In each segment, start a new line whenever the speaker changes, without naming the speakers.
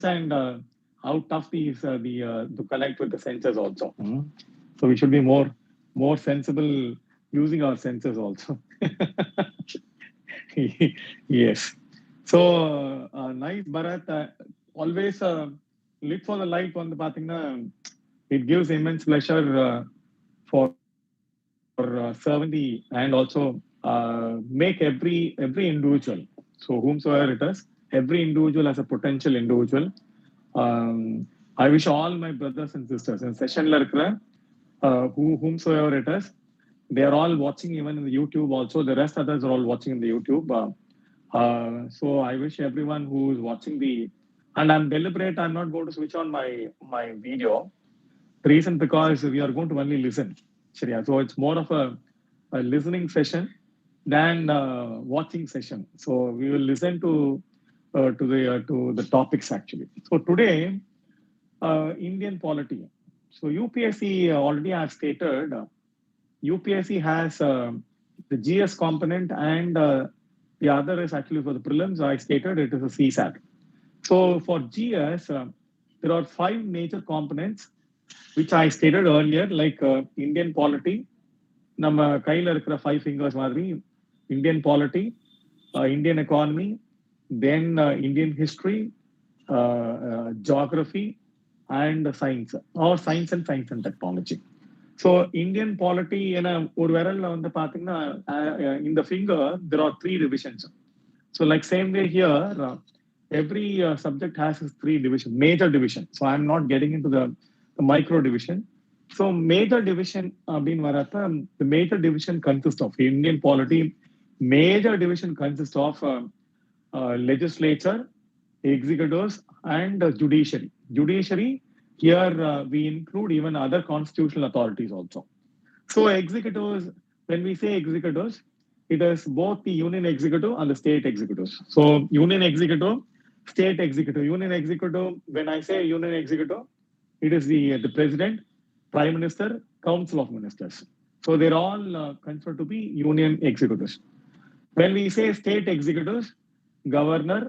and how tough is to connect with the senses also. So we should be more sensible using our senses also. Yes. So nice, Bharat. Always look for the light on the pathina. It gives immense pleasure for serving the and also make every individual. So whomsoever it is, every individual has a potential individual. I wish all my brothers and sisters in session whomsoever it is, they are all watching even in the YouTube also. The rest others are all watching in the YouTube. So I wish everyone who is watching and I'm deliberate. I'm not going to switch on my video. The reason because we are going to only listen. Shreya. So it's more of a listening session than watching session. So we will listen to the topics actually. So today, Indian polity. So UPSC already has stated. UPSC has the GS component and the other is actually for the prelims. I stated it is a CSAT. So for GS, there are 5 major components which I stated earlier, like Indian polity. நம்ம கையில இருக்கிற 5 fingers மாதிரி Indian polity, Indian economy, then Indian history, geography, and science, or science and technology. So Indian polity in ஒரு விரல்ல வந்து பாத்தீங்கன்னா in the finger there are 3 divisions. So like same way here, every subject has its 3 division, major division. So I'm not getting into the micro division. So major division being varappa, the major division consists of Indian polity. Major division consists of legislature, executives, and judiciary. Judiciary here we include even other constitutional authorities also. So executives, when we say executives, it is both the union executive and the state executives. So union executive, state executive. Union executive, when I say union executive, it is the president, prime minister, council of ministers. So they're all considered to be union executives. When we say state executives, governor,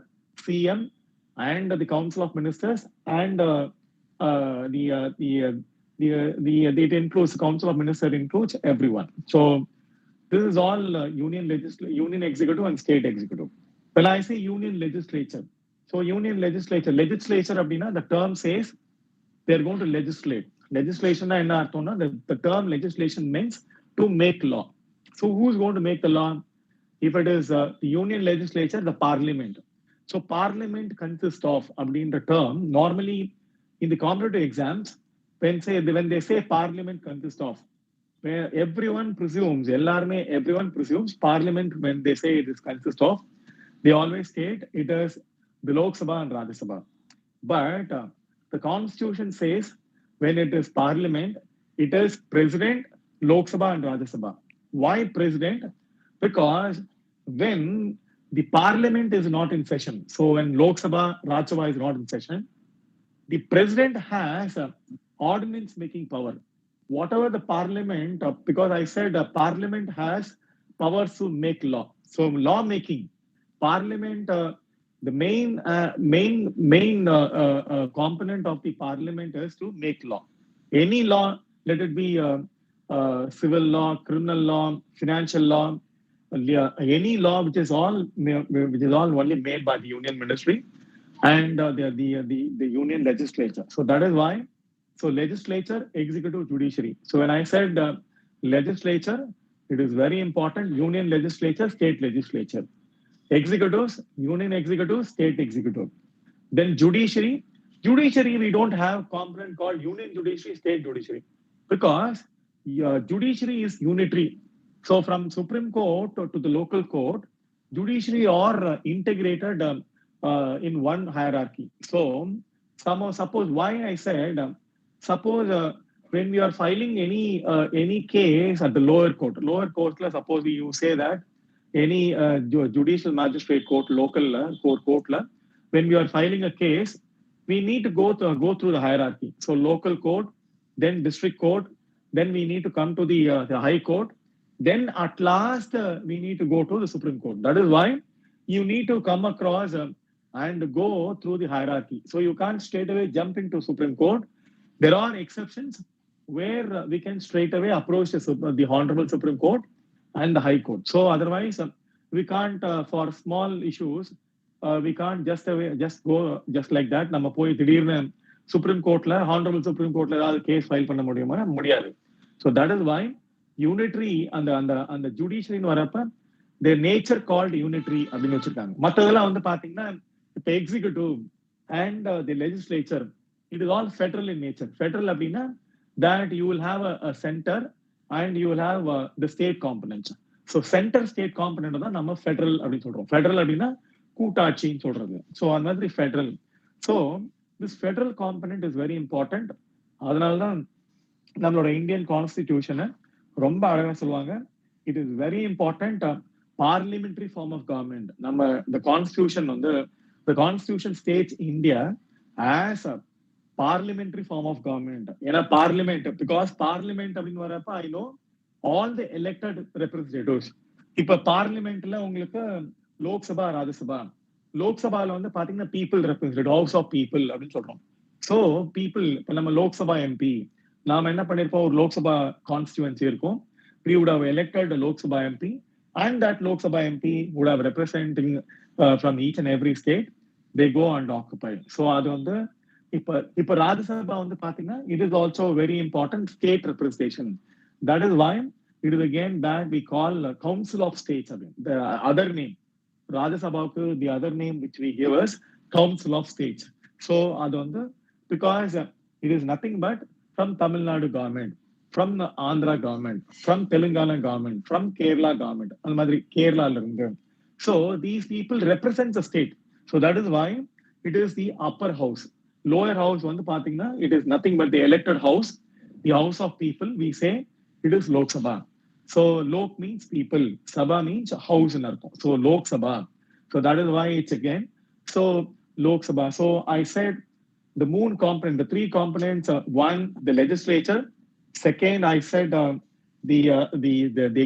CM, and the council of ministers, and it includes council of ministers includes everyone. So this is all union executive and state executive. When I say union legislature, so union legislature abdina, the term says they're going to legislate. Legislation the term legislation means to make law. So who's going to make the law? If it is the union legislature, the parliament. So parliament consists of the term. Normally in the competitive exams, when they say parliament consists of, where everyone presumes parliament, when they say it is consist of, they always state it is the Lok Sabha and Rajya Sabha. But the constitution says when it is parliament, it is president, Lok Sabha and Rajya Sabha. Why president? Because when the parliament is not in session, so when Lok Sabha, Rajya Sabha is not in session, the president has ordinance making power. Whatever the parliament, because I said parliament has powers to make law. So law making, parliament, the main component of the parliament is to make law. Any law, let it be civil law, criminal law, financial law, any law which is all only made by the union ministry and the union legislature. So that is why. So legislature, executive, judiciary. So when I said legislature, it is very important. Union legislature, state legislature. Executives, union executive, state executive. Then judiciary. Judiciary, we don't have component called union judiciary, state judiciary. Because judiciary is unitary. So from Supreme Court to the local court, judiciary are integrated in one hierarchy. So suppose why I said, suppose when we are filing any case at the lower court, suppose you say that any judicial magistrate court, local court, when we are filing a case, we need to go through the hierarchy. So local court, then district court, then we need to come to the high court, then at last we need to go to the Supreme Court. That is why you need to come across and go through the hierarchy. So you can't straight away jump into Supreme Court. There are exceptions where we can straight away approach the Honorable Supreme Court and the High Court. So otherwise, we can't, for small issues, we can't just go just like that. நம்ம போய் திடீர்னு supreme கோர்ட்ல honourable supreme கோர்ட்ல ஏதாவது case file பண்ண முடியுமா? முடியாது. So that is why unitary அந்த அந்த அந்த ஜுடிஷியரின்னு வரப்ப த நேச்சர் கால்டு யூனிட்ரி அப்படின்னு வச்சிருக்காங்க. மற்றதெல்லாம் வந்து பாத்தீங்கன்னா இப்ப executive and the legislature it is all federal in nature. Federal அப்படின்னா that you will have a center and you will have the state components. So center state component தான் நம்ம federal அப்படின்னு சொல்றோம். ஃபெடரல் அப்படின்னா கூட்டாட்சின்னு சொல்றது. ஸோ அந்த மாதிரி federal. So this federal component is very important. அதனாலதான் நம்மளோட இந்தியன் கான்ஸ்டிடியூஷனை ரொம்ப அழகா சொல்லுவாங்க. It is very important parliamentary form of government. நம்ம இந்த கான்ஸ்டிடியூஷன் வந்து the constitution states India as a parliamentary form of government. ஏன்னா பார்லிமெண்ட், பிகாஸ் பார்லிமெண்ட் அப்படின்னு வரப்ப I know all the elected representatives. இப்ப பார்லிமெண்ட்ல உங்களுக்கு லோக்சபா, ராஜ்யசபா. லோக்சபால வந்து பாத்தீங்கன்னா people representative, house of people அப்படின்னு சொல்றோம். ஸோ பீப்புள், இப்ப நம்ம லோக்சபா எம்பி நாம என்ன பண்ணிருப்போம், ஒரு லோக்சபா கான்ஸ்டிடுவன்சி இருக்கும். We would have elected a Lok Sabha MP, and that Lok Sabha MP would have representing from each and every state. They go and occupy. So அது வந்து இப்ப ராஜ்யசபா வந்து பாத்தீங்கன்னா it is also very important state representation. That is why it is again that we call Council of States. The other name, ராஜ்யசபாவுக்கு the other name which we give as Council of States. So அது வந்து because it is nothing but from Tamil Nadu government, from the Andhra government, from Telangana government, from Kerala government, அந்த மாதிரி கேரளால இருந்து. So these people represent the state. So that is why it is the upper house. Lower house வந்து பாத்தீங்கன்னா it is nothing but the elected house, the house of people. We say it is Lok Sabha. So Lok means people, Sabha means house in அர்த்தம். So Lok Sabha. So that is why it's again so Lok Sabha. So I said the moon component, the three components, one, the legislature. Second, I said the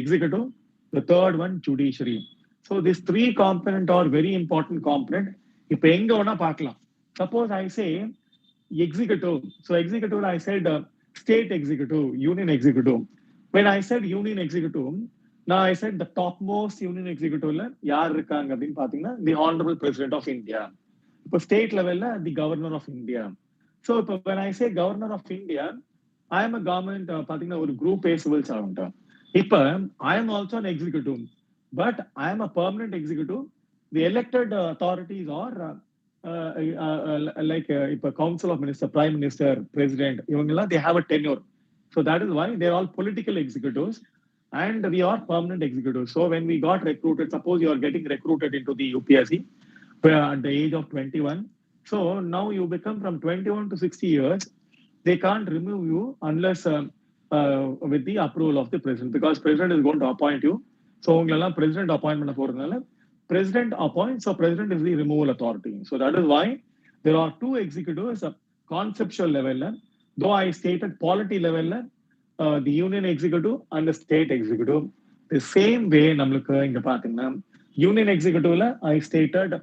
executive. The third one, judiciary. So these three components are very important component. இப்ப எங்க வேணா பார்க்கலாம். Suppose I say executive. So executive, I said state executive, union executive. When I said union executive, now I said the topmost union executive யார் இருக்காங்க அப்படின்னு பாத்தீங்கன்னா the honorable president of India. இப்போ state லெவல்ல the governor of India. So இப்போ when I say governor of India, I am a government பாத்தீங்கன்னா ஒரு group A civil servant. இப்போ I am also an executive, but I am a permanent executive. The elected authorities are like இப்போ council of minister, prime minister, president, இவங்கெல்லாம் they have a tenure. So that is why they are all political executives and we are permanent executives. So when we got recruited, suppose you are getting recruited into the UPSC at the age of 21. So now you become from 21 to 60 years. They can't remove you unless with the approval of the president, because president is going to appoint you. So ungalala president appoint பண்ண போறதுனால president appoints, so president is the removal authority. So that is why there are two executives, conceptual level, though I stated polity level, the union executive and the state executive. The same way நம்மளுக்கு இங்க பாத்தீங்கன்னா union எக்ஸிகியூட்டிவ்ல ஐ stated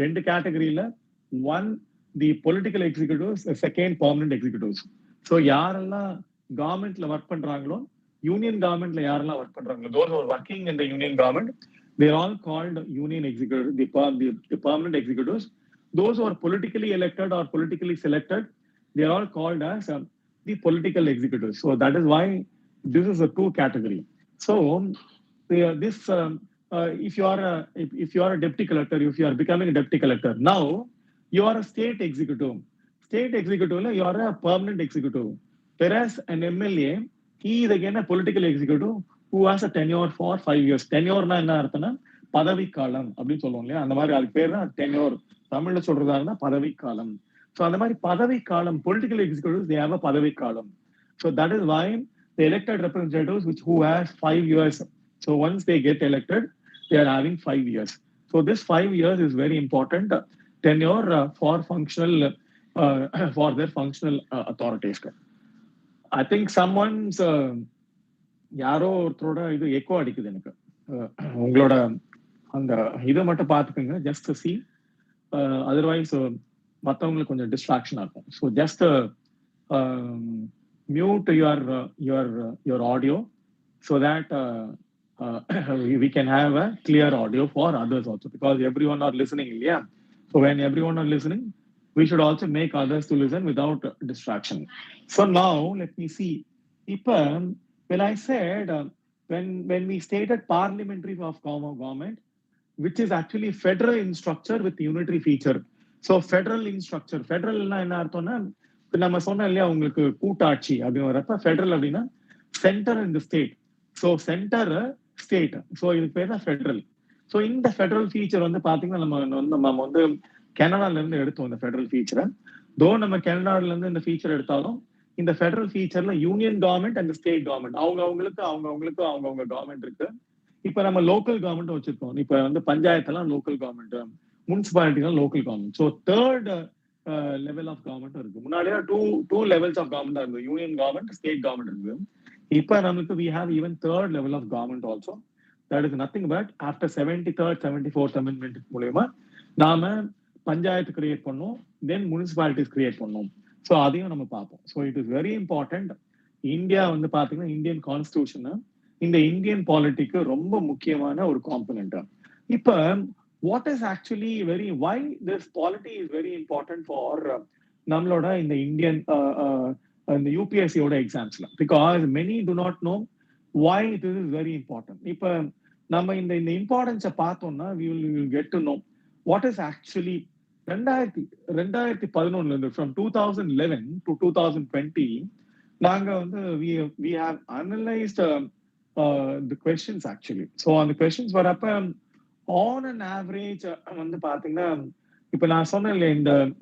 ரெண்டு கேட்டகரியில, one the political executives, second permanent executives. So யாரெல்லாம் கவர்மெண்ட்ல work பண்றாங்களோ, union கவர்மெண்ட்ல யாரெல்லாம் ஒர்க் பண்றாங்களோ, those who are working in the union government, they are all called union executive, the permanent executives. Those who are politically elected or politically selected, they are all called as the political executives. So that is why this is a two category. So this if you are a deputy collector, if you are becoming a deputy collector, now you are a state executive. State executive, you are a permanent executive. Whereas an MLA, he is again a political executive who has a tenure for 5 years. Tenure na என்ன அர்த்தம்னா பதவி காலம் அப்படின்னு சொல்லுவோம் இல்லையா, அந்த மாதிரி அதுக்கு பேர் தான் tenure. தமிழ்ல சொல்றதா இருந்தா பதவி காலம். So அந்த மாதிரி பதவி காலம், political executives, they have a பதவி காலம். So that is why the elected representatives who has 5 years. So once they get elected, they are having 5 years. So this 5 years is very important tenure for functional for their functional authorities. I think someone's யாரோ ஒருத்தரோட இது echo அடிக்குது எனக்கு. உங்களோட அந்த இதை மட்டும் பார்த்துக்கோங்க, ஜஸ்ட் சி. அதர்வைஸ் மற்றவங்களுக்கு கொஞ்சம் டிஸ்ட்ராக்ஷனா இருக்கும். So just mute your audio so that we can have a clear audio for others also, because everyone are listening. Yeah, so when everyone are listening, we should also make others to listen without distraction. So now let me see. When I said when we stated parliamentary of government, which is actually federal in structure with unitary feature. So federal in structure, federal என்ன அர்த்தம்னா நம்ம சொன்னோம் இல்லையா உங்களுக்கு கூட்டாட்சி அப்படின்னு வரப்ப federal அப்படின்னா சென்டர் இந்த state. So centre state, so இதுக்கு பேர் தான் ஃபெடரல். ஸோ இந்த ஃபெடரல் ஃபீச்சர் வந்து பாத்தீங்கன்னா நம்ம வந்து கனடால இருந்து எடுத்தோம் இந்த ஃபெடரல் ஃபீச்சரை. தோ நம்ம கனடால இருந்து இந்த ஃபீச்சர் எடுத்தாலும் இந்த ஃபெடரல் ஃபீச்சர்ல union government and state government அவங்கவுங்க கவர்மெண்ட் இருக்கு. இப்ப நம்ம லோக்கல் கவர்மெண்ட் வச்சிருக்கோம். இப்ப வந்து பஞ்சாயத்தெல்லாம் லோக்கல் கவர்மெண்ட், முனிசிபாலிட்டிலாம் local government. So third level of government இருக்கு. முன்னாடியே டூ லெவல்ஸ் ஆஃப் கவர்மெண்ட் இருக்கு, யூனியன் கவர்மெண்ட், ஸ்டேட் கவர்மெண்ட் இருக்கு. இப்ப நமக்கு we have even third level of government also. That is nothing but after 73rd 74th amendment மூலமா நாம panchayat create பண்ணோம், தென் municipalities create பண்ணோம். ஸோ அதையும் நம்ம பார்ப்போம். So it is very important. India வந்து பாத்தீங்கன்னா இந்தியன் கான்ஸ்டிடியூஷன் இந்த இந்தியன் பாலிட்டிக்கு ரொம்ப முக்கியமான ஒரு காம்பனண்ட். இப்ப what is actually why this polity is very important for நம்மளோட இந்த இந்தியன் இந்த யூபிஎஸ்சியோட எக்ஸாம்ஸ்ல, because many do not know why this is very important. இப்ப நம்ம இந்த இம்பார்ட்டன்ஸை பார்த்தோம்னா we will get to know what is actually 2011 இருந்து from 2011 to 2020 நாங்க வந்து we have analyzed the questions actually. So on the questions வரப்ப on an average வந்து பாத்தீங்கன்னா இப்ப நான் சொன்னேன்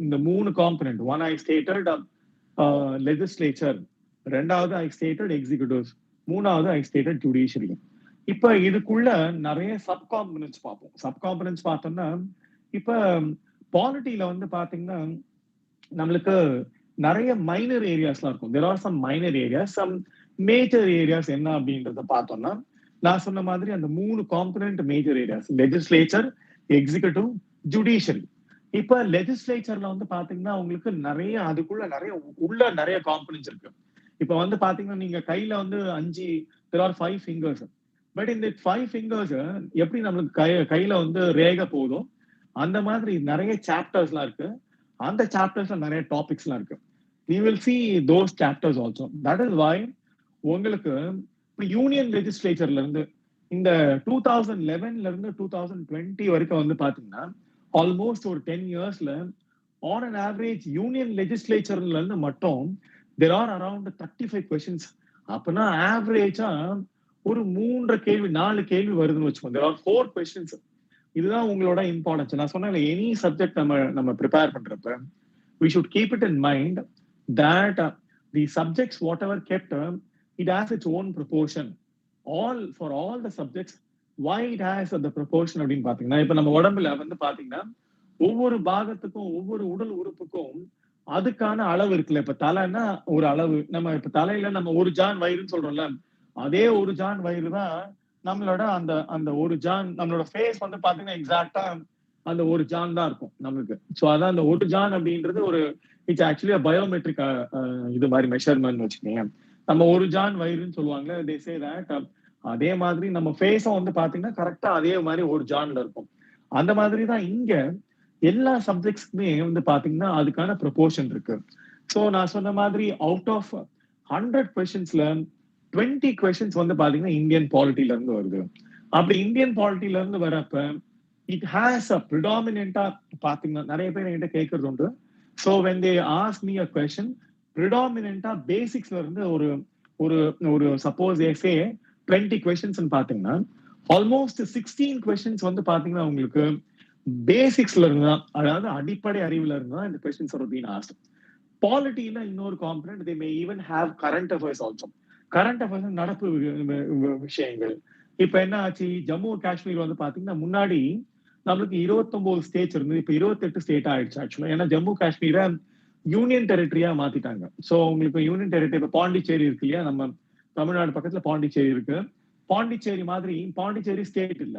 இந்த மூணு காம்பனன்ட், ஒன் ஐ ஸ்டேட்டட் லெஜிஸ்லேச்சர், ரெண்டாவது ஐ ஸ்டேட்டட் எக்ஸிக்யூட்டிவ்ஸ், மூணாவது ஐ ஸ்டேட்டட் ஜுடிஷியரி. இப்ப இதுக்குள்ள நிறைய சப் காம்பனன்ட்ஸ் பார்ப்போம். சப் காம்பனன்ட்ஸ் பார்த்தோம்னா இப்ப பாலிட்டியில வந்து பாத்தீங்கன்னா நம்மளுக்கு நிறைய மைனர் ஏரியாஸ்லாம் இருக்கும். there are some minor areas, some major areas. என்ன அப்படின்றத பார்த்தோம்னா நான் சொன்ன மாதிரி அந்த மூணு component major areas, legislature, executive, judiciary. இப்ப லெஜிஸ்லேச்சர்ல வந்து பாத்தீங்கன்னா உங்களுக்கு அதுக்குள்ள நிறைய காம்பனன்ட்ஸ் இருக்கு. இப்ப வந்து பாத்தீங்கன்னா நீங்க கையில வந்து 5 there are 5 fingers. பட் இந்த 5 fingers எப்படி நம்மளுக்கு கையில வந்து ரேகை போதோ அந்த மாதிரி நிறைய சாப்டர்ஸ்லாம் இருக்கு. அந்த சாப்டர்ஸ்ல நிறைய டாபிக்ஸ்லாம் இருக்கு. we will see those chapters also. that is why உங்களுக்கு யூனியன் லெஜிஸ்லேச்சர்ல இருந்து இந்த 2011ல இருந்து 2020 வரைக்கும் வந்து பாத்தீங்கன்னா ஆல்மோஸ்ட் ஒரு 10 இயர்ஸ்ல ஆன் அன் ஆவரேஜ் யூனியன் லெஜிஸ்லேச்சர்ல இருந்து மட்டும் there are around 35 questions. அப்பனா ஆவரேஜா ஒரு 3 கேள்வி 4 கேள்வி வருதுன்னு வச்சுக்கோங்க. there are 4 questions. இதுதான் உங்களோட இம்பார்ட்டன்ஸ். நான் சொன்னேன் எனி சப்ஜெக்ட் நம்ம ப்ரிப்பேர் பண்றப்ப we should keep it in mind that the subjects whatever kept it has its own proportion. For all the subjects, why it has the proportion அப்படின்னு பாத்தீங்கன்னா இப்ப நம்ம உடம்புல வந்து பாத்தீங்கன்னா ஒவ்வொரு பாகத்துக்கும் ஒவ்வொரு உடல் உறுப்புக்கும் அதுக்கான அளவு இருக்குல்ல. இப்ப தலைன்னா ஒரு அளவு, நம்ம இப்ப தலையில நம்ம ஒரு ஜான் வயிறுன்னு சொல்றோம்ல, அதே ஒரு ஜான் வயிறு தான் நம்மளோட அந்த ஒரு ஜான். நம்மளோட ஃபேஸ் வந்து பாத்தீங்கன்னா எக்ஸாக்டா அந்த ஒரு ஜான் தான் இருக்கும் நம்மளுக்கு. ஸோ அதான் அந்த ஒரு ஜான் அப்படின்றது ஒரு இட்ஸ் ஆக்சுவலி பயோமெட்ரிக் இது மாதிரி மெஷர்மெண்ட் வச்சுக்கோங்க. நம்ம ஒரு ஜான் வயிறுன்னு சொல்லுவாங்க. they say that அதே மாதிரி நம்ம ஃபேஸும் வந்து பாத்தீங்கன்னா கரெக்டா அதே மாதிரி ஒரு ஜான்ல இருக்கும். அந்த மாதிரி தான் இங்க எல்லா சப்ஜெக்ட்ஸ்க்குமே வந்து பாத்தீங்கன்னா அதுக்கான ப்ரொபோர்ஷன் இருக்கு. ஸோ நான் சொன்ன மாதிரி அவுட் ஆஃப் 100 questions 20 questions வந்து பாத்தீங்கன்னா இந்தியன் பாலிட்டில இருந்து வருது. அப்படி இந்தியன் பாலிட்டில இருந்து வரப்ப இட் ஹேஸ் அ ப்ரிடாமினென்டா பாத்தீங்கன்னா நிறைய பேர் என்கிட்ட கேட்கறது உண்டு. So when they ask me a question, ப்ரிடாமினென்டா பேசிக்ஸ்ல இருந்து ஒரு சப்போஸ் ஏசே 20 questions பாத்தீங்கன்னா ஆல்மோஸ்ட் 16 questions வந்து பாத்தீங்கன்னா உங்களுக்கு பேசிக்ஸ்ல இருந்து தான், அதாவது அடிப்படை அறிவுல இருந்து தான் இந்த questions are being asked. பாலிட்டியில இன்னொரு component they may even have current affairs also. Current affairs நடப்பு விஷயங்கள். இப்ப என்ன ஆச்சு, ஜம்மு காஷ்மீர் வந்து பாத்தீங்கன்னா முன்னாடி நம்மளுக்கு 29 ஸ்டேட்ஸ் இருந்தது, இப்ப 28 ஸ்டேட் ஆயிடுச்சு ஆக்சுவலா. ஏன்னா ஜம்மு காஷ்மீரை யூனியன் டெரிட்டரியா மாத்திட்டாங்க. சோ உங்களுக்கு யூனியன் டெரிட்டரி இப்ப பாண்டிச்சேரி இருக்கு இல்லையா, நம்ம தமிழ்நாடு பக்கத்துல பாண்டிச்சேரி இருக்கு. பாண்டிச்சேரி மாதிரி பாண்டிச்சேரி ஸ்டேட் இல்ல,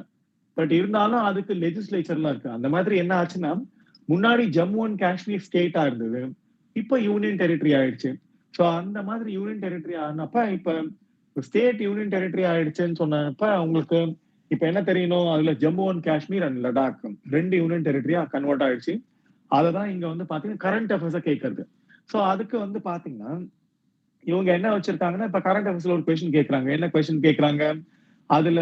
பட் இருந்தாலும் அதுக்கு லெஜிஸ்லேச்சர்லாம் இருக்கு. அந்த மாதிரி என்ன ஆச்சுன்னா முன்னாடி ஜம்மு அண்ட் காஷ்மீர் ஸ்டேட்டா இருந்தது, இப்ப யூனியன் டெரிட்டரி ஆயிடுச்சு. ஸோ அந்த மாதிரி யூனியன் டெரிட்டரி ஆனப்ப இப்ப ஸ்டேட் யூனியன் டெரிட்டரி ஆயிடுச்சுன்னு சொன்னப்ப உங்களுக்கு இப்ப என்ன தெரியணும், அதுல Jammu and Kashmir and Ladakh 2 union டெரிட்டரியா கன்வெர்ட் ஆயிடுச்சு. அததான் இங்க வந்து பாத்தீங்கன்னா கரண்ட் அஃபேர்ஸ கேட்கறது. ஸோ அதுக்கு வந்து பாத்தீங்கன்னா இவங்க என்ன வச்சிருக்காங்கன்னா, இப்ப கரண்ட் அஃபேர்ஸ்ல ஒரு கொஸ்டின் கேட்கறாங்க. என்ன கொஸ்டின் கேட்கறாங்க? அதுல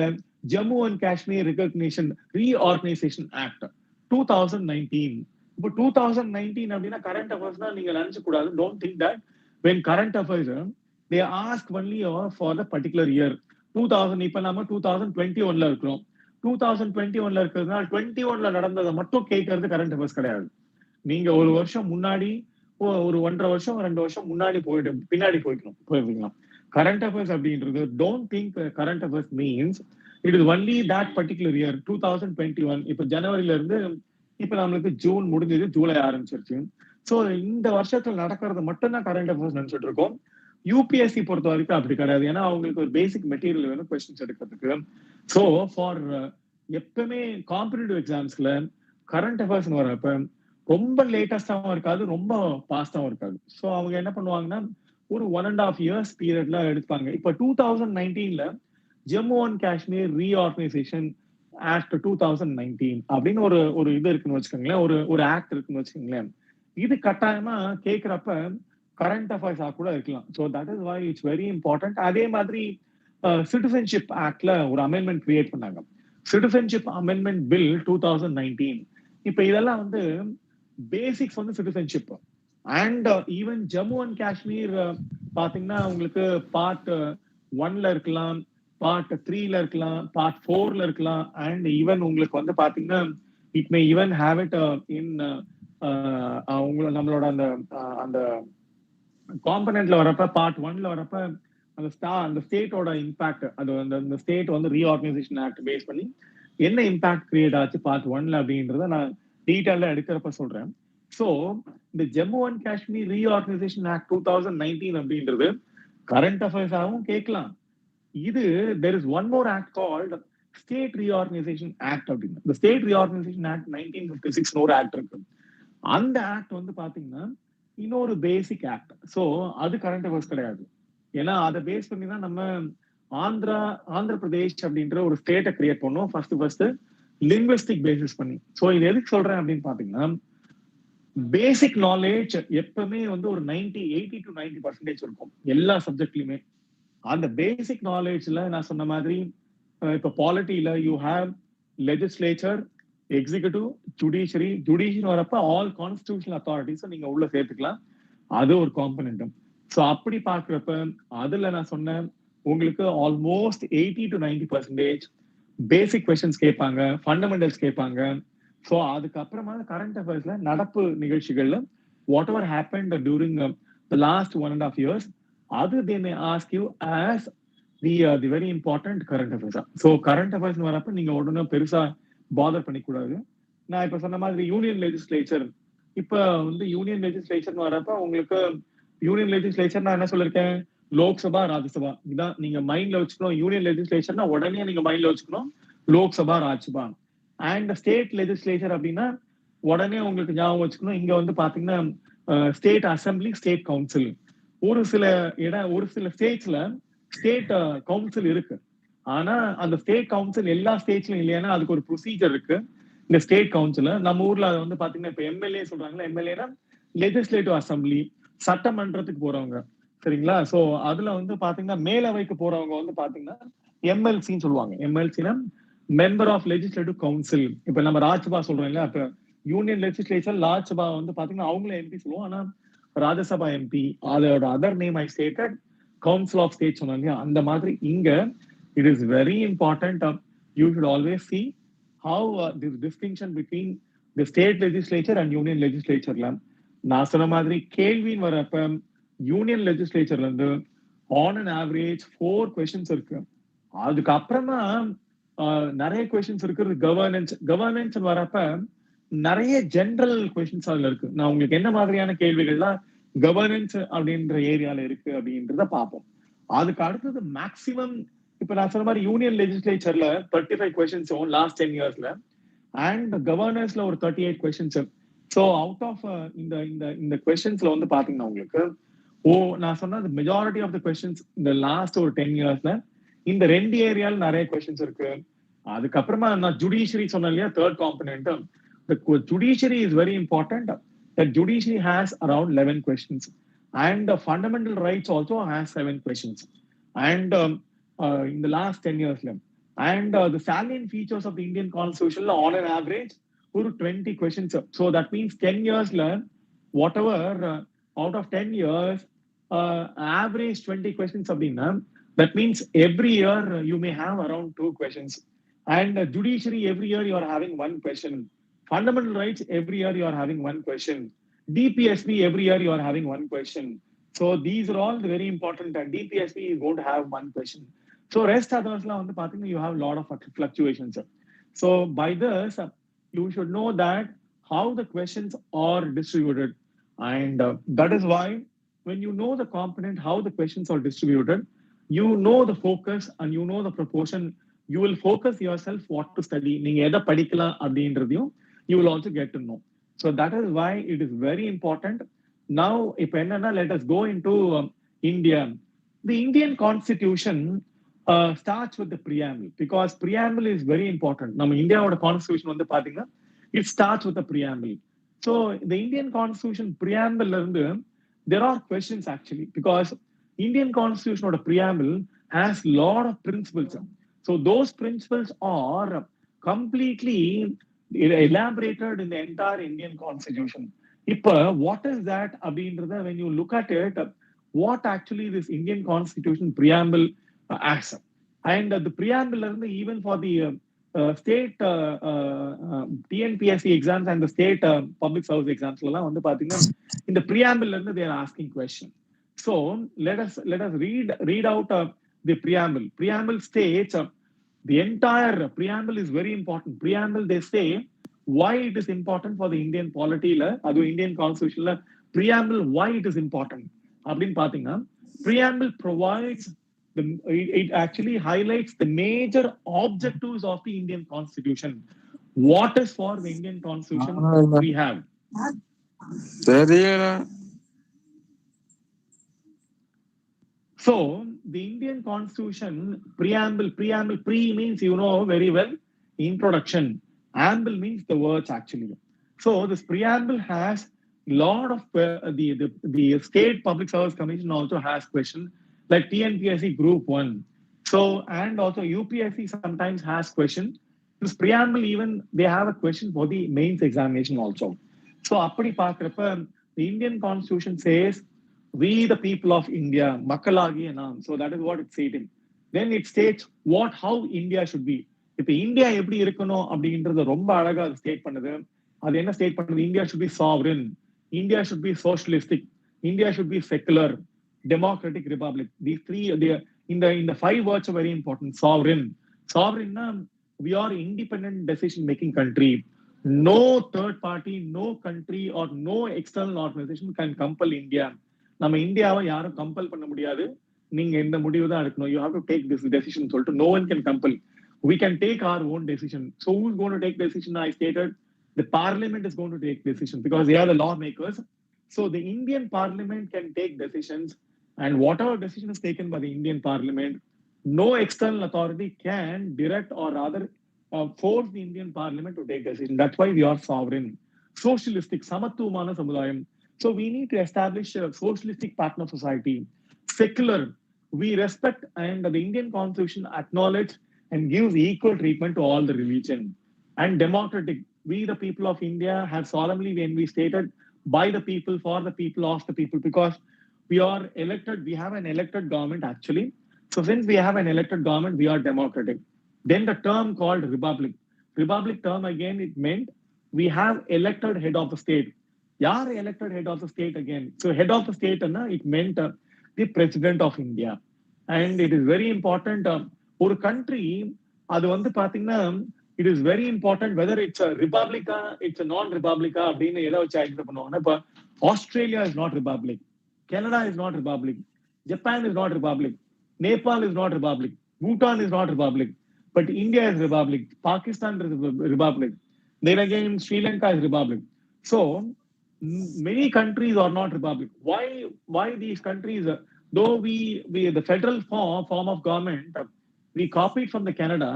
Jammu and Kashmir recognition reorganisation act 2019. இப்போ 2019 அப்படின்னா கரண்ட் அஃபேர்ஸ்னா நீங்க நினைச்ச கூடாது. Don't think that when current affairs they ask only for the particular year. 2000 இப்ப நம்ம 2021ல இருக்கிறோம். 2021ல இருக்கிறதுனால 21ல நடந்ததை மட்டும் கேட்கறது கரண்ட் அஃபேர்ஸ் கிடையாது. நீங்க ஒரு வருஷம் முன்னாடி ஒரு 1.5 வருஷம் 2 வருஷம் முன்னாடி பின்னாடி போயிருக்கலாம். கரண்ட் அஃபேர்ஸ் அப்படின்றது don't think current affairs means it is only that particular year 2021. இப்ப ஜனவரில இருந்து இப்ப நம்மளுக்கு ஜூன் முடிஞ்சது, ஜூலை ஆரம்பிச்சிருச்சு. சோ இந்த வருஷத்துல நடக்கிறது மட்டும்தான் கரண்ட் அஃபேர்ஸ் நினைச்சிட்டு இருக்கோம். யூபிஎஸ்சி பொறுத்த வரைக்கும் அப்படி கிடையாது. ஏன்னா அவங்களுக்கு ஒரு பேசிக் மெட்டீரியல் வேணும் கொஸ்டின்ஸ் எடுக்கிறதுக்கு. சோ ஃபார் எப்பவுமே காம்படிட்டிவ் எக்ஸாம்ஸ்ல கரண்ட் அஃபேர்ஸ் வரப்ப ரொம்ப லேட்டஸ்டாவும் இருக்காது, ரொம்ப பாஸ்டாவும் இருக்காது. சோ அவங்க என்ன பண்ணுவாங்கன்னா ஒரு 1.5 years பீரியட்ல எடுப்பாங்க. இப்ப 2019ல Jammu and Kashmir reorganisation act 2019 அப்படின்னு ஒரு இது இருக்குன்னு வச்சுக்கோங்களேன், ஒரு ஆக்ட் இருக்குன்னு வச்சுக்கோங்களேன். இது கட்டாயமா கேட்கிறப்ப கரண்ட் அஃபேர்ஸா கூட இருக்கலாம். So that is why it's very important. அதே மாதிரி சிட்டிசன்ஷிப் ஆக்ட்ல ஒரு அமெண்ட்மெண்ட் கிரியேட் பண்ணாங்க, சிட்டிசன்ஷிப் அமெண்ட்மெண்ட் பில் 2019. இப்ப இதெல்லாம் வந்து பேசிக்ஸ் வந்து citizenship. And even Jammu and Kashmir பாத்தீங்கன்னா உங்களுக்கு பார்ட் 1ல இருக்கலாம், பார்ட் 3ல இருக்கலாம், பார்ட் 4ல இருக்கலாம். அண்ட் ஈவன் உங்களுக்கு வந்து பாத்தீங்கன்னா it may even have it in நம்மளோட அந்த காம்பனன்ட்ல வரப்ப பார்ட் 1ல வரப்ப அந்த ஸ்டேட்டோட இம்பாக்ட், அது அந்த ஸ்டேட் வந்து ரீஆர்கனைசேஷன் ஆக்ட் பேஸ் பண்ணி என்ன இம்பாக்ட் கிரியேட் ஆச்சு பார்ட் 1ல அப்படின்றத நான் டீட்டெயிலா எடுக்கிறப்ப சொல்றேன். சோ இந்த Jammu and Kashmir reorganisation act 2019 அப்படின்றது கரண்ட் அஃபேர்ஸாகவும் கேட்கலாம். இது there is one more act called State Reorganization Act அப்படின்னு. இந்த State Reorganization Act 1956 ஒரு ஆக்ட் இருக்கு. அந்த ஆக்ட் வந்து பாத்தீங்கன்னா இன்னொரு பேசிக் ஆக்ட். சோ அது கரண்ட் அஃபேர்ஸ் கிடையாது. ஏன்னா அதை பேஸ் பண்ணி தான் நம்ம ஆந்திர பிரதேஷ் அப்படின்ற ஒரு ஸ்டேட்டை கிரியேட் பண்ணோம் ஃபர்ஸ்ட் லிங்குவிஸ்டிக் பேசிஸ் பண்ணி. சோ இது எதுக்கு சொல்றேன் அப்படின்னு பாத்தீங்கன்னா பேசிக் நாலேஜ் எப்பவுமே வந்து ஒரு 80 to 90% இருக்கும் எல்லா சப்ஜெக்ட்லயுமே. அந்த பேசிக் நாலேஜ்ல நான் சொன்ன மாதிரி இப்ப பாலிட்டியில you have legislature, executive, judiciary வரப்ப ஆல் கான்ஸ்டிடியூஷனல் அத்தாரிட்டிஸ் நீங்க உள்ள சேர்த்துக்கலாம். அது ஒரு காம்பனன்ட். சோ அப்படி பாக்குறப்ப அதுல நான் சொன்னேன் உங்களுக்கு ஆல்மோஸ்ட் 80 to 90% பேசிக் கொஸ்டின்ஸ் கேட்பாங்க, ஃபண்டமெண்டல்ஸ் கேட்பாங்க. சோ அதுக்கப்புறமா கரண்ட் அஃபேர்ஸ்ல நடப்பு நிகழ்ச்சிகள்ல whatever happened during the last 1.5 years, அது they may ask you as the very important current affairs. So current affairs வரப்ப நீங்க உடனே பெருசா பாதர் பண்ணிக்கூடாது. நான் இப்ப சொன்ன மாதிரி யூனியன் லெஜிஸ்லேச்சர், இப்ப வந்து யூனியன் லெஜிஸ்லேச்சர் வரப்ப உங்களுக்கு யூனியன் லெஜிஸ்லேச்சர் நான் என்ன சொல்லிருக்கேன், லோக்சபா, ராஜ்யசபா, இதான் நீங்க மைண்ட்ல வச்சுக்கணும். யூனியன் லெஜிஸ்லேச்சர்னா உடனே நீங்க மைண்ட்ல வச்சுக்கணும் Lok Sabha, Rajya Sabha. And state legislature அப்படின்னா உடனே உங்களுக்கு ஞாபகம் வச்சுக்கணும், இங்க வந்து பாத்தீங்கன்னா ஸ்டேட் அசம்பிளி, ஸ்டேட் கவுன்சில். ஒரு சில ஸ்டேட்ஸ்ல ஸ்டேட் கவுன்சில் இருக்கு. ஆனா அந்த ஸ்டேட் கவுன்சில் எல்லா ஸ்டேட்ஸ்லயும் இல்லையானா அதுக்கு ஒரு ப்ரொசீஜர் இருக்கு. இந்த ஸ்டேட் கவுன்சில் நம்ம ஊர்ல அதை வந்து பாத்தீங்கன்னா இப்ப எம்எல்ஏ சொல்றாங்களா, எம்எல்ஏனா லெஜிஸ்லேட்டிவ் அசம்பிளி, சட்டமன்றத்துக்கு போறவங்க, சரிங்களா? சோ அதுல வந்து பாத்தீங்கன்னா மேலவைக்கு போறவங்க வந்து பாத்தீங்கன்னா எம்எல்சின்னு சொல்லுவாங்க. எம்எல்சினா மெம்பர் ஆஃப் லெஜிஸ்லேட்டிவ் கவுன்சில். இப்ப நம்ம ராஜ்யசபா சொல்றோம் இல்லையா, அப்ப யூனியன் லெஜிஸ்லேச்சர் ராஜ்யசபா வந்து பாத்தீங்கன்னா அவங்கள எம்பி சொல்லுவோம். ஆனா ராஜ்யசபா எம்பி, அதோட other name I stated council of state சொன்னாங்க. அந்த மாதிரி இங்க it is very important. You should always see how this distinction between the state legislature and union லெஜிஸ்லேச்சர்ல. நான் சொன்ன மாதிரி கேள்வின்னு வரப்ப யூனியன் லெஜிஸ்லேச்சர்ல இருந்து ஆன் அன் ஆவரேஜ் 4 questions இருக்கு. அதுக்கப்புறமா நிறைய கொஸ்டின்ஸ் இருக்கு. கவர்னன்ஸ் வரப்ப நிறைய ஜெனரல் கொஸ்டின்ஸ் அதுல இருக்கு. நான் உங்களுக்கு என்ன மாதிரியான கேள்விகள்லாம் கவர்னன்ஸ் அப்படின்ற ஏரியால இருக்கு அப்படின்றத பார்ப்போம். அதுக்கு அடுத்தது மேக்சிமம் இப்ப நான் சொன்ன மாதிரி யூனியன் லெஜிஸ்லேச்சர்ல 35 questions லாஸ்ட் 10 yearsல, அண்ட் கவர்னன்ஸ்ல ஒரு 38 questions. So out of in the questions வந்து பாத்தீங்கன்னா உங்களுக்கு நான் சொன்ன மெஜாரிட்டி ஆஃப் த கொஸ்டின்ஸ் இந்த லாஸ்ட் ஒரு 10 இயர்ஸ்ல இந்த ரெண்டு ஏரியால நிறைய கொஸ்டின்ஸ் இருக்கு. அதுக்கப்புறமா நான் ஜுடிஷியரி சொன்னேன் இல்லையா, third component. The judiciary is very important. The judiciary has around 11 questions, and the fundamental rights also has 7 questions. And in the last 10 years, and the salient features of the Indian Constitution, on an average, 20 questions. So that means 10 years, whatever out of 10 years, average 20 questions of the that means every year you may have around 2 questions. And judiciary, every year you are having 1 question. Fundamental rights, every year you are having 1 question. DPSP, every year you are having 1 question. So these are all very important, and DPSP is going to have 1 question. So rest others you have a lot of fluctuations. So by this, you should know that how the questions are distributed. And that is why when you know the component, how the questions are distributed, you know the focus and you know the proportion. You will focus yourself what to study. You will also get to know. So that is why it is very important. Now, let us go into India. The Indian Constitution starts with the preamble, because preamble is very important. Now, India Constitution it starts with the preamble. So the Indian Constitution preamble, there are questions actually, because Indian Constitution or preamble has a lot of principles. So those principles are completely elaborated in the entire Indian Constitution. What is that? When you look at it, what actually this Indian Constitution preamble acts. And the preamble, even for the state TNPSC exams and the state public service exams, in the preamble, they are asking questions. So let us read out the preamble. Preamble states, the entire preamble is very important. Preamble, they say why it is important for the Indian polity, Indian Constitution, preamble, why it is important. Preamble provides it actually highlights the major objectives of the Indian Constitution. What is for the Indian Constitution we have. So the Indian Constitution preamble, pre means you know very well, introduction. Amble means the words actually. So this preamble has lot of the State Public Service Commission also has questions, like TNPSC Group 1. So and also UPSC sometimes has questions. This preamble, even they have a question for the mains examination also. So the Indian Constitution says, we the people of India, Makkalagi Anam. So that is what it's stating. Then it states how India should be. If India எப்படி இருக்கணும் அப்படின்றது ரொம்ப அழகா state பண்ணுது. அது என்ன state பண்ணுது? India should be sovereign, India should be socialistic, India should be secular, democratic republic. These three, in the 5 words are very important. Sovereign, we are independent decision making country. No third party, no country or no external organization can compel India. நம்ம இந்தியாவை யாரும் compel பண்ண முடியாது. நீங்க இந்த முடிவு தான் எடுக்கணும். You have to take this decision. சொல்லிட்டு no one can compel. We can take our own decision. So who's going to take decision? I stated the parliament is going to take decision, because they are the lawmakers. So the Indian parliament can take decisions, and whatever decision is taken by the Indian parliament, no external authority can direct or rather force the Indian parliament to take decision. That's why we are sovereign. Socialistic, samattumana samudayam. So we need to establish a socialistic partner society. Secular, we respect, and the Indian Constitution acknowledge and gives equal treatment to all the religion. And democratic, we the people of India have solemnly, when we stated, by the people, for the people, of the people, because we are elected, we have an elected government actually. So since we have an elected government, we are democratic. Then the term called republic term, again it meant we have elected head of the state. Yar elected head of the state again. So head of the state, it meant the president of India. And it is very important. ஒரு country, அது பாத்தீங்கன்னா, it is very important whether it's a republica, it's a non-republica அப்படின்னு எதை வச்சு identify பண்ணுவாங்கன்னா, இப்போ Australia is not republic, Canada is not republic, Japan is not republic, Nepal is not republic, Bhutan is not republic, but India is republic, Pakistan is republic, then again Sri Lanka is republic. So many countries are not republic. Why these countries? Though we the federal form of government, we copied from the Canada.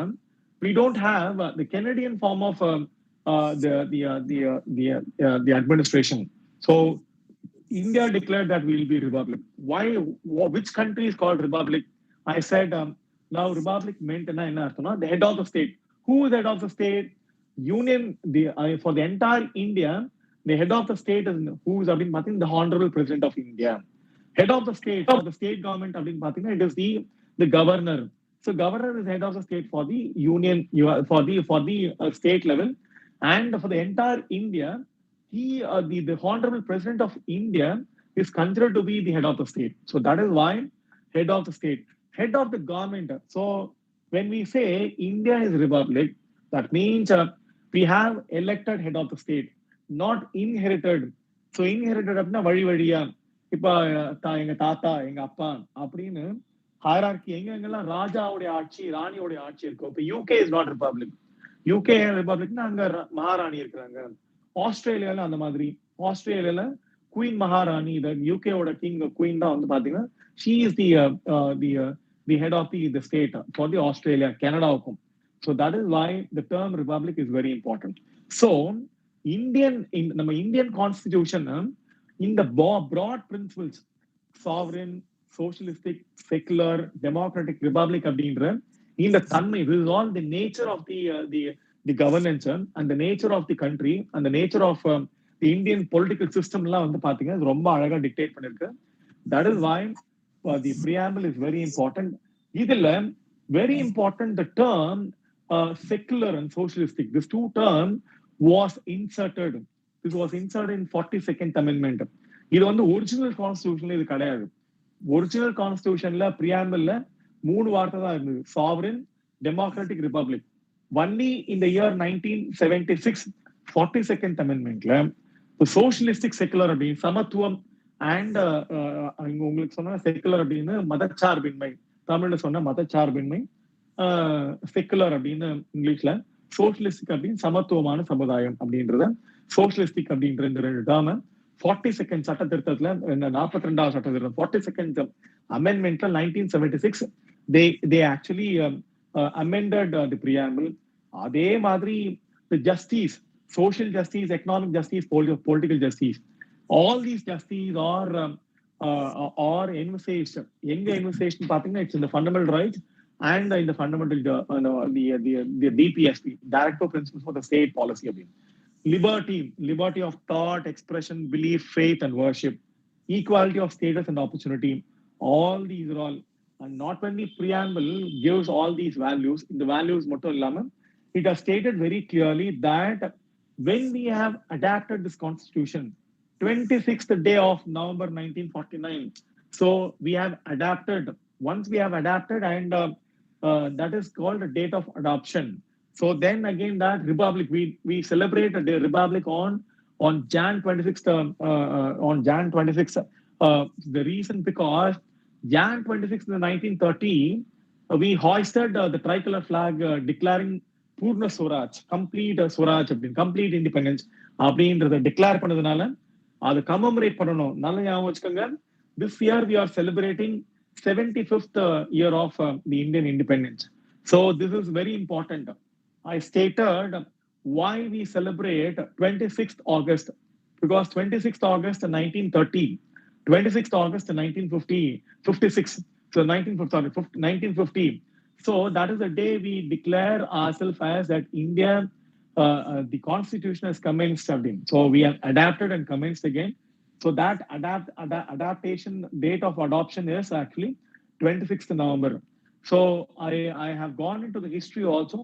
We don't have the Canadian form of the administration. So India declared that we will be republic. Why? Which country is called republic? I said now republic meant the head of the state. Who is the head of the state? Union. For the entire India, the head of the state is who is the Honorable President of India. Head of the state for the state government it is the governor. So governor is head of the state for the union for the state level, and for the entire India, the Honorable President of India is considered to be the head of the state. So that is why head of the state, head of the government. So when we say India is republic, that means we have elected head of the state, not inherited. So inherited அப்படின்னா வழி வழியா இப்ப எங்க தாத்தா எங்க அப்பா அப்படின்னு hierarchy எங்கெல்லாம் ராஜாவுடைய ஆட்சி ராணியோடைய ஆட்சி இருக்கும். இப்ப UK is not republic. UK ரிபப்ளிக்னா அங்க மகாராணி இருக்கிறாங்க. ஆஸ்திரேலியால அந்த மாதிரி, ஆஸ்திரேலியால குயின் மகாராணி, யூகேவோட கிங் குயின் தான் வந்து பாத்தீங்கன்னா she is the head of the state for the Australia கனடாவுக்கும். So that is why the term republic is very important. So நம்ம Indian constitution in the broad principles, sovereign, socialistic, secular, democratic, republic அப்படின்ற இந்த தன்மை, this is all the nature of the governance and the nature of the country and the nature of the Indian political system எல்லாம் வந்து பாத்தீங்கன்னா ரொம்ப அழகா dictate பண்ணிருக்கு. That is why the preamble is very important. இதுல very important the term secular and socialistic, this two term was inserted. This was inserted in 42nd amendment. இது வந்து original கான்ஸ்டிடியூஷன்ல இது கிடையாது. ஒரிஜினல் கான்ஸ்டிடியூஷன்ல பிரியாம்பிள்ல 3 வார்த்தை தான் இருந்தது: sovereign, democratic, republic. Only in the year 1976 42nd amendmentல socialistic secular அப்படின்னு சமத்துவம் அண்ட் உங்களுக்கு சொன்ன செக்குலர் அப்படின்னு மதச்சார்பின்மை, தமிழ்ல சொன்ன மதச்சார்பின்மை, செக்குலர் அப்படின்னு இங்கிலீஷ்ல, சோசியலிஸ்டிக் அப்படின்னு சமத்துவமான சமுதாயம் அப்படின்றத, சோசியலிஸ்டிக் அப்படின்ற இந்த 2 டேர்ம் 42nd சட்ட திருத்தத்துல 42வது சட்ட திருத்தம் 42nd அமெண்ட்மெண்ட்ல 1976 they actually amended the preamble. அதே மாதிரி the justice, social justice, economic justice, political justice, all these justice are envisaged. எங்க envisaged பாத்தீங்கன்னா it's in the fundamental rights and in the fundamental the DPSP, Directive Principles for the State Policy அப்படின்னு. Liberty of thought, expression, belief, faith, and worship, equality of status and opportunity. All these are all, and not only preamble gives all these values. In the values motto illama, it has stated very clearly that when we have adapted this constitution, 26th day of November 1949. So we have adapted. Once we have adapted, and that is called a date of adoption. So then again that republic, we celebrate the republic on Jan 26th. On Jan 26th, the reason because Jan 26th in 1930, we hoisted the tricolor flag, declaring Purna Swaraj, complete Swaraj, complete independence அப்படின்றத declare பண்ணதுனால அதை கமெமரேட் பண்ணணும். நல்ல ஞாபகம் வச்சுக்கோங்க. This year we are celebrating 75th year of the Indian independence. So this is very important. I stated why we celebrate 26th August, because 26th August 1930, 26th August 1956, so 1950. So that is the day we declare ourselves as that India, the constitution has commenced again. So we have adapted and commenced again. So that adaptation date of adoption is actually 26th November. So I have gone into the history also.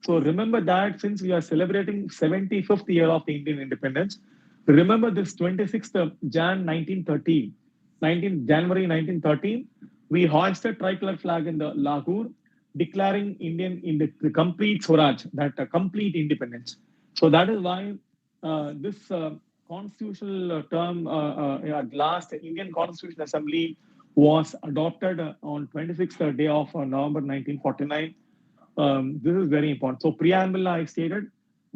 So remember that since we are celebrating 75th year of the Indian independence, remember this 26th January 1913, we hoisted tricolor flag in the Lahore, declaring the complete Swaraj, that complete independence. So that is why this constitutional term at last Indian Constitutional Assembly was adopted on 26th day of November 1949. This is very important. So preamble, I stated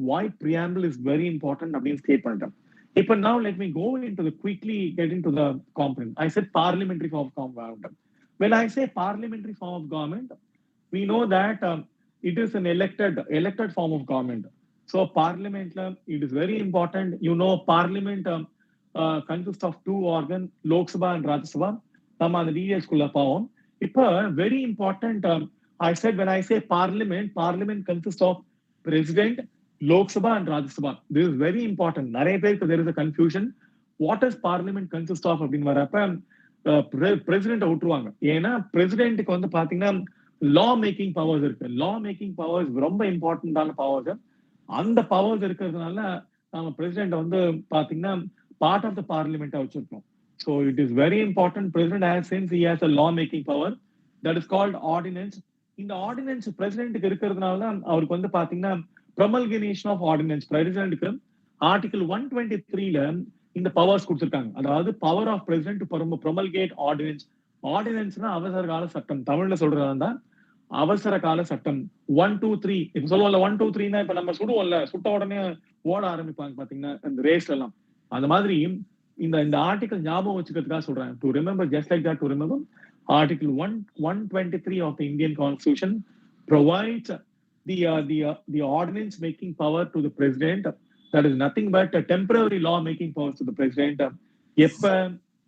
why preamble is very important. அப்படின்னு state பண்ணிட்டேன். Now let me go into quickly get into the component. I said parliamentary form of government. When I say parliamentary form of government, we know that it is an elected form of government. So parliament, it is very important. Parliament consists of two organs, Lok Sabha and Rajya Sabha. நம்ம அந்த டீடைல்ஸ்குள்ள போவோம். இப்போ very important. I said when I say parliament consists of president, Lok Sabha and Rajya Sabha. This is very important. நிறைய பேருக்கு there is a confusion. What does parliament consist of அப்படின்னு வரப்ப president விட்டுருவாங்க. ஏன்னா பிரசிடென்ட்டுக்கு வந்து பாத்தீங்கன்னா லா மேக்கிங் பவர்ஸ் இருக்கு. லா making powers ரொம்ப இம்பார்ட்டன்டான பவர்ஸ். அந்த பவர்ஸ் இருக்கிறதுனால நம்ம பிரசிடென்ட் வந்து பாத்தீங்கன்னா பார்ட் ஆஃப் த பார்லிமெண்டா வச்சிருக்கோம். So it is very important. President has, since he has a law making power, that is called ordinance. இந்த ஆர்டினன்ஸ் பிரசிடென்ட்டுக்கு இருக்கிறதுனால தான் அவருக்கு வந்து பாத்தீங்கன்னா promulgation of ordinance. பிரசிடென்ட்டுக்கு ஆர்டிகல் 123ல இந்த பவர்ஸ் கொடுத்திருக்காங்க. அதாவது power of president to promulgate ordinance. ஆர்டினன்ஸ்னா அவசர கால சட்டம். தமிழ்ல சொல்றதா அவசர கால சட்டம். 1 2 3 இப்ப சொல்லுவோம்ல 1 2 3னா இப்ப நம்ம சுடுவோம்ல, சுட்ட உடனே ஓட ஆரம்பிப்பாங்க பாத்தீங்கன்னா இந்த ரேஸ்ல எல்லாம். அந்த மாதிரி இந்த ஆர்டிகல் ஞாபகம் வச்சுக்கிறதுக்காக சொல்றேன். To remember, just like that, to remember article 123 of the Indian Constitution provides the ordinance making power to the president. That is nothing but a temporary law making powers to the president.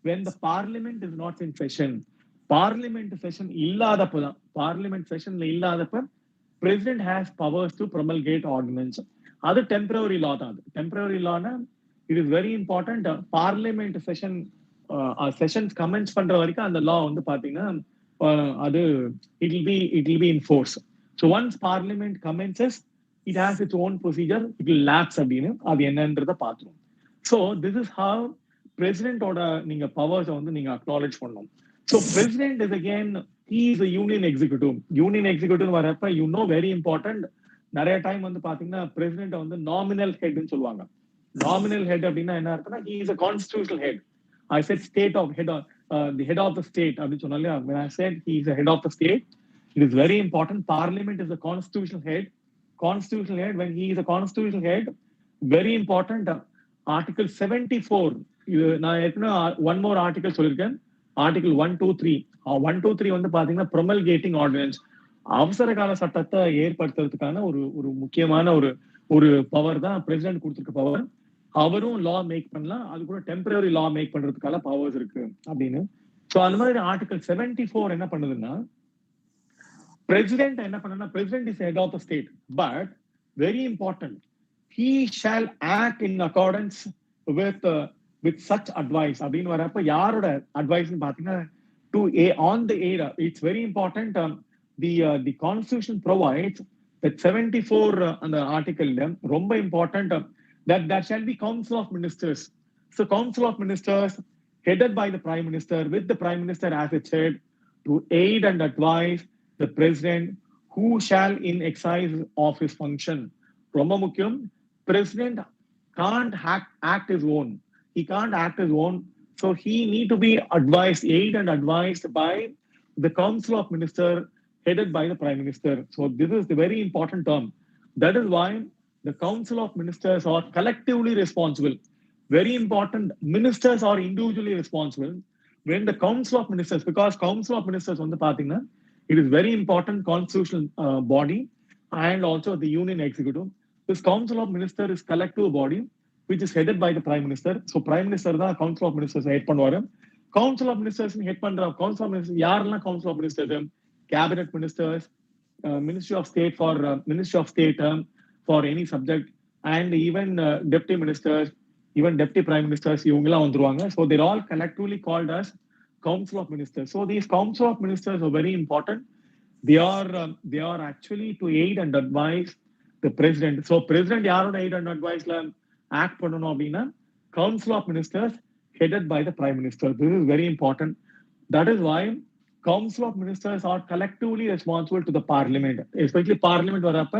When the parliament is not in session, parliament session illadappa, parliament session la illadappa, president has powers to promulgate ordinance. Adu temporary law da. Temporary law na, it is very important. Parliament session sessions commence பண்ற வரைக்கும் அந்த law வந்து பாத்தீங்கன்னா அது it will be in force. So once parliament commences, it has its own procedure. It will lapse அப்படின்னு அது என்னன்றத பாத்துரும். So this is how president ஓட நீங்க powers வந்து நீங்க acknowledge பண்ணணும். So president is again, he is a union executive. Union executive வரப்ப very important. நிறைய டைம் வந்து பாத்தீங்கன்னா president வந்து nominal head ன்னு சொல்லுவாங்க. Nominal head அப்படின்னா என்ன அர்த்தம்னா he is a constitutional head. I said state of head, the head of the state அப்படின்னு சொன்னாலே, when I said he is the head of the state, it is very important. Parliament is a constitutional head. Constitutional head, when he is a constitutional head, very important. Article 74, நான் ஏற்கனவே one more article சொல்லியிருக்கேன். Article 123. 123 வந்து பாத்தீங்கன்னா promulgating ordinance. அவசர கால சட்டத்தை ஏற்படுத்துறதுக்கான ஒரு முக்கியமான ஒரு பவர் தான் பிரசிடென்ட் கொடுத்திருக்க பவர். அவரும் லா மேக் பண்ணலாம், அது கூட டெம்பரரி லா மேக் பண்றதுக்கான பவர்ஸ் இருக்கு அப்படின்னு. சோ அந்த மாதிரி ஆர்டிகல் 74 என்ன பண்ணுதுன்னா, பிரசிடென்ட் என்ன பண்ணா, president is head of the state, but very important, he shall act in accordance with such advice அப்படின்னு வரப்ப யாரோட அட்வைஸ்னு பாத்தீங்கன்னா on the aid. It's very important. The constitution provides that 74 அந்த ஆர்டிகல்ல ரொம்ப important, that there shall be council of ministers. So council of ministers headed by the prime minister, with the prime minister as its head, to aid and advise the president, who shall in exercise of his function. ரொம்ப முக்கியம், president can't act his own. He can't act his own. So he need to be advised, aid and advised by the council of minister headed by the prime minister. So this is the very important term. That is why the council of ministers are collectively responsible. Very important. Ministers are individually responsible. When the council of ministers, because council of ministers on the pathina, it is very important constitutional body and also the union executive. This council of ministers is collective body which is headed by the prime minister. So prime minister da council of ministers head பண்ணுவாரு. Council of ministers head பண்ற council of ministers யாரெல்லாம் council of ministers? Cabinet ministers, ministry of state for ministry of state for any subject, and even deputy ministers, even deputy prime ministers இவங்கெல்லாம் வந்துருவாங்க. So they're all collectively called as council of ministers. So these council of ministers are very important. They are actually to aid and advise the president. So president யாரோட aid and adviceல act பண்ணணும் அப்படின்னா council of ministers headed by the prime minister. This is very important. That is why council of ministers are collectively responsible to the parliament, especially parliament வரப்ப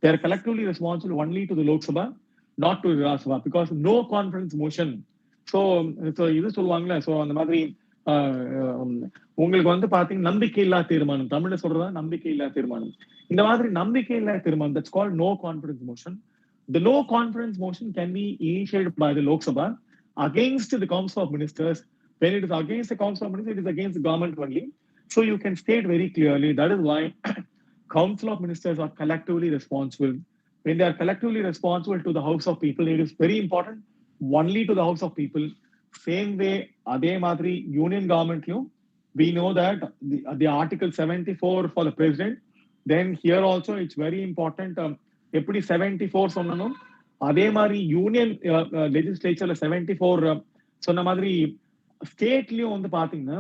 they are collectively responsible only to the Lok Sabha, not to the Rajya Sabha, because no confidence motion. So இது சொல்லுவாங்கல்ல, so அந்த மாதிரி உங்களுக்கு வந்து பாத்தீங்கன்னா நம்பிக்கையில்லா தீர்மானம், தமிழ்ல சொல்றதா நம்பிக்கையில்லா தீர்மானம். இந்த மாதிரி நம்பிக்கையில்லா தீர்மானம், that's called no confidence motion. The no confidence motion can be initiated by the Lok Sabha against the Council of Ministers. When it is against the Council of Ministers, it is against the government only. So you can state very clearly that is why Council of Ministers are collectively responsible. When they are collectively responsible to the House of People, it is very important only to the House of People. Same way, Ade Madri Union Government, we know that the Article 74 for the President, then here also it's very important. எப்படி 74 சொன்னனும் அதே மாதிரி union லெஜிஸ்லேச்சர்ல 74 சொன்ன மாதிரி ஸ்டேட்லயும் வந்து பாத்தீங்கன்னா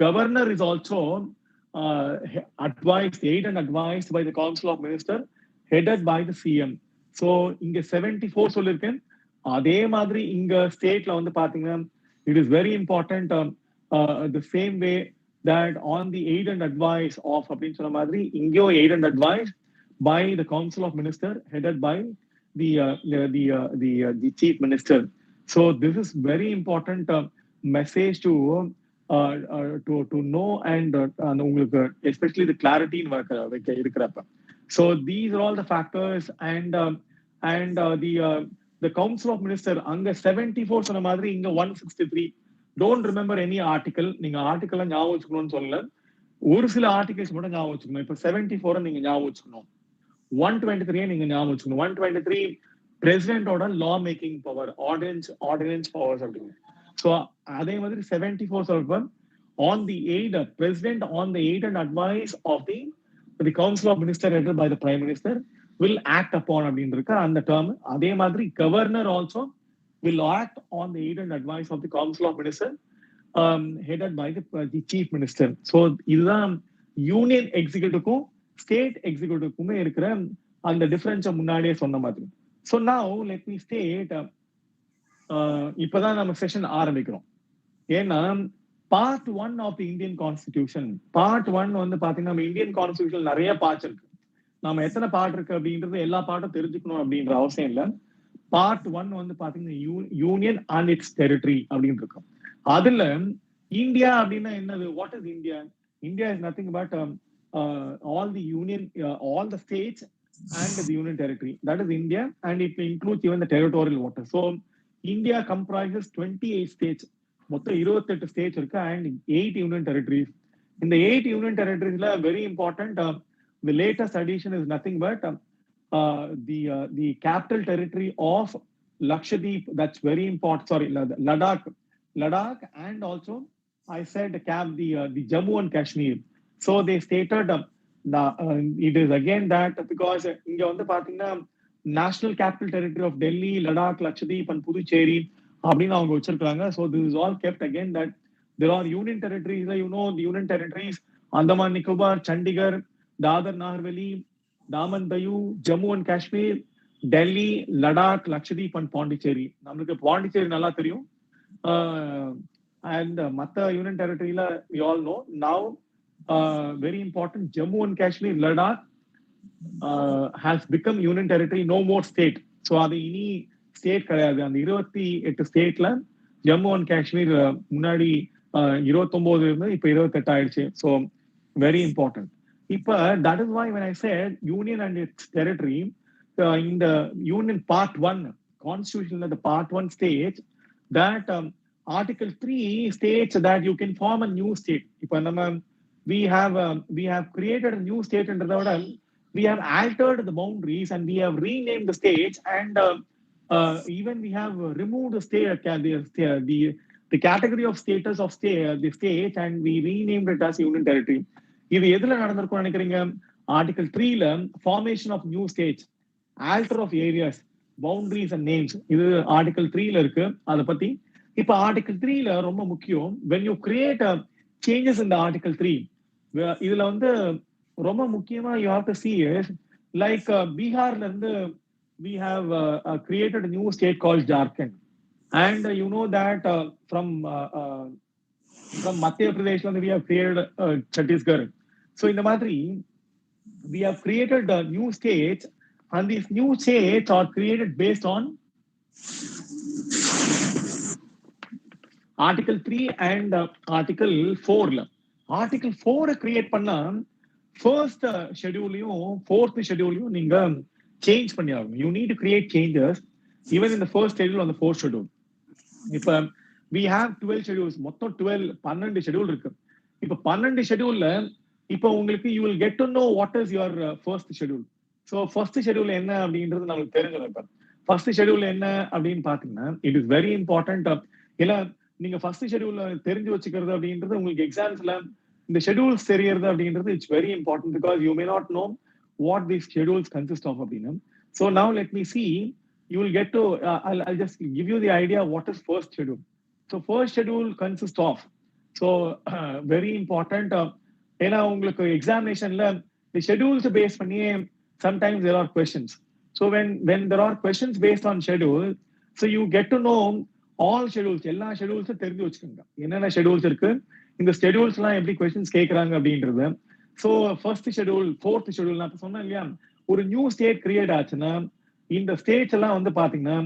governor is also advised, aid and advised by the Council of Ministers, headed by the CM. So இங்க 74 சொல்லிருக்கேன். அதே மாதிரி இங்க ஸ்டேட்ல வந்து பாத்தீங்கன்னா it is very important the same way that on the aid and advice of அப்படின்னு சொன்ன மாதிரி இங்கேயோ aid and advice by the Council of Ministers, headed by the Chief Minister. So this is very important message to know and especially the clarity in இருக்கிறப்ப. So these are all the factors and the Council of Ministers அங்க 74 சொன்ன மாதிரி இங்க 163. Don't remember any article. நீங்க article ஞாபகம் வச்சுக்கணும்னு சொல்லல, ஒரு சில ஆர்டிகல்ஸ் மட்டும் ஞாபகம் வச்சுக்கணும். இப்ப 74 நீங்க ஞாபகம் வச்சுக்கணும், 123 நீங்க ஞாபகம் வச்சுக்கணும். 123 பிரசிடென்டோட law making power, ordinance powers அப்படின்னு. ஸோ அதே மாதிரி 74 சொல்றப்ப on the aid, president on the aid and advice of the Council of Ministers headed by the Prime Minister will act upon அப்படின்னு இருக்கு அந்த டேர்ம். அதே மாதிரி governor also will act on the aid and advice of the Council of Ministers headed by the Chief Minister. So இதுதான் union எக்ஸிக்யூட்டிவ்க்கும் state எக்ஸிக்யூட்டிவ்க்குமே இருக்கிற அந்த டிஃபரன்ஸை முன்னாடியே சொன்ன மாதிரி. So now let me state, இப்பதான் நம்ம செஷன் ஆரம்பிக்கிறோம். ஏன்னா part 1 of the Indian constitution, part 1 வந்து பாத்தீங்கன்னா நம்ம இந்தியன் கான்ஸ்டிடியூஷன் நிறைய பார்ட்ஸ் இருக்கு. நம்ம எத்தனை பார்ட் இருக்கு அப்படின்றது எல்லா பார்ட்டும் தெரிஞ்சுக்கணும் அப்படின்ற அவசியம் இல்லை. பார்ட் 1 வந்து பாத்தீங்கன்னா யூனியன் அண்ட் இட்ஸ் டெரிட்டரி அப்படின்னு இருக்கும். அதுல இந்தியா அப்படின்னா என்னது? What is India? India is nothing but all the union, all the states and the union territory. That is India, and it includes even the territorial waters. So India comprises 28 states. மொத்தம் 28 states இருக்கு and 8 union territories. In the 8 union territories, very important, the latest addition is nothing but the capital territory of Lakshadweep. That's very important. Sorry, Ladakh, and also I said the Jammu and Kashmir. So they stated it is again that because இங்க வந்து பாத்தீங்கன்னா national capital territory of Delhi, Ladakh, Lakshadweep and Puducherry அப்படின்னு அவங்க வச்சிருக்காங்க. So this is all kept again that there are union territories. You know the union territories: Andaman Nicobar, Chandigarh, Dadar Nagar Haveli, Daman Diu, Jammu and Kashmir, Delhi, Ladakh, Lakshadweep and Pondicherry. நம்மளுக்கு பாண்டிச்சேரி நல்லா தெரியும். And மத்த union territoryல we all know now. Very important, Jammu and Kashmir, Ladakh has become union territory, no more state. So அது இனி state கிடையாது. அந்த 28 ஸ்டேட்ல Jammu and Kashmir முன்னாடி 29 இருந்து இப்ப 28 ஆயிடுச்சு. So very important. இப்ப that is why when I said union and its territory, in the union part 1 constitution, the part 1 states that article 3 states that you can form a new state. இப்ப நம்ம we have created a new state under the order. We have altered the boundaries and we have renamed the states, and even we have removed the state, the category of status of the state, and we renamed it as union territory. இது எதுல நடந்திருக்கும் நினைக்கிறீங்க? Article 3ல formation of new states, alter of areas, boundaries and names, இது article 3ல இருக்கு. அதை பத்தி இப்ப ஆர்டிகல் 3ல ரொம்ப முக்கியம். when you create changes in the article 3, இதுல வந்து ரொம்ப முக்கியமா you have to see is like பீகார்ல இருந்து we have created a new state called Jharkhand, and you know that from Madhya Pradesh we have created Chhattisgarh. So in the மாதிரி we have created new states, and these new states are created based on article 3 and article 4. Article 4 create பண்ணா first ஷெட்யூலையும் 4th ஷெட்யூலையும் நீங்க change பண்ணி ஆகணும். You need to create changes even in the first schedule on the fourth schedule. இப்ப we have 12 schedules, மொத்தம் 12 schedule இருக்கு. இப்ப 12 ஷெட்யூல்ல இப்ப உங்களுக்கு you will get to know what is your first schedule. So first schedule என்ன அப்படின்றது நமக்கு தெரிஞ்சிடும். இப்ப ஃபர்ஸ்ட் ஷெட்யூல் என்ன அப்படின்னு பாத்தீங்கன்னா இட் இஸ் வெரி இம்பார்ட்டன்ட். இல்ல நீங்க ஃபர்ஸ்ட் ஷெட்யூல்ல தெரிஞ்சு வச்சுக்கிறது அப்படின்றது உங்களுக்கு எக்ஸாம்ஸ்ல இந்த ஷெட்யூல்ஸ் தெரியறது அப்படின்றது it's very important because you may not know what these schedules consist of அப்படின்னு. So now let me see you will get to I'll just give you the idea what is first schedule. So first schedule consists of, so very important, ஏன்னா உங்களுக்கு எக்ஸாமினேஷன்ல the schedules based பண்ணி sometimes there are questions. So when there are questions based on schedule, so you get to know all schedules, எல்லா ஷெட்யூல்ஸும் தெரிஞ்சு வச்சுக்கோங்க என்னென்ன schedules இருக்கு, இந்த schedules எல்லாம் எப்படி கொஸ்டின்ஸ் கேட்கறாங்க அப்படின்றது. So first schedule fourth schedule நான் சொன்னேன் இல்லையா, ஒரு நியூ ஸ்டேட் கிரியேட் ஆச்சுன்னா இந்த ஸ்டேட்ஸ் எல்லாம் வந்து பாத்தீங்கன்னா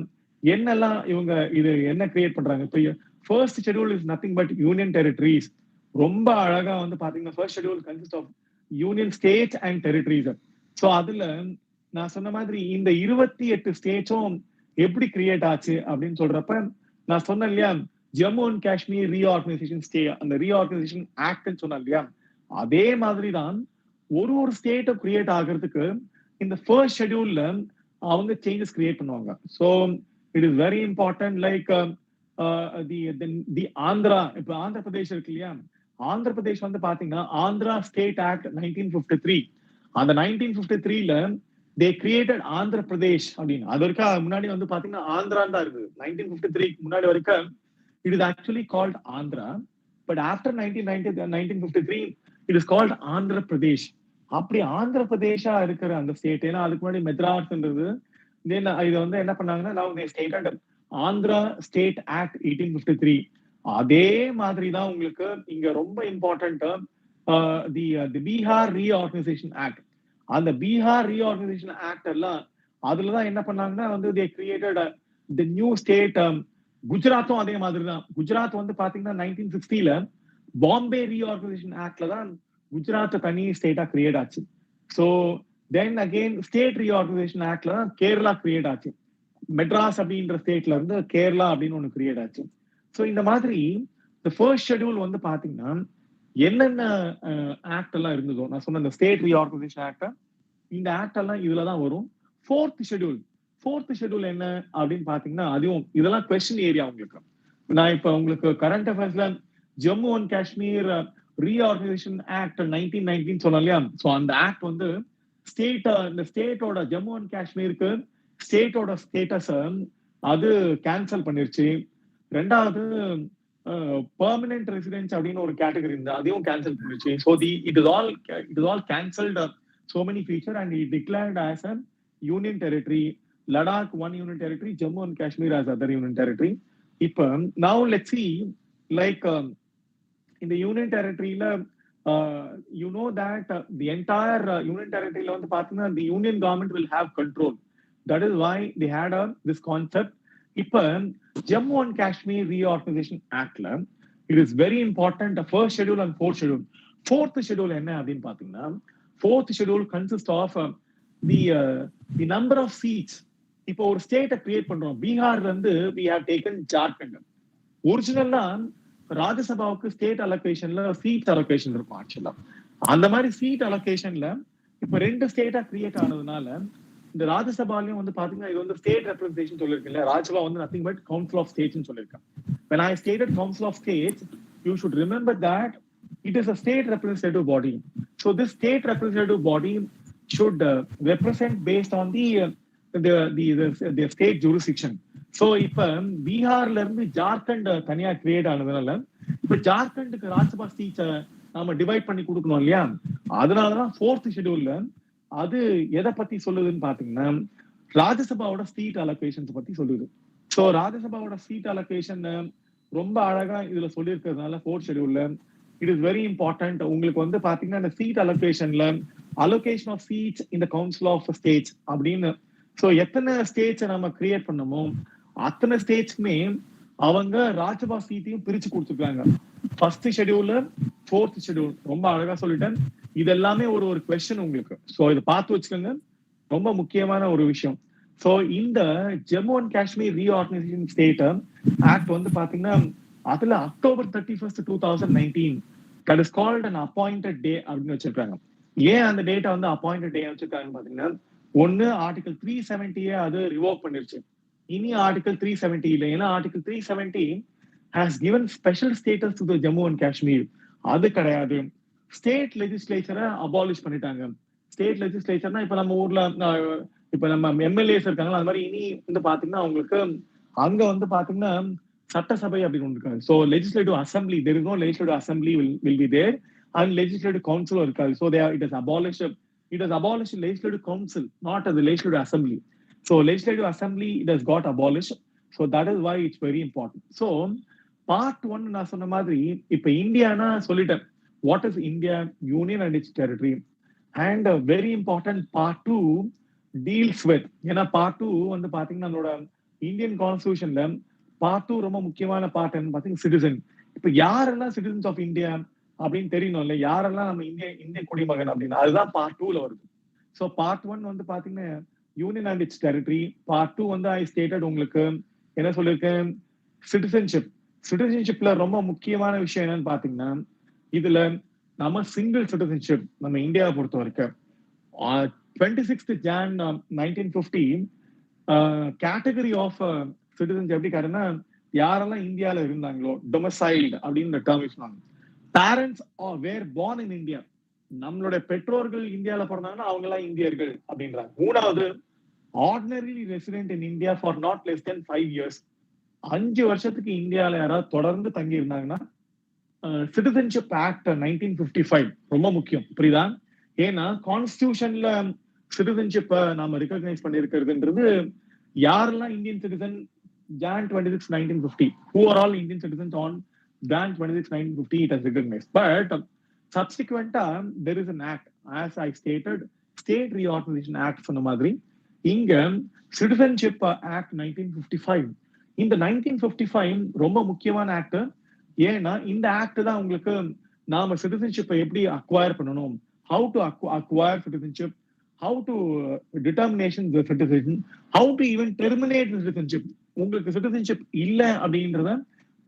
என்னெல்லாம் இவங்க இது என்ன கிரியேட் பண்றாங்க. இப்போ first schedule is nothing but union territories. ரொம்ப அழகா வந்து பாத்தீங்கன்னா first schedule consist of union states and territories. So அதுல நான் சொன்ன மாதிரி இந்த 28 ஸ்டேட்ஸும் எப்படி கிரியேட் ஆச்சு அப்படின்னு சொல்றப்ப நான் சொன்னேன் இல்லையா, Jammu and Kashmir reorganisation stay, அந்த ரீஆர்கனைசேஷன் ஆக்ட்னு சொன்னேன் இல்லையா, அதே மாதிரி தான் ஒரு ஸ்டேட்டை கிரியேட் ஆகிறதுக்கு இந்த ஃபர்ஸ்ட் ஷெட்யூல்ல அவங்க சேஞ்சஸ் கிரியேட் பண்ணுவாங்க. So it is very important. Like the Andhra, இப்போ ஆந்திர பிரதேஷ் இருக்கு இல்லையா, ஆந்திர பிரதேஷ் வந்து பாத்தீங்கன்னா ஆந்திரா ஸ்டேட் ஆக்ட் 1953, அந்த 1953ல தே கிரியேட்டட் ஆந்திர பிரதேஷ் அப்படின்னு. அது வரைக்கும் முன்னாடி வந்து பாத்தீங்கன்னா ஆந்திரா தான் இருக்குது. 1953 முன்னாடி வரைக்கும் it is actually called Andhra, but after 1953 it is called Andhra Pradesh. அப்படி ஆந்திர பிரதேஷா இருக்கிற அந்த ஸ்டேட், ஏன்னா அதுக்கு முன்னாடி மெத்ராஸ்ன்றது இது வந்து என்ன பண்ணாங்கன்னா ஆந்திரா ஸ்டேட் ஆக்ட் 1853. அதே மாதிரி தான் உங்களுக்கு இங்க ரொம்ப important the Bihar reorganisation act. அந்த பீகார் ரீஆர்கனைசேஷன் ஆக்ட் எல்லாம் அதுலதான் என்ன பண்ணாங்கன்னா வந்து they created the new state. குஜராத்தும் அதே மாதிரி தான். குஜராத் வந்து பாத்தீங்கன்னா 1960ல பாம்பே ரீஆர்கனைசேஷன் ஆக்ட்ல தான் குஜராத் தனி ஸ்டேட்டா கிரியேட் ஆச்சு. So then again state reorganisation ஆக்ட்ல தான் கேரளா கிரியேட் ஆச்சு. மெட்ராஸ் அப்படின்ற ஸ்டேட்ல இருந்து கேரளா அப்படின்னு ஒண்ணு கிரியேட் ஆச்சு. ஸோ இந்த மாதிரி இந்த ஃபர்ஸ்ட் ஷெட்யூல் வந்து பாத்தீங்கன்னா என்னென்ன ஆக்ட் எல்லாம் இருந்ததோ நான் சொன்ன இந்த ஸ்டேட் ரீஆர்கனைசேஷன் ஆக்ட், இந்த ஆக்ட் எல்லாம் இதுலதான் வரும். ஃபோர்த் ஷெட்யூல் என்ன அப்படின்னு பாத்தீங்கன்னா அதுவும் இதெல்லாம் கொஸ்டின் ஏரியா உங்களுக்கு. நான் இப்ப உங்களுக்கு கரண்ட் அஃபேர்ஸ்ல Jammu and Kashmir reorganisation act 1919 சொன்னோம் இல்லையா, ஸோ அந்த ஆக்ட் வந்து இந்த ஸ்டேட்டோட ஜம்மு அண்ட் காஷ்மீருக்கு ஸ்டேட்டோட ஸ்டேட்டஸ் அது கேன்சல் பண்ணிருச்சு. ரெண்டாவது பெர்மனன்ட் ரெசிடென்ஸ் அப்படின்னு ஒரு கேட்டகரி இருந்தா அதையும் கேன்சல் பண்ணிருச்சு. So it is all cancelled so many feature and it declared as a union territory. Ladakh one union territory, Jammu and Kashmir as other union territory. Now let's see, like in the union territory you know that the entire union territory வந்து பாத்தீங்கன்னா the union government will have control. That is why they had this concept. Jammu and Kashmir reorganization act la it is very important, the first schedule and fourth schedule என்ன அப்படின்னு பாத்தீங்கன்னா fourth schedule consists of the number of seats. இப்போ ஒரு ஸ்டேட்டை create பண்றோம். பீகார்ல இருந்து we have taken Jharkhand. ஒரிஜினலா ராஜ்யசபாவுக்கு ஸ்டேட் அலோகேஷன்ல சீட் அலோகேஷன் இருக்கும். ஆக்சுவலா அந்த மாதிரி சீட் அலோகேஷன்ல இப்ப 2 ஸ்டேட்டா கிரியேட் ஆனதுனால இந்த ராஜ்யசபாலையும் வந்து பாத்தீங்கன்னா இது வந்து ஸ்டேட் ரெப்ரஸன்டேஷன் சொல்லிருக்கேன். ராஜ்யசபா வந்து nothing but council of states சொல்லிருக்கேன். when I stated council of states, you should remember that it is a state representative body. So this state representative body should represent based on the state jurisdiction. So இப்ப பீகார்ல இருந்து ஜார்க்கண்ட் தனியா create ஆனதுனால இப்ப ஜார்க்கண்டுக்கு ராஜ்யசபா சீட்ஸை நாம divide பண்ணி கொடுக்கணும் இல்லையா, அதனாலதான் ஃபோர்த் ஷெட்யூல்ல அது எதை பத்தி சொல்லுதுன்னு பாத்தீங்கன்னா ராஜ்யசபாவோட சீட் அலோகேஷன்ஸ் பத்தி சொல்லுது. சோ ராஜ்யசபாவோட சீட் அலோகேஷன் ரொம்ப அழகா இதுல சொல்லியிருக்கிறதுனால ஃபோர்த் ஷெட்யூல்ல இட் இஸ் வெரி இம்பார்ட்டன்ட். உங்களுக்கு வந்து பாத்தீங்கன்னா இந்த சீட் அலோகேஷன்ல அலோகேஷன் ஆஃப் சீட்ஸ் இந்த கவுன்சில் ஆஃப் ஸ்டேட்ஸ் அப்படின்னு, சோ எத்தனை ஸ்டேட்ஸ் நம்ம கிரியேட் பண்ணமோ அத்தனை ஸ்டேட்ஸ்க்குமே அவங்க ராஜ்யசபா சீட்டையும் பிரிச்சு கொடுத்துருக்காங்க. ஃபர்ஸ்ட் ஷெட்யூல்ல ஃபோர்த் ஷெட்யூல் ரொம்ப அழகா சொல்லிட்டேன். இது எல்லாமே ஒரு கொஸ்டின் உங்களுக்கு. சோ இதை பார்த்து வச்சுக்கோங்க. ரொம்ப முக்கியமான ஒரு விஷயம். ஸோ இந்த Jammu and Kashmir reorganisation state act வந்து பாத்தீங்கன்னா அதுல October 31st 2019 that is called an appointed day அப்படின்னு வச்சிருக்காங்க. ஏன் அந்த டேட்டை வந்து அப்பாயிண்டட் டே வச்சிருக்காங்கன்னு பாத்தீங்கன்னா, ஒன்னு ஆர்டிகல் 370 அது ரிவோக் பண்ணிருச்சு. இனி ஆர்டிகல் 370 இல்லை. ஏன்னா article 370 has given special status to the Jammu and Kashmir. அது கிடையாது. ஸ்டேட் லெஜிஸ்லேச்சரை அபாலிஷ் பண்ணிட்டாங்க. ஸ்டேட் லெஜிஸ்லேச்சர்னா இப்ப நம்ம ஊர்ல இப்ப நம்ம எம்எல்ஏஸ் இருக்காங்களா, அது மாதிரி இனி வந்து பாத்தீங்கன்னா அவங்களுக்கு அங்க வந்து பாத்தீங்கன்னா சட்டசபை அப்படின்னு ஒன்று இருக்காது. So legislative assembly, there is no legislative assembly will be there and legislative கவுன்சிலும் இருக்காது. So it is abolish legislative council, not அது legislative assembly. So legislative assembly it has got abolish. So that is why it's very important. So part 1 நான் சொன்ன மாதிரி இப்ப இந்தியானா சொல்லிட்டேன். What is India? Union and it's territory. And very important part 2 deals with, ஏன்னா part 2 வந்து பாத்தீங்கன்னா நம்மளோட இந்தியன் கான்ஸ்டிடியூஷன்ல பார்ட் 2 ரொம்ப முக்கியமான பார்ட் என்ன பாத்தீங்கன்னா சிட்டிசன். இப்ப யாரெல்லாம் சிட்டிசன்ஸ் ஆஃப் இந்தியா அப்படின்னு தெரியணும்ல, யாரெல்லாம் நம்ம இந்திய குடிமகன் அப்படின்னு, அதுதான் பார்ட் 2ல வருது. ஸோ பார்ட் 1 வந்து பாத்தீங்கன்னா union and it's territory. Part 2 வந்து ஐ ஸ்டேட்டட் உங்களுக்கு என்ன சொல்லியிருக்கேன், சிட்டிசன்ஷிப். சிட்டிசன்ஷிப்ல ரொம்ப முக்கியமான விஷயம் என்னன்னு பாத்தீங்கன்னா, இதுல நம்ம சிங்கிள் சிட்டிசன்ஷிப் நம்ம இந்தியாவை பொறுத்த வரைக்கும் 26th Jan 1950 category of citizens எப்படி காட்டுன்னா, யாரெல்லாம் இந்தியால இருந்தாங்களோ டொமசைல்டு அப்படின்னு டேர்ம் யூஸ் பண்ணுவாங்க. Parents were born in India, நம்மளுடைய பெற்றோர்கள் இந்தியால பிறந்தாங்கன்னா அவங்க எல்லாம் இந்தியர்கள் அப்படின்றாங்க. மூணாவது, ordinary resident in India for not less than 5 years. 5 வருஷத்துக்கு இந்தியால யாராவது தொடர்ந்து தங்கி இருந்தாங்கன்னா சிட்டிசன்ஷிப் ஆக்ட் 1955 ரொம்ப முக்கியம். புரியுதா? ஏன்னா கான்ஸ்டிடியூஷன்ல சிட்டிசன்ஷிப் நாம ரெகக்னைஸ் பண்ணிருக்கிறதுன்றது யாரெல்லாம் Indian citizen Jan 26, 1950, who are all Indian citizens on Jan 26, 1950, it has recognized. But subsequent there is an act, as I stated, State Reorganization Act சொன்ன மாதிரி இங்க சிட்டிசன்ஷிப் ஆக்ட் 1955. இந்த 1955 ரொம்ப முக்கியமான ஆக்ட். ஏன்னா இந்த ஆக்ட் தான் உங்களுக்கு நாம சிட்டிசன்ஷிப்பை எப்படி அக்வயர் பண்ணணும், how to acquire citizenship, how to determination the citizen, how to even terminate the citizenship. உங்களுக்கு சிட்டிசன்ஷிப் இல்ல அப்படின்றத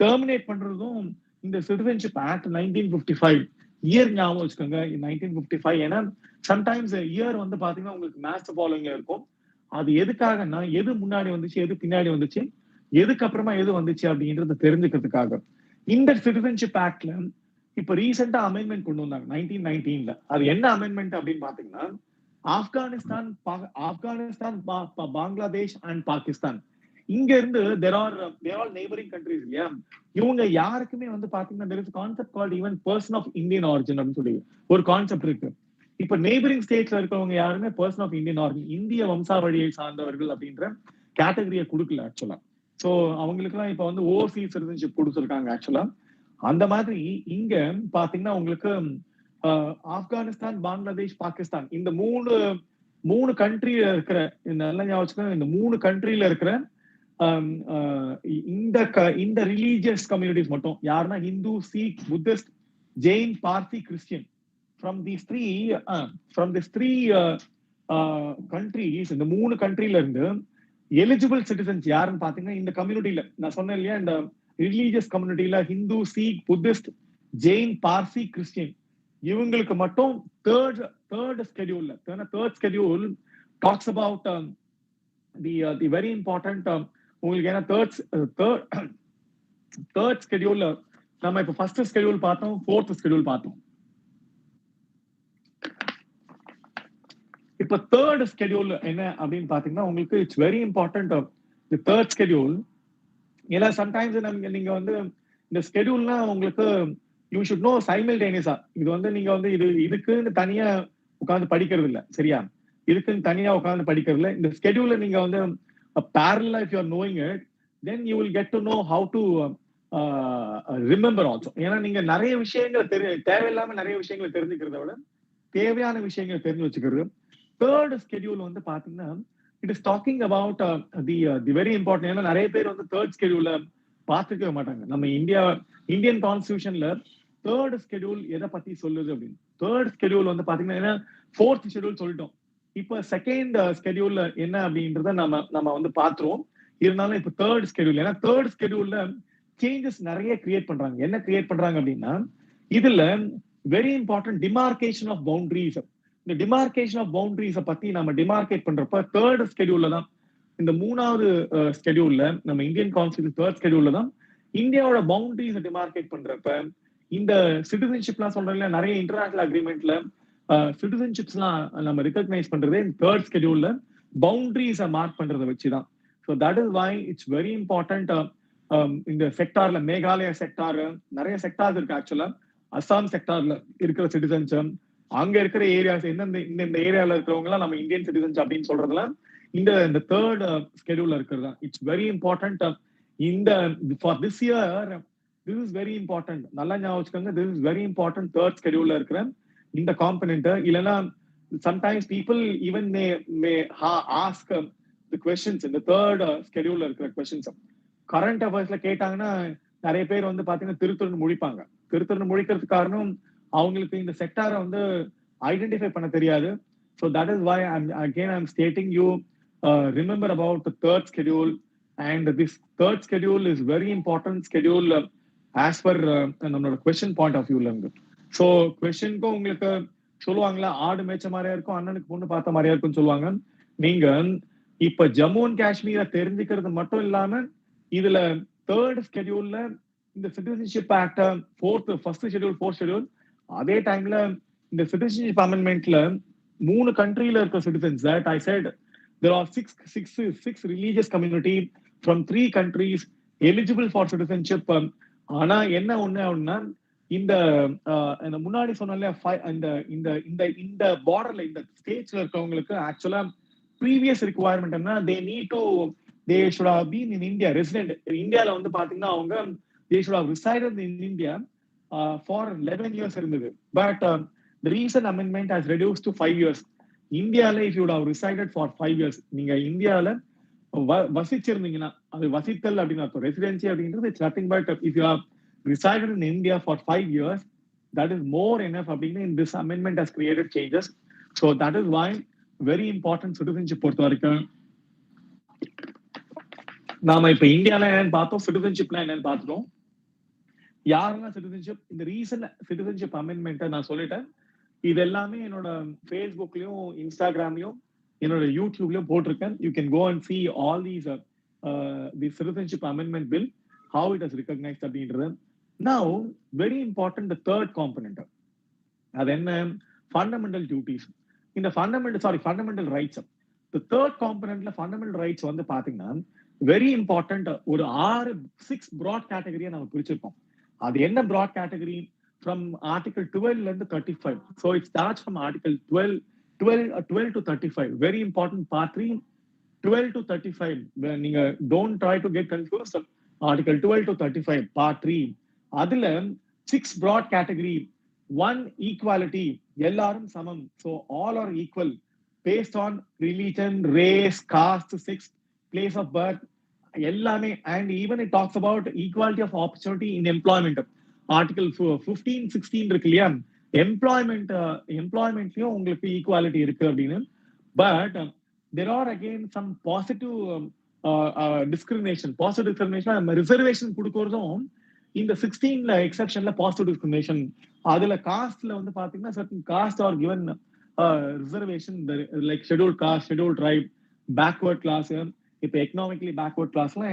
டெர்மினேட் பண்றதும் இந்த சிட்டிசன்ஷிப் ஆக்ட் 1955. இயர் ஞாபகம் வச்சுக்கோங்க 1955. ஏன்னா சம்டைம்ஸ் இயர் வந்து பாத்தீங்கன்னா உங்களுக்கு மேட்ச் ஃபாலோயிங்ல இருக்கும். அது எதுக்காகன்னா எது முன்னாடி வந்துச்சு எது பின்னாடி வந்துச்சு எதுக்கு அப்புறமா எது வந்துச்சு அப்படின்றத தெரிஞ்சுக்கிறதுக்காக இந்த சிட்டிசன்ஷிப் ஆக்ட்ல இப்ப ரீசெண்டா அமெண்ட்மெண்ட் கொண்டு வந்தாங்க 1919ல. அது என்ன அமெண்ட்மெண்ட் அப்படின்னு பாத்தீங்கன்னா, ஆப்கானிஸ்தான், பங்களாதேஷ் அண்ட் பாகிஸ்தான் இங்க இருந்து தேர் ஆல் நெய்பரிங் கண்ட்ரிஸ் இல்லையா, இவங்க யாருக்குமே வந்து பாத்தீங்கன்னா there is a concept called even person of Indian origin அப்படின்னு சொல்லி ஒரு கான்செப்ட் இருக்கு. இப்ப நெய்பரிங் ஸ்டேட்ஸ்ல இருக்கிறவங்க யாருமே பர்சன் ஆஃப் இந்தியன் ஆரிஜின், இந்திய வம்சாவழியை சார்ந்தவர்கள் அப்படின்ற கேட்டகரியை கொடுக்கல ஆக்சுவலா. சோ அவங்களுக்கு எல்லாம் இப்ப வந்து ஓவர்சீஸ் சிட்டிசன்ஷிப் கொடுத்துருக்காங்க ஆக்சுவலா. அந்த மாதிரி இங்க பாத்தீங்கன்னா உங்களுக்கு ஆப்கானிஸ்தான், பங்களாதேஷ், பாகிஸ்தான் இந்த மூணு கண்ட்ரில இருக்கிற, நல்ல ஞாபகம், இந்த 3 கண்ட்ரில இருக்கிற இந்த ரிலீஜியஸ் கம்யூனிட்டிஸ் மட்டும் யாருன்னா Hindu, Sikh, Buddhist, Jain, Parsi, Christian, from these three countries, இந்த 3 கண்ட்ரில இருந்து எலிஜிபிள் சிட்டிசன்ஸ் யாருன்னு பாத்தீங்கன்னா இந்த கம்யூனிட்டியில நான் சொன்னேன் இல்லையா, இந்த ரிலீஜியஸ் கம்யூனிட்டியில ஹிந்து, சீக், புத்திஸ்ட், ஜெயின், பார்சி, கிறிஸ்டியன் இவங்களுக்கு மட்டும் third schedule talks about the very important. உங்களுக்கு ஏன்னா தேர்ட் ஸ்கெடியூல்ல நம்ம இப்ப ஃபர்ஸ்ட் ஸ்கெடியூல் பார்த்தோம், ஃபோர்த் ஸ்கெடியூல் பார்த்தோம். இப்ப தேர்ட் ஸ்கெடியூல் என்ன அப்படின்னு பாத்தீங்கன்னா உங்களுக்கு it's very important the third schedule. ஏன்னா சம்டைம்ஸ் நீங்க வந்து இந்த ஸ்கெடியூல்னா உங்களுக்கு யூ ஷுட் நோ சைமல்டேனியஸா. இது வந்து நீங்க வந்து இதுக்குன்னு தனியா உட்கார்ந்து படிக்கிறது இல்ல, சரியா? இதுக்குன்னு தனியா உட்கார்ந்து படிக்கிறது இல்ல. இந்த ஸ்கெடியூல்ல நீங்க வந்து parallel if you are knowing it, then you will get to know how to remember also. ஏன்னா நீங்க நிறைய விஷயங்கள் தேவையில்லாம நிறைய விஷயங்களை தெரிஞ்சுக்கிறத விட தேவையான விஷயங்களை தெரிஞ்சு வச்சுக்கிறது. தேர்ட் ஸ்கெடியூல் வந்து பாத்தீங்கன்னா it is talking about the very important. ஏன்னா நிறைய பேர் வந்து தேர்ட் ஸ்கெடியூல்ல பார்த்துக்கவே மாட்டாங்க. நம்ம இந்தியன் கான்ஸ்டிடியூஷன்ல தேர்ட் ஸ்கெடியூல் எதை பத்தி சொல்லுது அப்படின்னு. தேர்ட் ஸ்கெடியூல் வந்து பாத்தீங்கன்னா ஃபோர்த் ஷெடியூல் சொல்லிட்டோம், இப்ப செகண்ட் ஸ்கெடியூல்ல என்ன அப்படின்றத நம்ம வந்து பாத்துருவோம். இருந்தாலும் இப்ப தேர்ட் ஸ்கெடியூல், ஏன்னா தேர்ட் ஸ்கெடியூல்ல சேஞ்சஸ் நிறைய கிரியேட் பண்றாங்க. என்ன கிரியேட் பண்றாங்க அப்படின்னா, இதுல very important demarcation of boundaries. இந்த டிமார்கேஷன் ஆஃப் பவுண்டரிஸை பத்தி நம்ம டிமார்கேட் பண்றப்ப தேர்ட் ஸ்கெடியூல்ல தான், இந்த மூணாவது ஸ்கெடியூல்ல, நம்ம இந்தியன் கான்ஸ்டிடியூஷன் தேர்ட் ஸ்கெடியூல்ல தான் இந்தியாவோட பவுண்டரிஸை டிமார்கேட் பண்றப்ப இந்த சிட்டிசன்ஷிப்லாம் சொல்றதுல நிறைய இன்டர்நேஷனல் அக்ரிமெண்ட்ல சிட்டிசன்ஷிப்ஸ்லாம் நம்ம ரெகக்னைஸ் பண்றதே தேர்ட் ஸ்கெடியூல்ல பவுண்டரிஸை மார்க் பண்றதை வச்சுதான். So that is why it's very important. இந்த செக்டார்ல மேகாலயா செக்டார், நிறைய செக்டார்ஸ் இருக்கு ஆக்சுவலா. அஸ்ஸாம் செக்டார்ல இருக்கிற சிட்டிசன்ஸ், அங்க இருக்கிற ஏரியாஸ் இந்த ஏரியால இருக்கிறவங்க எல்லாம் நம்ம இந்தியன் சிட்டிசன்ஸ் அப்படின்னு சொல்றதுல இந்த தேர்ட் ஸ்கெடியூல்ல இருக்கிறது. It's very important. இந்த for this year this is very important. நல்லா ஞாபகம் வச்சுக்கோங்க, this is very important third ஸ்கெடியூல்ல இருக்கிற இந்த காம்பனன்ட். இல்லைன்னா sometimes people even may ask the questions இந்த தேர்ட் ஸ்கெடியூல்ல இருக்கிற क्वेश्चंस கரண்ட் அஃபேர்ஸ்ல கேட்டாங்கன்னா நிறைய பேர் வந்து பாத்தீங்கன்னா திருத்துன்னு முழிப்பாங்க. திருத்துன்னு முழிக்கிறதுக்கு காரணம் அவங்களுக்கு இந்த செக்டாரை வந்து ஐடென்டிஃபை பண்ண தெரியாது. So that is why I'm stating you remember about the third schedule. And this third schedule is very important schedule as per நம்மளோட கொஸ்டின் பாயிண்ட் ஆஃப் வியூல இருந்து. ஸோ கொஸ்டினுக்கும் உங்களுக்கு சொல்லுவாங்களா, ஆடு மேய்ச்ச மாதிரியா இருக்கும், அண்ணனுக்கு பொண்ணு பார்த்த மாதிரியா இருக்கும்னு சொல்லுவாங்க. நீங்க இப்ப ஜம்மு அண்ட் காஷ்மீரை தெரிஞ்சுக்கிறது மட்டும் இல்லாம இதுல தேர்ட் ஸ்கெடியூல்ல இந்த citizenship act first schedule, fourth schedule, அதே டைம்ல இந்த சிட்டிசன்ஷிப் அமெண்ட்மெண்ட்ல 3 கண்ட்ரில இருக்க citizens that I set there are six religious community from 3 countries eligible for citizenship. ஆனா என்ன ஒண்ணுன்னா இந்த முன்னாடி சொன்னால இந்த பார்டர்ல இந்த ஸ்டேட்ஸ்ல இருக்கவங்களுக்கு ஆக்சுவலா ப்ரீவியஸ் ரிக்வயர்மெண்ட் என்ன, they should have been in India resident. இந்தியால வந்து பாத்தீங்கன்னா அவங்க they should have resided in India for 11 years இருந்தது. But the recent amendment has reduced to 5 years. இந்தியால if you would have resided for 5 years, நீங்க இந்தியால வசிச்சிருந்தீங்கன்னா, அது வசித்தல் அப்படின்னு அர்த்தம். ரெசிடென்சி அப்படின்றது it's nothing but if you have resided in India for 5 years, that is more enough அப்படின்னு in this amendment has created changes. So that is why very important citizenship பொறுத்த வரைக்கும் நாம இப்ப இந்தியால என்னன்னு பார்த்தோம், சிட்டிசன்ஷிப்ல என்னன்னு பார்த்துட்டோம். யாரெல்லாம் சிட்டிசன்ஷிப், இந்த ரீசன்ட் சிட்டிசன்ஷிப் அமெண்ட்மெண்ட்டை நான் சொல்லிட்டேன். இது எல்லாமே என்னோட ஃபேஸ்புக்லயும் இன்ஸ்டாகிராம்லயும் என்னோட யூடியூப்லயும் போட்டிருக்கேன். You can go and see all these the citizenship amendment bill, how it is recognized அப்படின்றது. Now very important, the third component, அது என்ன, fundamental duties. இந்த fundamental rights. The third componentல fundamental rights வந்து பாத்தீங்கன்னா வெரி இம்பார்ட்டன்ட். ஒரு 6 broad category நம்ம பிரிச்சிருக்கோம். அது என்ன broad category? From Article 12 and 35. So it starts from Article 12 to 35. Very important, Part 3, 12 to 35. When you don't try to get confused, Article 12 to 35, Part 3. அதுல 6 broad category. 1, equality. எல்லாரும் சமம். So all are equal based on religion, race, caste, sex, place of birth. எல்லாமே. And even it talks about equality of opportunity in employment. Article 15, 16 இருக்கு இல்லையா, எம்ப்ளாய்மெண்ட்லயும் உங்களுக்கு equality இருக்கு அப்படின்னு. But there are again some positive discrimination. நம்ம reservation கொடுக்கறதும் இந்த 16ல எக்ஸெப்ஷன்ல பாசிட்டிவ் டிஸ்கிரிமினேஷன். அதுல காஸ்ட்ல வந்து பாத்தீங்கன்னா certain caste are given reservation, like scheduled caste, scheduled tribe, backward class. இப்ப எக்கனாமிக்கலி பேக்வர்ட் கிளாஸ்ல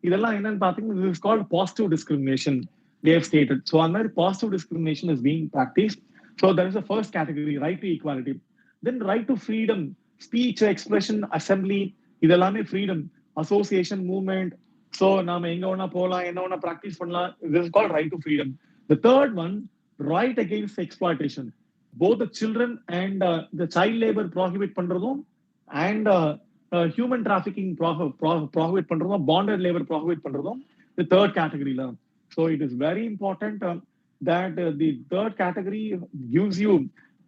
இதெல்லாம் என்னன்னு பாத்தீங்கன்னா this is called positive discrimination. They have stated. So, another positive discrimination is being practiced. So, there is a first category, right to equality. Then, right to freedom, speech, expression, assembly, idellame freedom, association, movement. So, naam enga ona pola, enna ona practice pannala. This is called right to freedom. The third one, right against exploitation. Both the children and the child labor prohibit pandradhum, and human trafficking prohibit pandradhum, bonded labor prohibit pandradhum. The third category la. So it is very important that the third category gives you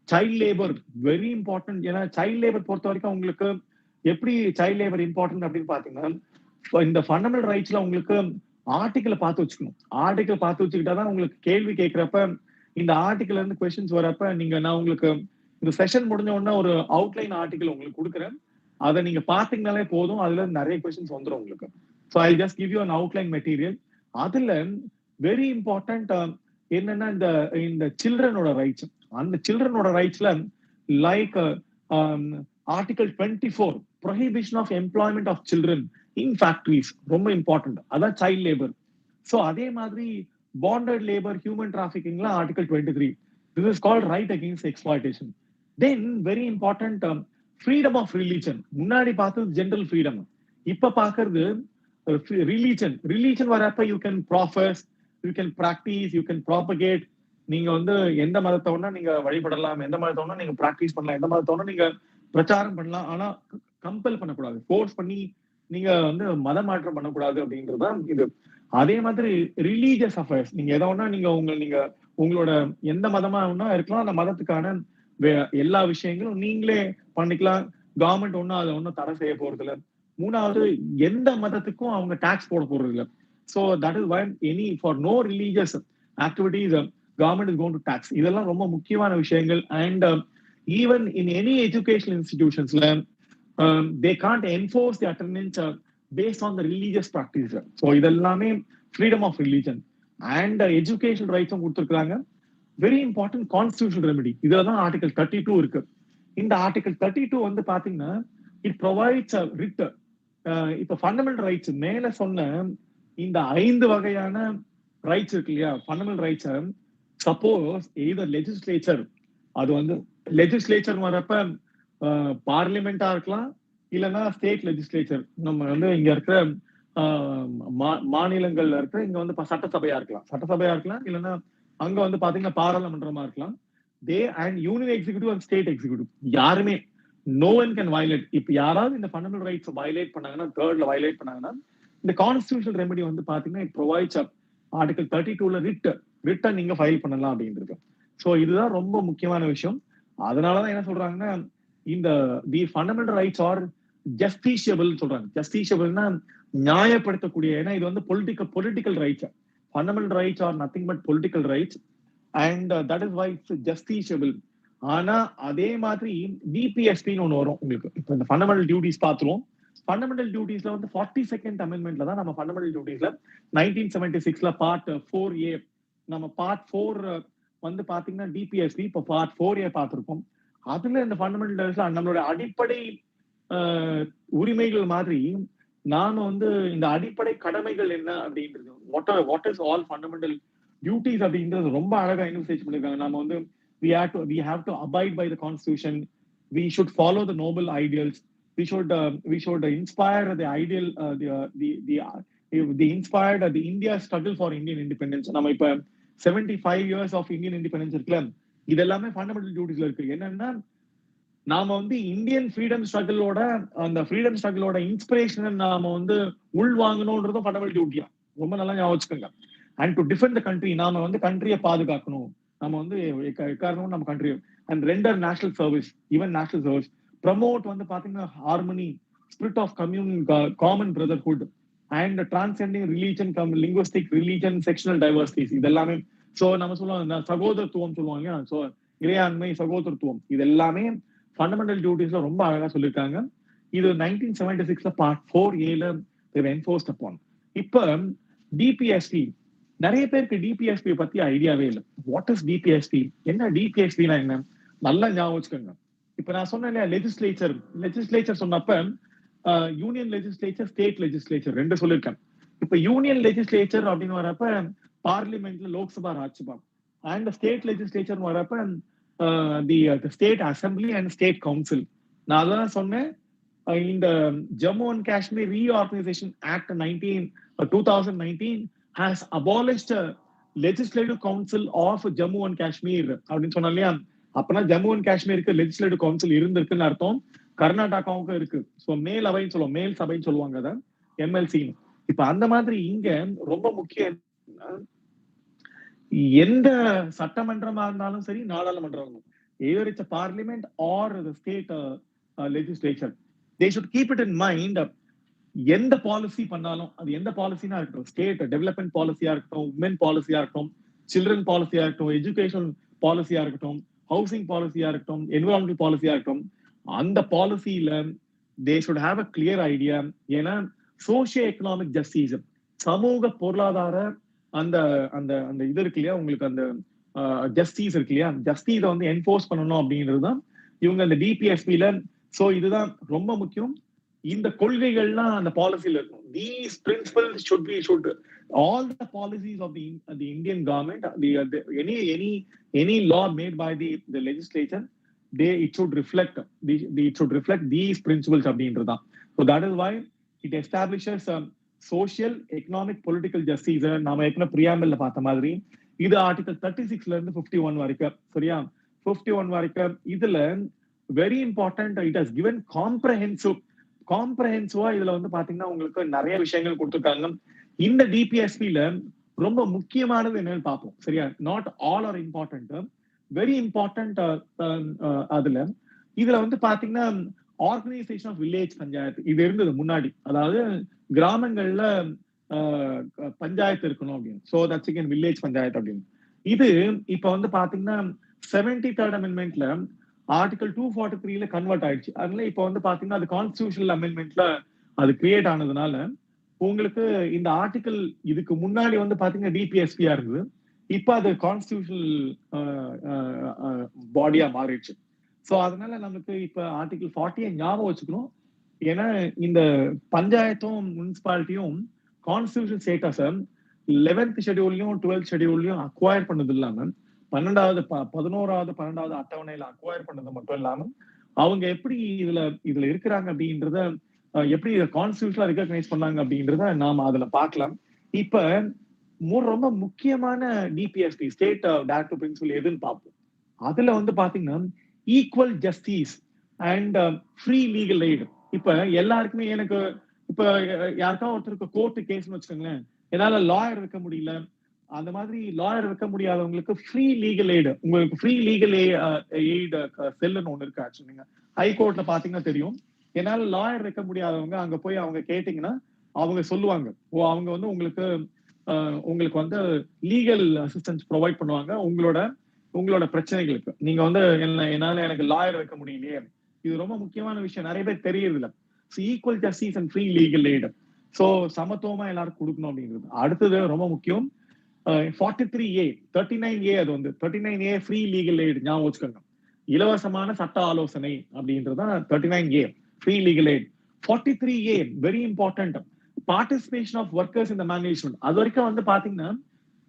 child labor. Very important. ஏன்னா child labor பொறுத்த வரைக்கும் உங்களுக்கு எப்படி child labor important அப்படின்னு பாத்தீங்கன்னா இந்த fundamental ரைட்ஸ்ல உங்களுக்கு ஆர்டிகிளை பார்த்து வச்சுக்கணும். ஆர்டிகிள் பார்த்து வச்சுக்கிட்டாதான் உங்களுக்கு கேள்வி கேட்கிறப்ப இந்த ஆர்டிகிள் இருந்து கொஸ்டின்ஸ் வரப்ப நான் உங்களுக்கு இந்த செஷன் முடிஞ்ச உடனே ஒரு அவுட்லைன் ஆர்டிகல் உங்களுக்கு கொடுக்குறேன். அதை நீங்க பாத்தீங்கனாலே போதும், அதுல நிறைய கொஸ்டின்ஸ் வந்துடும் உங்களுக்கு. So I just give you an outline material. அதுல வெரி இம்பார்ட்டன்ட் என்னன்னா இந்த சில்ட்ரனோட ரைட்ஸ். அந்த சில்ட்ரனோட ரைட்ஸ்ல like article 24 prohibition of employment of children in factories ரொம்ப இம்பார்ட்டன்ட். அதான் சைல்ட் லேபர். ஸோ அதே மாதிரி பாண்டட் லேபர், ஹியூமன் டிராஃபிக்கிங்லாம் article 23. This is called right against exploitation. Then very important freedom of religion. முன்னாடி பார்த்தது ஜென்ரல் ஃப்ரீடம், இப்ப பாக்குறது religion. Religion வரப்ப you can ப்ராஃபஸ், you can practice, you can propagate. நீங்க வந்து எந்த மதத்தை வேணா நீங்க வழிபடலாம், எந்த மதத்தை வேணா நீங்க பிராக்டிஸ் பண்ணலாம், எந்த மதத்தை வேணா நீங்க பிரச்சாரம் பண்ணலாம். ஆனா கம்பல் பண்ணக்கூடாது, ஃபோர்ஸ் பண்ணி நீங்க வந்து மத மாற்றம் பண்ணக்கூடாது அப்படின்றதுதான் இது. அதே மாதிரி ரிலீஜியஸ் அஃபேர்ஸ், நீங்க எதை வேணா நீங்க உங்களோட எந்த மதமா வேணா இருக்கலாம், அந்த மதத்துக்கான எல்லா விஷயங்களும் நீங்களே பண்ணிக்கலாம். கவர்மெண்ட் ஒன்னும் அதை ஒன்னும் தடை செய்ய போறது இல்லை. மூணாவது, எந்த மதத்துக்கும் அவங்க டாக்ஸ் போட போறது இல்லை. So that is why any for no religious activities government is going to tax. இதெல்லாம் ரொம்ப முக்கியமான விஷயங்கள். And even in any educational இன்ஸ்டிடியூஷன்ஸ்ல they can't enforce the attendance based on the religious practice. So இதெல்லாமே freedom of religion and educational rights கொடுத்திருக்காங்க. Very important constitutional remedy. இதுலதான் article 32 இருக்கு. இந்த ஆர்டிகல் 32 வந்து பாத்தீங்கன்னா இட் ப்ரொவைட்ஸ் ரிட். இப்ப fundamental rights மேல சொன்ன இந்த 5 வகையான ரைட்ஸ் இருக்கு இல்லையா, fundamental rights. Suppose either legislature, அது வந்து லெஜிஸ்லேச்சர் வரப்ப பார்லிமெண்டா இருக்கலாம், இல்லைன்னா ஸ்டேட் லெஜிஸ்லேச்சர், நம்ம வந்து இங்க இருக்கிற மாநிலங்கள்ல இருக்கிற இங்க வந்து சட்டசபையா இருக்கலாம், இல்லைன்னா அங்க வந்து பாத்தீங்கன்னா பாராளுமன்றமா இருக்கலாம். They and union executive and state executive யாருமே நோ ஒன் கேன் வயலேட். இப்ப யாராவது இந்த ஃபண்டமெண்டல் ரைட்ஸ் வயலேட் பண்ணாங்கன்னா, தேர்ட்ல வயலேட் பண்ணாங்கன்னா, இந்த கான்ஸ்டிடியூஷனல் ரெமெடி வந்து பாத்தீங்கன்னா இட் ப்ரொவைட்ஸ் ஆர்டிகல் 32ல ரிட்டை நீங்க ஃபைல் பண்ணலாம் அப்படின்றது. ஸோ இதுதான் ரொம்ப முக்கியமான விஷயம். அதனாலதான் என்ன சொல்றாங்கன்னா, இந்த the fundamental rights are justiciable சொல்றாங்க. ஜஸ்டிஷியபிள்னா நியாயப்படுத்தக்கூடிய. ஏன்னா இது வந்து political rights. Fundamental rights are nothing but political rights and that is why it's justiciable. ஆனா அதே மாதிரி டிபிஎஸ்பின்னு ஒண்ணு வரும் உங்களுக்கு. இப்போ இந்த ஃபண்டமெண்டல் டியூட்டிஸ் பார்த்துருவோம். ஃபண்டமெண்டல் டியூட்டிஸ்ல வந்து 42nd அமெண்ட்மெண்ட்ல தான் நம்ம ஃபண்டமெண்டல் டியூட்டிஸ்ல 1976ல பார்ட் 4A, நம்ம பார்ட் 4 வந்து பாத்தீங்கன்னா டிபிஎஸ்பி, இப்போ பார்ட் 4A பார்த்திருப்போம். அதுல இந்த ஃபண்டமெண்டல்ஸ்ல நம்மளுடைய அடிப்படை உரிமைகள் மாதிரி நாம வந்து இந்த அடிப்படை கடமைகள் என்ன அப்படின்றது, what is all fundamental duties அப்படின்றது ரொம்ப அழகா என்ஃபசைஸ் பண்ணிருக்காங்க. நாம வந்து we have to abide by the constitution, we should follow the noble ideals, we should inspire the ideal the inspired the India struggle for Indian independence. நம்ம இப்ப 75 years of Indian independence இருக்குல்ல, இதெல்லாமே ஃபண்டமெண்டல் டியூட்டிஸ்ல இருக்கு. என்னன்னா நாம வந்து Indian freedom ஸ்ட்ரகிளோட அந்த freedom ஸ்ட்ரகிளோட இன்ஸ்பிரேஷனை நாம வந்து உள்வாங்கணும்ன்றதும் ஃபண்டமெண்டல் டியூட்டியா. ரொம்ப நல்லா ஞாபகம் வச்சுக்கோங்க. And to defend the country, நாம வந்து கண்ட்ரியை பாதுகாக்கணும், நம்ம வந்து எக்காரணமும் நம்ம country and render national service, even national service promote வந்து பாத்தீங்கன்னா harmony, spirit of common brotherhood and transcending religion, linguistic religion, sectional diversities. இதெல்லாமே சோ நம்ம சொல்லுவோம் சகோதரத்துவம் சொல்லுவாங்க. சோ இறையாண்மை, சகோதரத்துவம், இது எல்லாமே ஃபண்டமெண்டல் டியூட்டிஸ்ல ரொம்ப அழகா சொல்லியிருக்காங்க. இது 1976ல பார்ட் 4Aல என்ஃபோர்ஸ்ட் அப்பான். இப்ப டிபிஎஸ்பி, நிறைய பேருக்கு டிபிஎஸ்பி பத்தி ஐடியாவே இல்லை. வாட் இஸ் டிபிஎஸ்பி, என்ன டிபிஎஸ்பினா என்ன, நல்லா ஞாபகம் வச்சுக்கோங்க. இப்ப நான் சொன்னேன் லெஜிஸ்லேச்சர் சொன்னப்ப யூனியன் லெஜிஸ்லேச்சர், ஸ்டேட் லெஜிஸ்லேச்சர் ரெண்டு சொல்லியிருக்கேன். இப்ப யூனியன் லெஜிஸ்லேச்சர் அப்படின்னு வரப்ப பார்லிமெண்ட்ல Lok Sabha, Rajya Sabha, and state legislature வரப்ப the state assembly and state council. நான் அதான் சொன்னேன், இந்த Jammu and Kashmir Reorganization Act 2019 has abolished legislative council of Jammu and Kashmir அப்படின்னு சொன்னா இல்லையா. அப்பனா ஜம்மு அண்ட் காஷ்மீருக்கு லெஜிஸ்லேட்டிவ் கவுன்சில் இருந்திருக்குன்னு அர்த்தம். கர்நாடகாவுக்கும் இருக்கு. ஸோ மேல் அவைன்னு சொல்லுவோம், மேல் சபைன்னு சொல்லுவாங்க அதை, எம்எல்சி. இப்ப அந்த மாதிரி இங்க ரொம்ப முக்கியம், எந்த சட்டமன்றமா இருந்தாலும் சரி, நாடாளுமன்றம், either it's a parliament or the state legislature, they should keep it in mind. எந்த பாலிசி பண்ணாலும் அது எந்த பாலிசினா இருக்கட்டும், ஸ்டேட் டெவலப்மெண்ட் பாலிசியா இருக்கட்டும், உமன் பாலிசியா இருக்கட்டும், சில்ட்ரன் பாலிசியா இருக்கட்டும், எஜுகேஷன் பாலிசியா இருக்கட்டும், ஹவுசிங் பாலிசியா இருக்கட்டும், என்விரான்மெண்டல் பாலிசியா இருக்கட்டும், அந்த பாலிசியில they should have a clear idea. ஏன்னா சோசியோ எக்கனாமிக் ஜஸ்டிஸ், சமூக பொருளாதார அந்த அந்த அந்த இது இருக்கு இல்லையா, உங்களுக்கு அந்த ஜஸ்டிஸ் இருக்கு இல்லையா, ஜஸ்டிஸை வந்து என்போர்ஸ் பண்ணணும் அப்படின்றதுதான் இவங்க அந்த டிபிஎஸ்பில. சோ இதுதான் ரொம்ப முக்கியம். இந்த கொள்கைகள்லாம் அந்த பாலிசியில இருக்கும். These principles should all the policies of the Indian government, any law made by the legislature, it should reflect these principles அப்படின்றதுதான். So that is why it establishes social, economic, political justice. நாம ஏற்கனவே பிரியாம்பிள்ல பார்த்த மாதிரி இது article 36ல இருந்து 51 வரைக்கும், சரியா, 51 வரைக்கும். இதுல very important, it has given காம்ப்ரஹென்சிவா இதுல வந்து பாத்தீங்கன்னா உங்களுக்கு நிறைய விஷயங்கள் கொடுத்துருக்காங்க. இந்த டிபிஎஸ்பில ரொம்ப முக்கியமானது என்னன்னு பார்ப்போம், சரியா. Not all are important, very important. இதுல வந்து பாத்தீங்கன்னா ஆர்கனைசேஷன் ஆஃப் வில்லேஜ் பஞ்சாயத்து இது இருந்தது முன்னாடி, அதாவது கிராமங்கள்ல பஞ்சாயத்து இருக்கணும் அப்படின்னு. So that's again village panchayat அப்படின்னு. இது இப்ப வந்து பாத்தீங்கன்னா 73rd அமெண்ட்மெண்ட்ல ஆர்டிகல் 243ல கன்வெர்ட் ஆயிடுச்சு. அதனால இப்ப வந்து பாத்தீங்கன்னா அது கான்ஸ்டிடியூஷனல் அமெண்ட்மெண்ட்ல அது கிரியேட் ஆனதுனால உங்களுக்கு இந்த ஆர்டிகல் இதுக்கு முன்னாடி வந்து பாத்தீங்கன்னா டிபிஎஸ்பியா இருந்தது, இப்ப அது கான்ஸ்டிடியூஷனல் பாடியா மாறிடுச்சு. சோ அதனால நமக்கு இப்ப ஆர்டிகல் 40 ஞாபகம் வச்சுக்கணும். ஏன்னா இந்த பஞ்சாயத்தும் முனிசிபாலிட்டியும் கான்ஸ்டிடியூஷன் ஸ்டேட்டஸ 11th ஷெட்யூல்லையும் 12th ஷெட்யூல்லையும் அக்வயர் பண்ணது இல்லாம 11வது 12வது அட்டவணையில அக்வயர் பண்ணது மட்டும் இல்லாம அவங்க எப்படி இதுல இருக்கிறாங்க அப்படின்றத, எப்படி கான்ஸ்டிடியூஷனா ரெகக்னைஸ் பண்ணாங்க அப்படின்றத நாம அதுல பார்க்கலாம். இப்ப ரொம்ப முக்கியமான டிபிஎஸ்பி ஸ்டேட் டைரக்டிவ் பிரின்சிபல் எதுன்னு பார்ப்போம். அதுல வந்து பாத்தீங்கன்னா equal justice and free legal aid. இப்ப எல்லாருக்குமே, எனக்கு இப்ப யாருக்காவது ஒருத்தருக்கு கோர்ட்டு கேஸ்ன்னு வச்சுக்கோங்களேன், என்னால லாயர் வைக்க முடியல, அந்த மாதிரி லாயர் வைக்க முடியாதவங்களுக்கு ஃப்ரீ லீகல் எய்டு, உங்களுக்கு ஃப்ரீ லீகல் எய்டு செல்லுன்னு ஒண்ணு இருக்கு. ஆக்சுவலி நீங்க ஹைகோர்ட்ல பாத்தீங்கன்னா தெரியும். என்னால லாயர் வைக்க முடியாதவங்க அங்க போய் அவங்க கேட்டீங்கன்னா அவங்க சொல்லுவாங்க, அவங்க வந்து உங்களுக்கு வந்து லீகல் அசிஸ்டன்ஸ் ப்ரொவைட் பண்ணுவாங்க உங்களோட பிரச்சனைகளுக்கு. நீங்க வந்து என்னால எனக்கு லாயர் வைக்க முடியலையே, இது ரொம்ப முக்கியமான விஷயம், நிறைய பேர் தெரியறது இல்ல. Equal justice and free legal aid, so சமத்துவமா எல்லாரும் கொடுக்கணும் அப்படிங்கிறது. அடுத்தது ரொம்ப முக்கியம் 43A 39A, அது வந்து 39A ஃப்ரீ லீகல் எய்டு ஞாபகம் வச்சுக்கோங்க. இலவசமான சட்ட ஆலோசனை அப்படின்றதுதான் 39A free legal aid. 43A very important, participation of workers in the management. அது வரைக்கும் வந்து பாத்தீங்கன்னா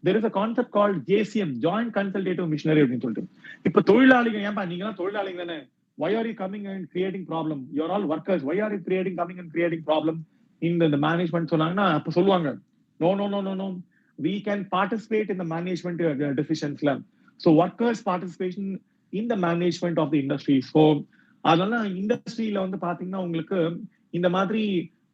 there is a concept called JCM, joint consultative machinery அப்படின்னு சொல்லிட்டு. இப்ப தொழிலாளிகள், ஏன்பா நீங்க எல்லாம் தொழிலாளிகள் தானே, why are you coming and creating problem, you are all workers, why are you coming and creating problem in the management சொன்னாங்கன்னா அப்ப சொல்லுவாங்க, no, we can participate in the management decisions. So workers participation in the management of the industry. So அதனால இண்டஸ்ட்ரியில வந்து பாத்தீங்கன்னா உங்களுக்கு இந்த மாதிரி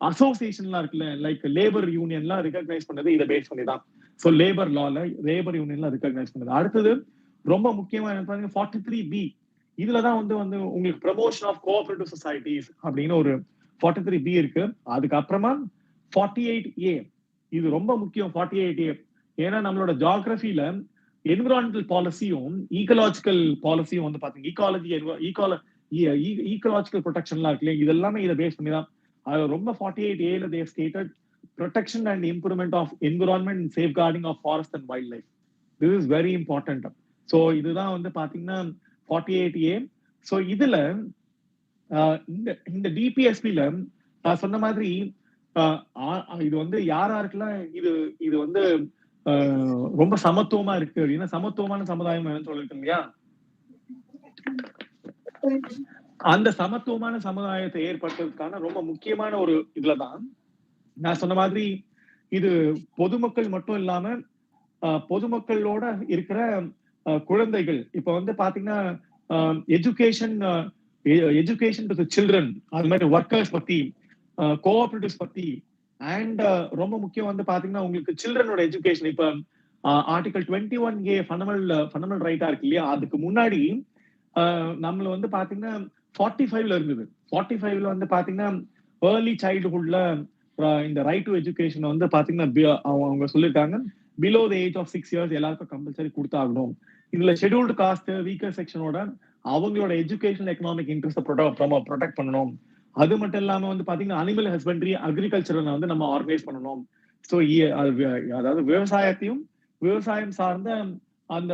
அசோசியேஷன்லாம் இருக்குல்ல, லைக் லேபர் யூனியன்லாம் ரெகக்னைஸ் பண்ணது இதை பேஸ் பண்ணி தான். சோ லேபர் லால லேபர் யூனியன்லாம் ரெகக்னைஸ் பண்ணது. அடுத்தது ரொம்ப முக்கியமா என்ன 43B, இதுலதான் வந்து உங்களுக்கு ப்ரமோஷன் ஆஃப் கோஆபரேட்டிவ் சொசைட்டிஸ் அப்படின்னு ஒரு 43B இருக்கு. அதுக்கப்புறமா 48A, இது ரொம்ப முக்கியம் 48A. ஏன்னா நம்மளோட ஜியோகிராஃபில என்விரான்மெண்டல் பாலிசியும் ஈக்கலாஜிக்கல் பாலிசியும் வந்து பாத்தீங்கன்னா ஈக்கலாஜிக்கல் ப்ரொடெக்ஷன்லாம் இருக்கு, இதெல்லாமே இதை பேஸ் பண்ணி தான். அது ரொம்ப 48A they have stated protection and improvement of environment and safeguarding of forest and wildlife. This is very important. So இதுதான் வந்து பாத்தீங்கன்னா 48A. So இதுல இந்த டிபிஎஸ்பில சொன்ன மாதிரி இது வந்து யாருக்கெல்லாம் இது வந்து ரொம்ப சமத்துவமா இருக்கு அப்படின்னா, சமத்துவமான சமுதாயம் என்னன்னு சொல்லிருக்கோம் இல்லையா, அந்த சமத்துவமான சமுதாயத்தை ஏற்படுத்துறதுக்கான ரொம்ப முக்கியமான ஒரு இதுலதான் நான் சொன்ன மாதிரி இது பொதுமக்கள் மட்டும் இல்லாம பொதுமக்களோட இருக்கிற குழந்தைகள். இப்ப வந்து பாத்தீங்கன்னா எஜுகேஷன் டு சில்ட்ரன், அது மாதிரி ஒர்க்கர்ஸ் பத்தி, கோஆபரேட்டிவ்ஸ் பத்தி, அண்ட் ரொம்ப முக்கியம் வந்து பாத்தீங்கன்னா உங்களுக்கு சில்ட்ரனோட எஜுகேஷன். இப்ப ஆர்டிகல் 21A ஃபண்டமெண்டல் ரைட்டா இருக்கு இல்லையா, அதுக்கு முன்னாடி நம்மள வந்து பாத்தீங்கன்னா 45ல இருந்தது. 45ல வந்து பாத்தீங்கன்னா ஏர்லி சைல்ட்ஹுட்ல இந்த ரைட் டு எஜுகேஷன் வந்து பாத்தீங்கன்னா அவங்க சொல்லிருக்காங்க below the age of 6 years எல்லாருக்கும் கம்பல்சரி கொடுத்தாகணும். இதுல ஷெட்யூல்டு காஸ்ட் வீக்கர் செக்ஷனோட அவங்களோட எஜுகேஷன் எக்கனாமிக் இன்ட்ரெஸ்ட் ப்ரொடெக்ட் பண்ணணும். அது மட்டும் இல்லாம வந்து பாத்தீங்கன்னா அனிமல் ஹஸ்பண்ட்ரி அக்ரிகல்ச்சரை வந்து நம்ம ஆர்கனைஸ் பண்ணணும். ஸோ அதாவது விவசாயம் சார்ந்த அந்த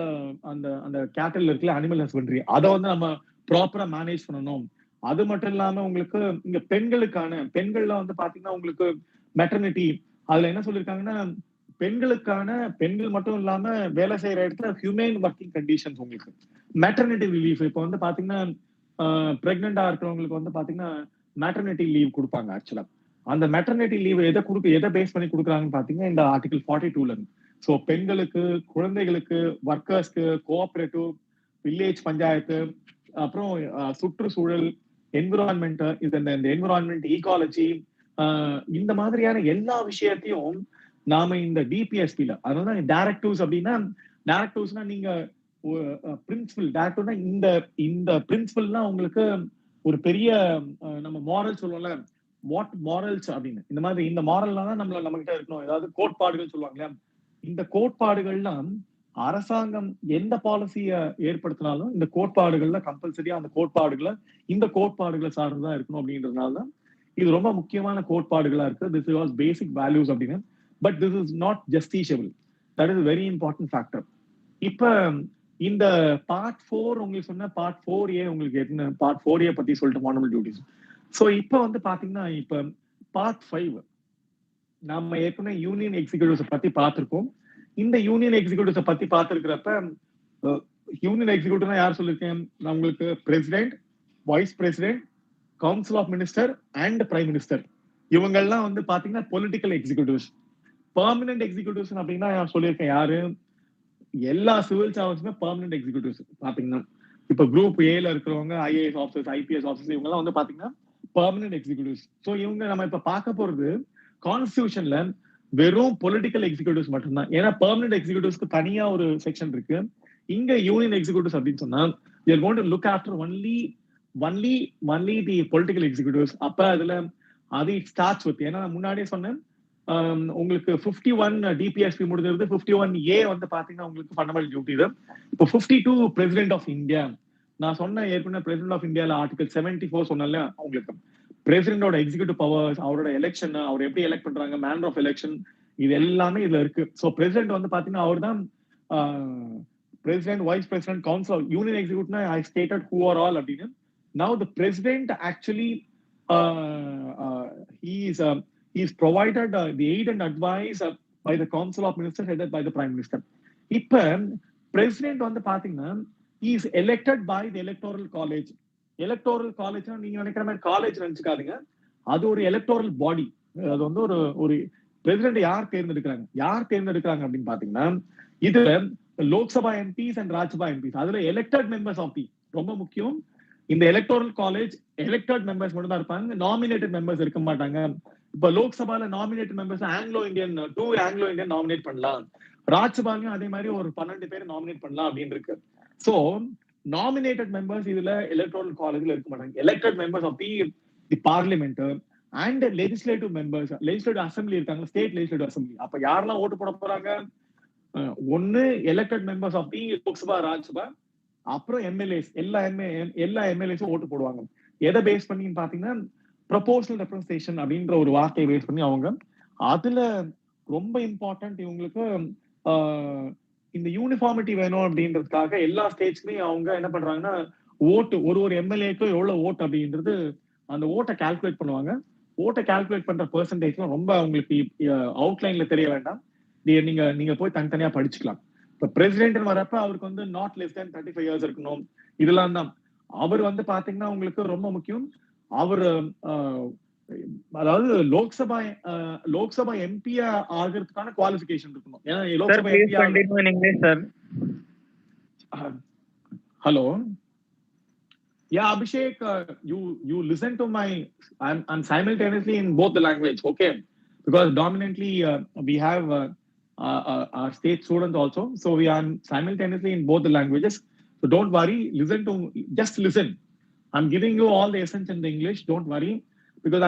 அந்த அந்த கேட்டல் இருக்குல்ல அனிமல் ஹஸ்பண்ட்ரி, அதை வந்து நம்ம ப்ராப்பரா மேனேஜ் பண்ணணும். அது மட்டும் இல்லாம உங்களுக்கு இங்க பெண்கள்ல வந்து பாத்தீங்கன்னா உங்களுக்கு மெட்டர்னிட்டி, அதுல என்ன சொல்லிருக்காங்கன்னா பெண்கள் மட்டும் இல்லாம வேலை செய்யற இடத்துல ஹியூமன் ஒர்க்கிங் கண்டிஷன்ஸ், உங்களுக்கு மெட்டர்னிட்டி லீவ். இப்போ வந்து பாத்தீங்கன்னா பிரெக்னெண்டா இருக்கிறவங்களுக்கு வந்து பாத்தீங்கன்னா மெட்டர்னிட்டி லீவ் கொடுப்பாங்க. ஆக்சுவலா அந்த மெட்டர்னிட்டி லீவ் எதை பேஸ் பண்ணி கொடுக்குறாங்கன்னு பாத்தீங்கன்னா இந்த ஆர்டிகல் 42ல இருந்து. ஸோ பெண்களுக்கு, குழந்தைகளுக்கு, ஒர்க்கர்ஸ்க்கு, கோஆபரேட்டிவ், வில்லேஜ் பஞ்சாயத்து, அப்புறம் சுற்றுச்சூழல், என்விரான்மெண்ட், இந்த என்விரான்மெண்ட் ஈகாலஜி, இந்த மாதிரியான எல்லா விஷயத்தையும் நாம இந்த டிபிஎஸ்பில, அதனால டைரக்டிவ்ஸ் அப்படின்னா, டைரக்டிவ்ஸ்னா நீங்க பிரின்சிபல் டைரக்டிவ்னா இந்த பிரின்சிபல்லாம் உங்களுக்கு ஒரு பெரிய நம்ம மாரல் சொல்லுவோம்ல, வாட் மாரல்ஸ் அப்படின்னு, இந்த மாதிரி இந்த மாரல்லாம் தான் நம்ம கிட்ட இருக்கணும். ஏதாவது கோட்பாடுகள் சொல்லுவாங்க, இந்த கோட்பாடுகள்லாம் அரசாங்கம் எந்த பாலிசிய ஏற்படுத்தினாலும் இந்த கோட்பாடுகள்ல கம்பல்சரியா இந்த கோட்பாடுகளை சார்ந்துதான் இருக்கணும் அப்படின்றதுனாலதான் இது ரொம்ப முக்கியமான கோட்பாடுகளா இருக்கு. திஸ் வாஸ் பேசிக் வேல்யூஸ் அப்படின்னு. But this is not justiciable. That is very important factor. இப்ப இந்த பார்ட் 4 உங்களுக்கு சொன்ன பார்ட் 4A உங்களுக்கு என்ன, பார்ட் 4A பத்தி சொல்லிட்டு மானுவல் டியூட்டிஸ். ஸோ இப்ப வந்து பாத்தீங்கன்னா இப்ப பார்ட் 5 நம்ம ஏற்கனவே யூனியன் எக்ஸிகியூட்டிவ்ஸ் பத்தி பார்த்திருக்கோம். இந்த யூனியன் எக்ஸிகியூட்டிவ்ஸ் பத்தி பார்த்திருக்கிறப்ப யூனியன் எக்ஸிகியூட்டிவ்னா யார் சொல்லியிருக்கேன் நான் உங்களுக்கு? President, vice president, council of minister and prime minister. இவங்கெல்லாம் வந்து பாத்தீங்கன்னா பொலிட்டிக்கல் எக்ஸிகியூட்டிவ்ஸ். பெர்மனன்ட் எக்ஸிகியூட்டிவ்ஸ் அப்படின்னா நான் சொல்லியிருக்கேன் யாரு? எல்லா சிவில் சர்வன்ஸுமே பெர்மனன்ட் எக்ஸிகியூட்டிவ்ஸ். பாத்தீங்கன்னா இப்ப குரூப் ஏல இருக்கிறவங்க, ஐஏஎஸ் ஆஃபீஸர்ஸ், ஐபிஎஸ் ஆஃபீஸர்ஸ், இவங்க எல்லாம் வந்து பாத்தீங்கன்னா பெர்மனன்ட் எக்ஸிகியூட்டிவ்ஸ். ஸோ இவங்க நம்ம இப்ப பார்க்க போறது கான்ஸ்டிடியூஷன்ல வெறும் பொலிட்டிக்கல் எக்ஸிகியூட்டிவ்ஸ் மட்டும்தான். ஏன்னா பெர்மனன்ட் எக்ஸிகியூட்டிவ்ஸ்க்கு தனியா ஒரு செக்ஷன் இருக்கு. இங்க யூனியன் எக்ஸிகியூட்டிவ்ஸ் அப்படின்னு சொன்னா you are going to look after only the political executives. அப்ப அதுல அது ஸ்டார்ட்ஸ் வித், ஏன்னா முன்னாடியே சொன்னேன் உங்களுக்கு 51 டிபிஎஸ்பி முடிஞ்சிருது. 51A வந்து பாத்தீங்கன்னா உங்களுக்கு ஃபண்டமெண்டல் டியூட்டி தான். இப்போ 52 பிரசிடென்ட் ஆஃப் இந்தியா. நான் சொன்ன ஏற்கனவே பிரசிடென்ட் ஆஃப் இந்தியால ஆர்டிகல் 74 சொன்னல உங்களுக்கு, பிரசிடென்டோட எக்ஸிகியூட்டிவ் பவர்ஸ், அவரோட எலெக்ஷன், அவர் எப்படி எலெக்ட் பண்றாங்க, மேனர் ஆஃப் எலெக்ஷன், இது எல்லாமே இதுல இருக்கு. ஸோ பிரசிடென்ட் வந்து பாத்தீங்கன்னா அவர் தான் president, vice president, council, union எக்ஸிகியூட்டிவ்னா I stated who are all அப்படின்னு. Now the president actually he is provided the aid and advice by the council of ministers headed by the prime minister. இப்ப president வந்து பாத்தீங்கன்னா he is elected by the electoral college. Electoral காலேஜ்னா நீங்க நினைக்கிற மாதிரி college நினைச்சுக்காதீங்க, அது ஒரு எலக்டோரல் பாடி. அது வந்து ஒரு பிரசிடென்ட் யார் தேர்ந்தெடுக்கிறாங்க அப்படின்னு பாத்தீங்கன்னா, இதுல Lok Sabha MPs and Rajya Sabha MPs, அதுல எலெக்டட் மெம்பர்ஸ் ஆஃப் தி, ரொம்ப முக்கியம், இந்த எலக்டோரல் காலேஜ் எலெக்டட் மெம்பர்ஸ் மட்டும் தான் இருப்பாங்க, நாமினேட்டட் மெம்பர்ஸ் இருக்க மாட்டாங்க. இப்ப லோக்சபால nominated members Anglo Indian nominate பண்ணலாம், ராஜ்யசபாலையும் அதே மாதிரி ஒரு 12 பேர் நாமினேட் பண்ணலாம் அப்படின்னு இருக்கு. சோ நாமினேட்டட் மெம்பர்ஸ் இதுல எலக்டோரல் காலேஜ்ல இருக்க மாட்டாங்க. Elected members of the parliament and legislative members, legislative assembly இருக்காங்க, ஸ்டேட் லெஜிஸ்லேட்டிவ் அசம்பிளி. அப்ப யாரெல்லாம் ஓட்டு போட போறாங்க? ஒன்னு elected members of the Lok Sabha, Rajya Sabha, அப்புறம் எம்எல்ஏஸ், எல்லா எம்எல்ஏஸும் ஓட்டு போடுவாங்க. எதை பேஸ் பண்ணி பாத்தீங்கன்னா ப்ரொபோர்ஷனல் ரெப்ரசன்டேஷன் அப்படின்ற ஒரு வார்த்தையை பேஸ் பண்ணி அவங்க. அதுல ரொம்ப இம்பார்ட்டன்ட் இவங்களுக்கு இந்த யூனிஃபார்மிட்டி வேணும் அப்படின்றதுக்காக எல்லா ஸ்டேட்ஸ்லயும் அவங்க என்ன பண்றாங்கன்னா ஓட்டு, ஒரு எம்எல்ஏக்கும் எவ்வளவு ஓட்டு அப்படின்றது அந்த ஓட்டை கால்குலேட் பண்ணுவாங்க. ஓட்டை கால்குலேட் பண்ற பெர்சன்டேஜ்லாம் ரொம்ப உங்களுக்கு அவுட்லைன்ல தெரிய வேண்டாம், நீங்க போய் தனித்தனியா படிச்சுக்கலாம். இப்ப பிரசிடென்ட் வரப்ப அவருக்கு வந்து நாட் லெஸ் தேன் 35 இயர்ஸ் இருக்கணும். இதெல்லாம் தான். அவர் வந்து பாத்தீங்கன்னா உங்களுக்கு ரொம்ப முக்கியம். அவர் அதாவது லோக்சபா எம்பியா ஆகிறதுக்கான குவாலிஃபிகேஷன் இருக்கணும். ஏன்னா Lok Sabha MP. Hello, yeah Abhishek, you listen to my, I'm simultaneously in both the language, okay, because dominantly we have our state students also, so we are simultaneously in both the languages. So don't worry, just listen. I'm giving you all the essence in the English, don't worry, because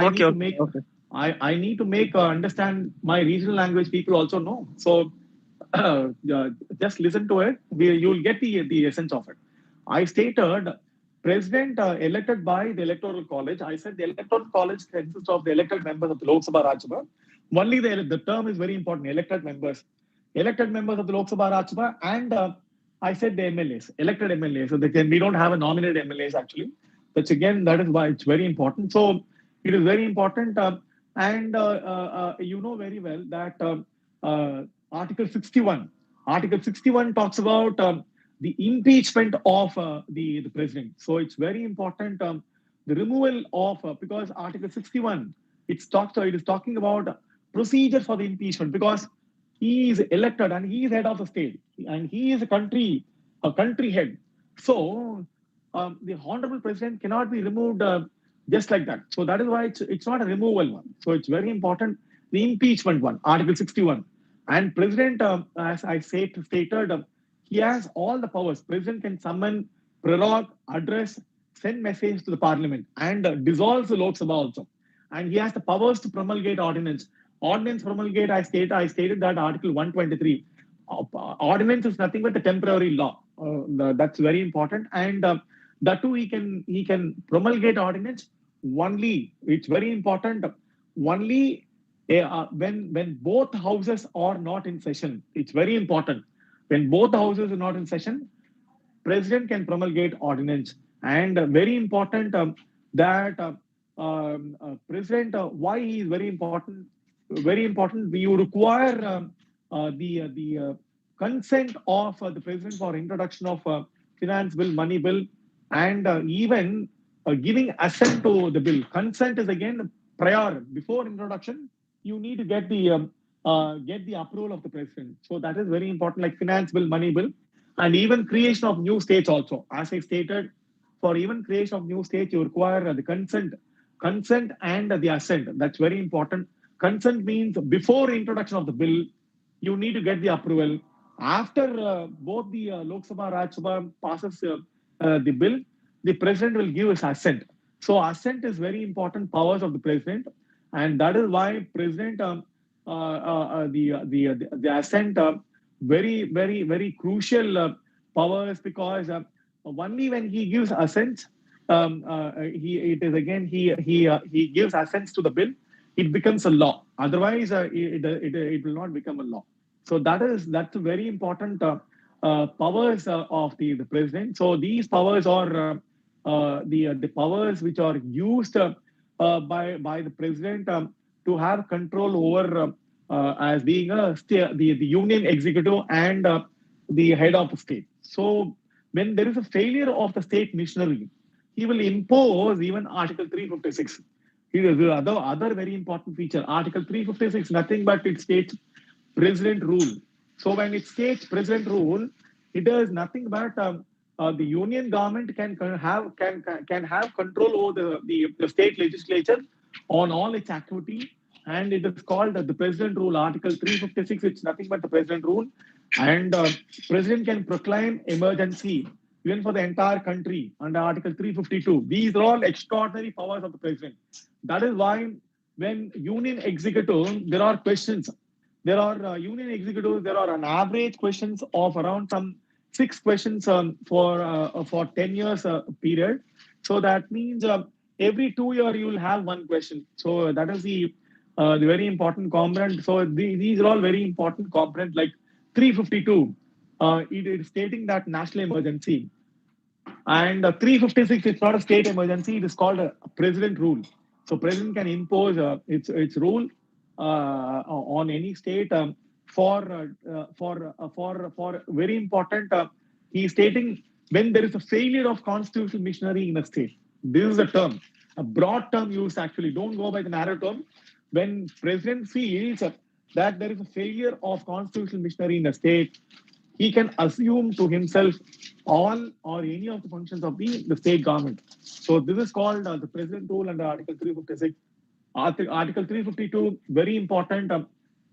I need to make understand my regional language people also know. So uh, just listen to it. You'll get the essence of it. I stated president elected by the electoral college. I said the electoral college consists of the elected members of the Lok Sabha Rajya Sabha. Only the term is very important. Elected members of the Lok Sabha Rajya Sabha, and I said the MLAs, elected MLAs. So we don't have a nominated MLAs actually. That's again that is why it's very important. So it is very important, and you know very well that Article 61. Article 61 talks about the impeachment of the president. So it's very important, the removal of because Article 61 it is talking about procedure for the impeachment because he is elected and he is head of the state and he is a country head. So the honorable president cannot be removed just like that. So that is why it's not a removal one. So it's very important. The impeachment one, Article 61. And president, as I stated, he has all the powers. President can summon, prorogue, address, send message to the parliament, and dissolve the Lok Sabha also. And he has the powers to promulgate ordinance. Ordinance promulgate, I stated that Article 123. Ordinance is nothing but a temporary law. That's very important. And that too, he can promulgate ordinance only. It's very important. Only when both houses are not in session. It's very important. When both houses are not in session, president can promulgate ordinance. And very important that president, why he is very important. Very important. You require the consent of the president for introduction of finance bill, money bill, and even giving assent to the bill. Consent is again prior before introduction. You need to get the approval of the president. So that is very important, like finance bill, money bill, and even creation of new states also. As I stated, for even creation of new states, you require the consent and the assent. That's very important. Consent means before introduction of the bill, you need to get the approval. After both the Lok Sabha, Rajya Sabha passes the bill, the president will give his assent. So assent is very important powers of the president, and that is why president the assent very crucial powers because only when he gives assent he it is again he gives assents to the bill, it becomes a law. Otherwise it will not become a law. So that's a very important powers of the president. So these powers are the powers which are used by the president to have control over as being the union executive and the head of the state. So when there is a failure of the state missionary, he will impose even Article 356. Here is the other very important feature. Article 356, nothing but it states president rule. So when it states president rule, it is nothing but the union government can have control over the state legislature on all its activity, and it is called the president rule. Article 356, it's nothing but the president rule, and president can proclaim emergency even for the entire country under Article 352. These are all extraordinary powers of the president. That is why when union executive, there are questions. There are union executives. There are an average questions of around some 6 questions for 10 years period. So that means every 2 years you will have one question. So that is the very important component. So these are all very important components. Like 352, it is stating that national emergency, and 356 is not a state emergency. It is called a president rule. So president can impose its rule on any state for very important. He is stating when there is a failure of constitutional machinery in a state. This is a term, a broad term used actually. Don't go by the narrow term. When president feels that there is a failure of constitutional machinery in a state, he can assume to himself all or any of the functions of the state government. So this is called the president rule under Article 356. Article 352, very important.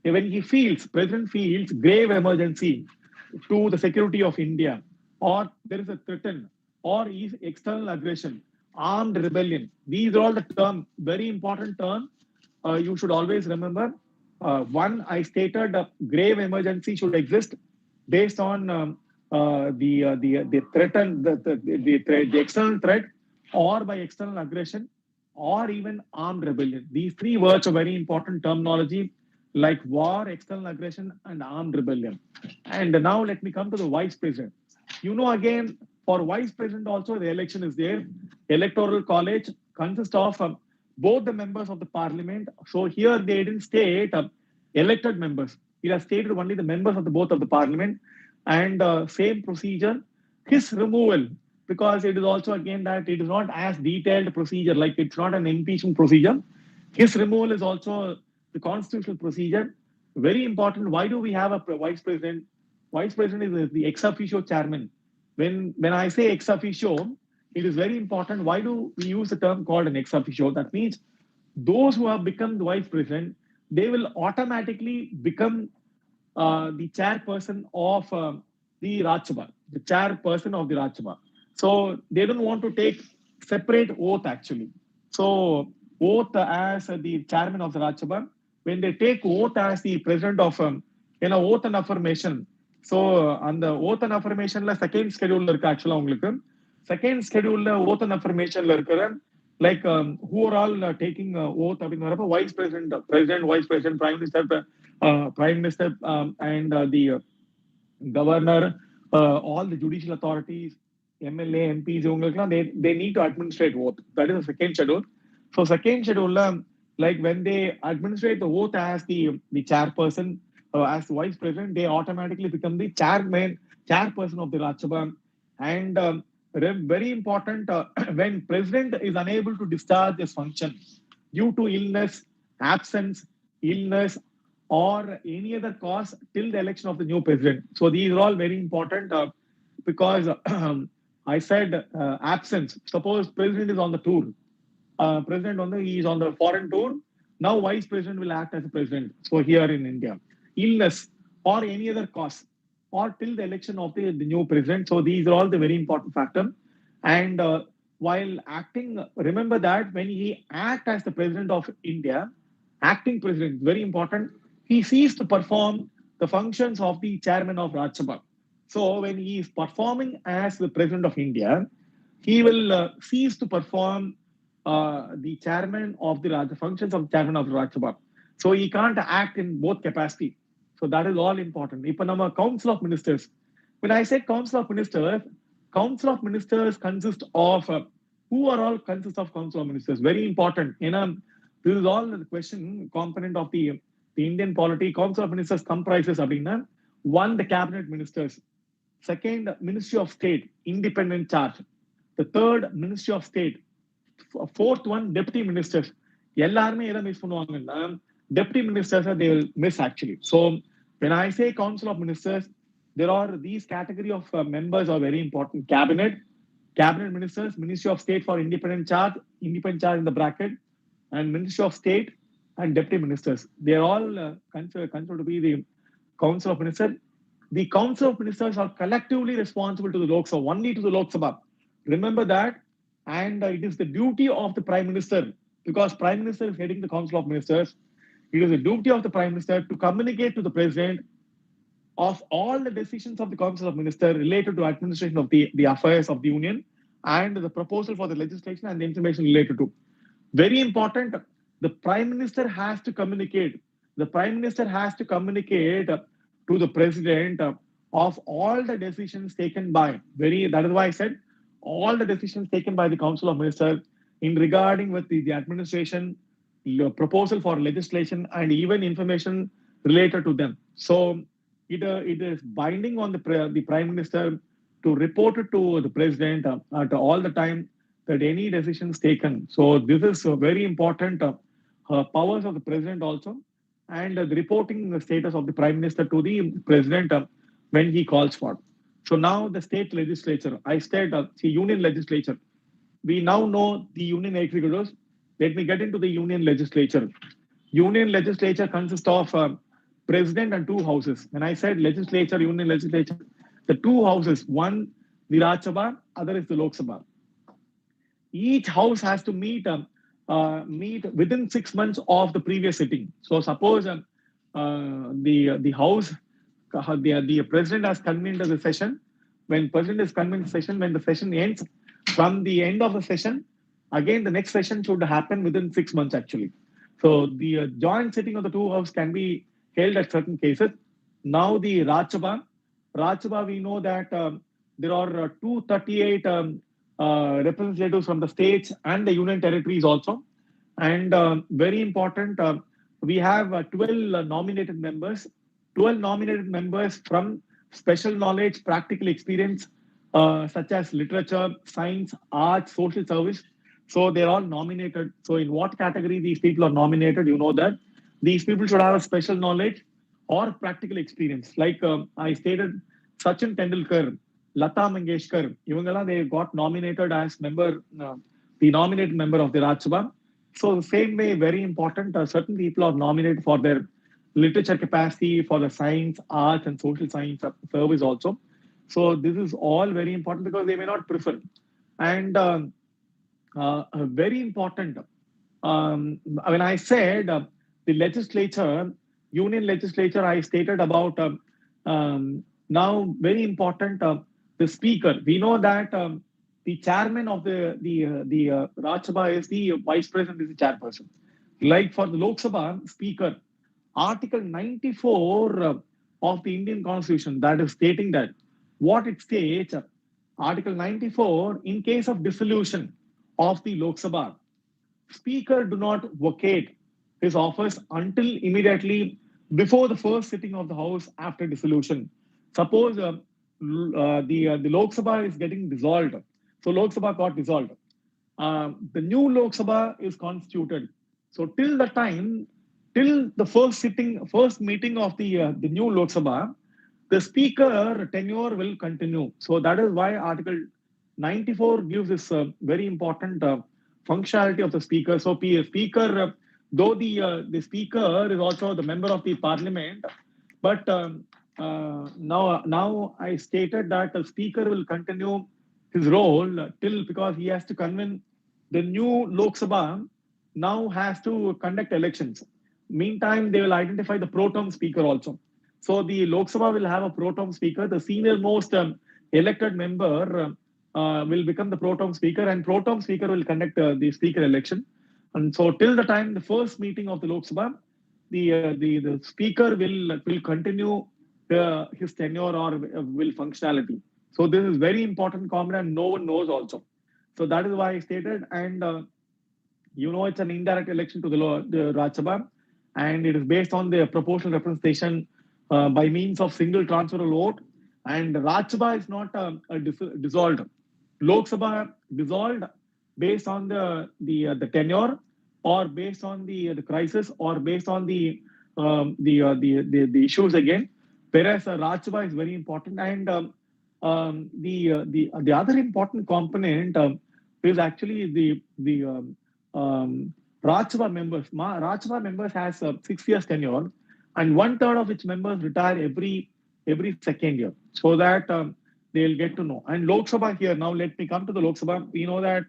When president feels grave emergency to the security of India, or there is a threat, or is external aggression, armed rebellion. These are all the term, very important term. You should always remember. One, I stated grave emergency should exist based on the threat and the external threat, or by external aggression, or even armed rebellion. These three words are very important terminology, like war, external aggression, and armed rebellion. And now let me come to the vice president. Again, for vice president also the election is there. Electoral college consists of both the members of the parliament. So here they didn't state elected members. It has stated only the members of the both of the parliament, and same procedure. His removal, because it is also again that it is not as detailed procedure, like it's not an impeachment procedure. His removal is also the constitutional procedure. Very important. Why do we have a vice president? Vice president is the ex officio chairman. When I say ex officio, it is very important. Why do we use the term called an ex officio? That means those who have become the vice president, they will automatically become the chairperson of the Rajya Sabha, the chairperson of the Rajya Sabha. So they don't want to take separate oath actually. So oath as the chairman of the Rajya Sabha, when they take oath as the president of oath and affirmation. So on the oath and affirmation, second schedule actually second schedule oath and affirmation like who are all taking oath vice president, president, vice president, prime minister, and the governor, all the judicial authorities, MLA, MPs, they need to administrate oath. That is the second schedule. So second schedule, like when they administrate the oath as the chairperson, as the vice president, they automatically become the chairperson of the Rajya Sabha. And very important, when president is unable to discharge his function due to illness, absence, illness, or any other cause till the election of the new president. So these are all very important because I said absence. Suppose president is on the tour. He is on the foreign tour. Now vice president will act as a president. So here in India, illness or any other cause, or till the election of the new president. So these are all the very important factors. And while acting, remember that when he act as the president of India, acting president, very important, he ceased to perform the functions of the chairman of Rajya Sabha. So when he is performing as the president of India, he will cease to perform the chairman of the functions of chairman of the Rajya Sabha. So he can't act in both capacity. So that is all important. If a council of ministers, when I say council of ministers consist of who are all consist of council of ministers? Very important. This is all the question component of the Indian polity. Council of ministers comprises one, the cabinet ministers. Second, Ministry of State, independent charge. The third, Ministry of State. Fourth one, deputy ministers. Deputy ministers they will miss actually. So when I say council of ministers, there are these category of members are very important. Cabinet ministers, Ministry of State for independent charge in the bracket, and Ministry of State and deputy ministers. They are all considered to be the council of ministers. The council of ministers are collectively responsible to the Lok Sabha, only to the Lok Sabha. Remember that. And it is the duty of the prime minister, because prime minister is heading the council of ministers. It is the duty of the prime minister to communicate to the president of all the decisions of the council of ministers related to administration of the affairs of the union, and the proposal for the legislation and the information related to. Very important, the prime minister has to communicate. The prime minister has to communicate to the president of all the decisions taken by, that is why I said all the decisions taken by the council of ministers in regarding with the administration, proposal for legislation, and even information related to them. So it is binding on the prime minister to report it to the president at all the time that any decisions taken. So this is very important powers of the president also, and the reporting the status of the prime minister to the president when he calls for. So now the state legislature, I said union legislature. We now know the union executives. Let me get into the union legislature. Union legislature consists of president and two houses. When I said legislature, union legislature, the two houses, one the Rajya Sabha, other is the Lok Sabha. Each house has to meet within 6 months of the previous sitting. So suppose the House, the President has convened the session. When President is convened the session, when the session ends, from the end of the session, again the next session should happen within 6 months actually. So the joint sitting of the two houses can be held at certain cases. Now the Rajya Sabha, we know that there are 238 representatives from the states and the union territories also. And very important, we have 12 nominated members, 12 nominated members from special knowledge, practical experience, such as literature, science, arts, social service. So they're all nominated. So in what category these people are nominated, you know that these people should have a special knowledge or practical experience. Like I stated, Sachin Tendulkar, Lata Mangeshkar, Ivangala, they got nominated as member, the nominated member of the Rajya Sabha. So the same way, very important, certain people are nominated for their literature capacity, for the science, arts, and social science service also. So this is all very important because they may not prefer. And very important, when I said the legislature, union legislature, I stated about now very important, the speaker. We know that the chairman of the Rajya Sabha is the vice president, is the chairperson. Like for the Lok Sabha speaker, Article 94 of the Indian Constitution, that is stating that what it states, Article 94, in case of dissolution of the Lok Sabha, Speaker do not vacate his office until immediately before the first sitting of the House after dissolution. Suppose the Lok Sabha is getting dissolved. So Lok Sabha got dissolved. The new Lok Sabha is constituted. So till the time, till the first meeting of the new Lok Sabha, the speaker tenure will continue. So that is why Article 94 gives this very important functionality of the speaker. So speaker, though the speaker is also the member of the parliament, but now I stated that the speaker will continue his role till, because he has to convene the new Lok Sabha, now has to conduct elections. Meantime, they will identify the pro tem speaker also. So the Lok Sabha will have a pro tem speaker. The senior most elected member will become the pro tem speaker, and pro tem speaker will conduct the speaker election. And so till the time the first meeting of the Lok Sabha, the speaker will continue his tenure or will functionality. So this is very important comment, and no one knows also. So that is why I stated, and you know it's an indirect election to the Rajya Sabha, and it is based on the proportional representation by means of single transferable vote. And Rajya Sabha is not dissolved. Lok Sabha dissolved based on the tenure, or based on the crisis, or based on the issues again. Whereas Rajya Sabha is very important, and the other important component is actually the Rajya Sabha members. Rajya Sabha members has 6 years tenure, and 1/3 of its members retire every second year, so that they'll get to know. And Lok Sabha here, now let me come to the Lok Sabha. We know that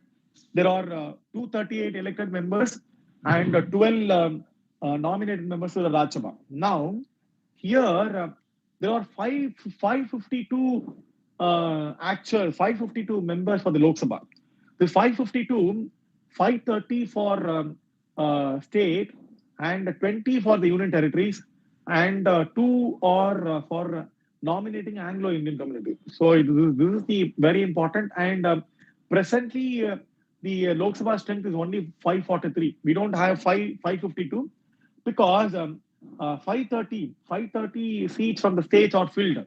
there are 238 elected members and 12 nominated members to the Rajya Sabha. Now, here there are 552 actual 552 members for the Lok Sabha. This 552, 530 for state and 20 for the union territories, and 2 are for nominating Anglo-Indian community. So this is the very important. And presently, the Lok Sabha strength is only 543. We don't have 552 because 530 seats from the states are filled.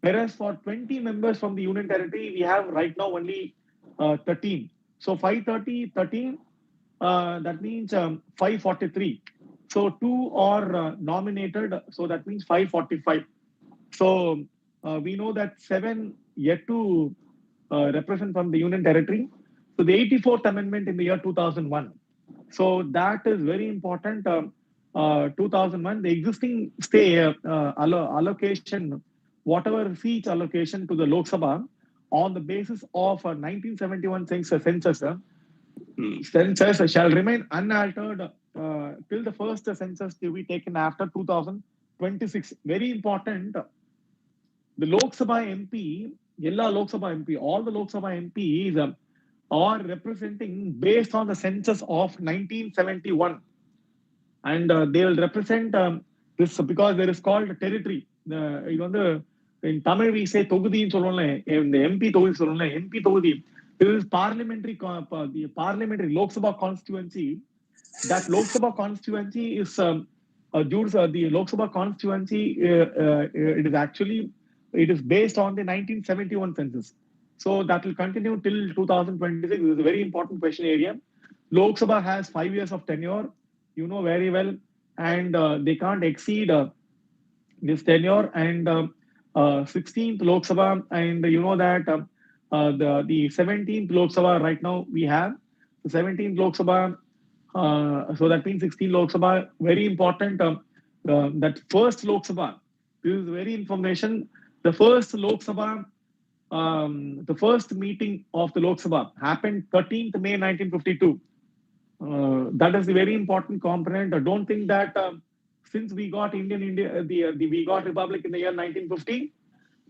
Whereas for 20 members from the union territory, we have right now only 13. So 530, 13, that means 543. So 2 are nominated, so that means 545. So we know that 7 yet to represent from the union territory. So the 84th amendment in the year 2001. So that is very important. 2001, the existing allocation, whatever seats allocation to the Lok Sabha on the basis of 1971 census shall remain unaltered till the first census to be taken after 2026. Very important. The Lok Sabha MP, all the Lok Sabha MPs are representing based on the census of 1971, and they will represent this because there is called territory. இது வந்து in Tamil we say தொகுதின்னு சொல்லுவோம்ல, இந்த MP தொகுதி சொல்லுவோம்ல, MP தொகுதி. This is the parliamentary Lok Sabha constituency. That Lok Sabha constituency is the Lok Sabha constituency. It is actually based on the 1971 census. So that will continue till 2026. This is a very important question area. Lok Sabha has 5 years of tenure, you know very well, and they can't exceed this tenure. And 16th Lok Sabha, and you know that the 17th Lok Sabha right now we have the 17th Lok Sabha. So that means 16 Lok Sabha. Very important that first Lok Sabha. This is very information. The first Lok Sabha, the first meeting of the Lok Sabha happened 13th May 1952. That is a very important component. I don't think that since we got we got Republic in the year 1950,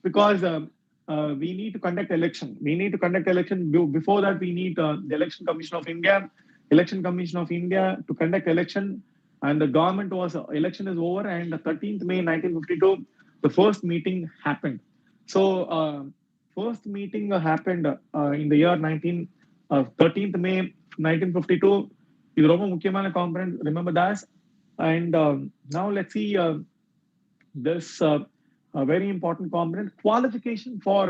because we need to conduct election. We need to conduct election. Before that, we need the Election Commission of India. Election Commission of India to conduct election, and the government was election is over, and the 13th May 1952, the first meeting happened. So first meeting happened in the year 13th May 1952. இது ரொம்ப முக்கியமான component. Remember that. And now let's see this a very important component, qualification for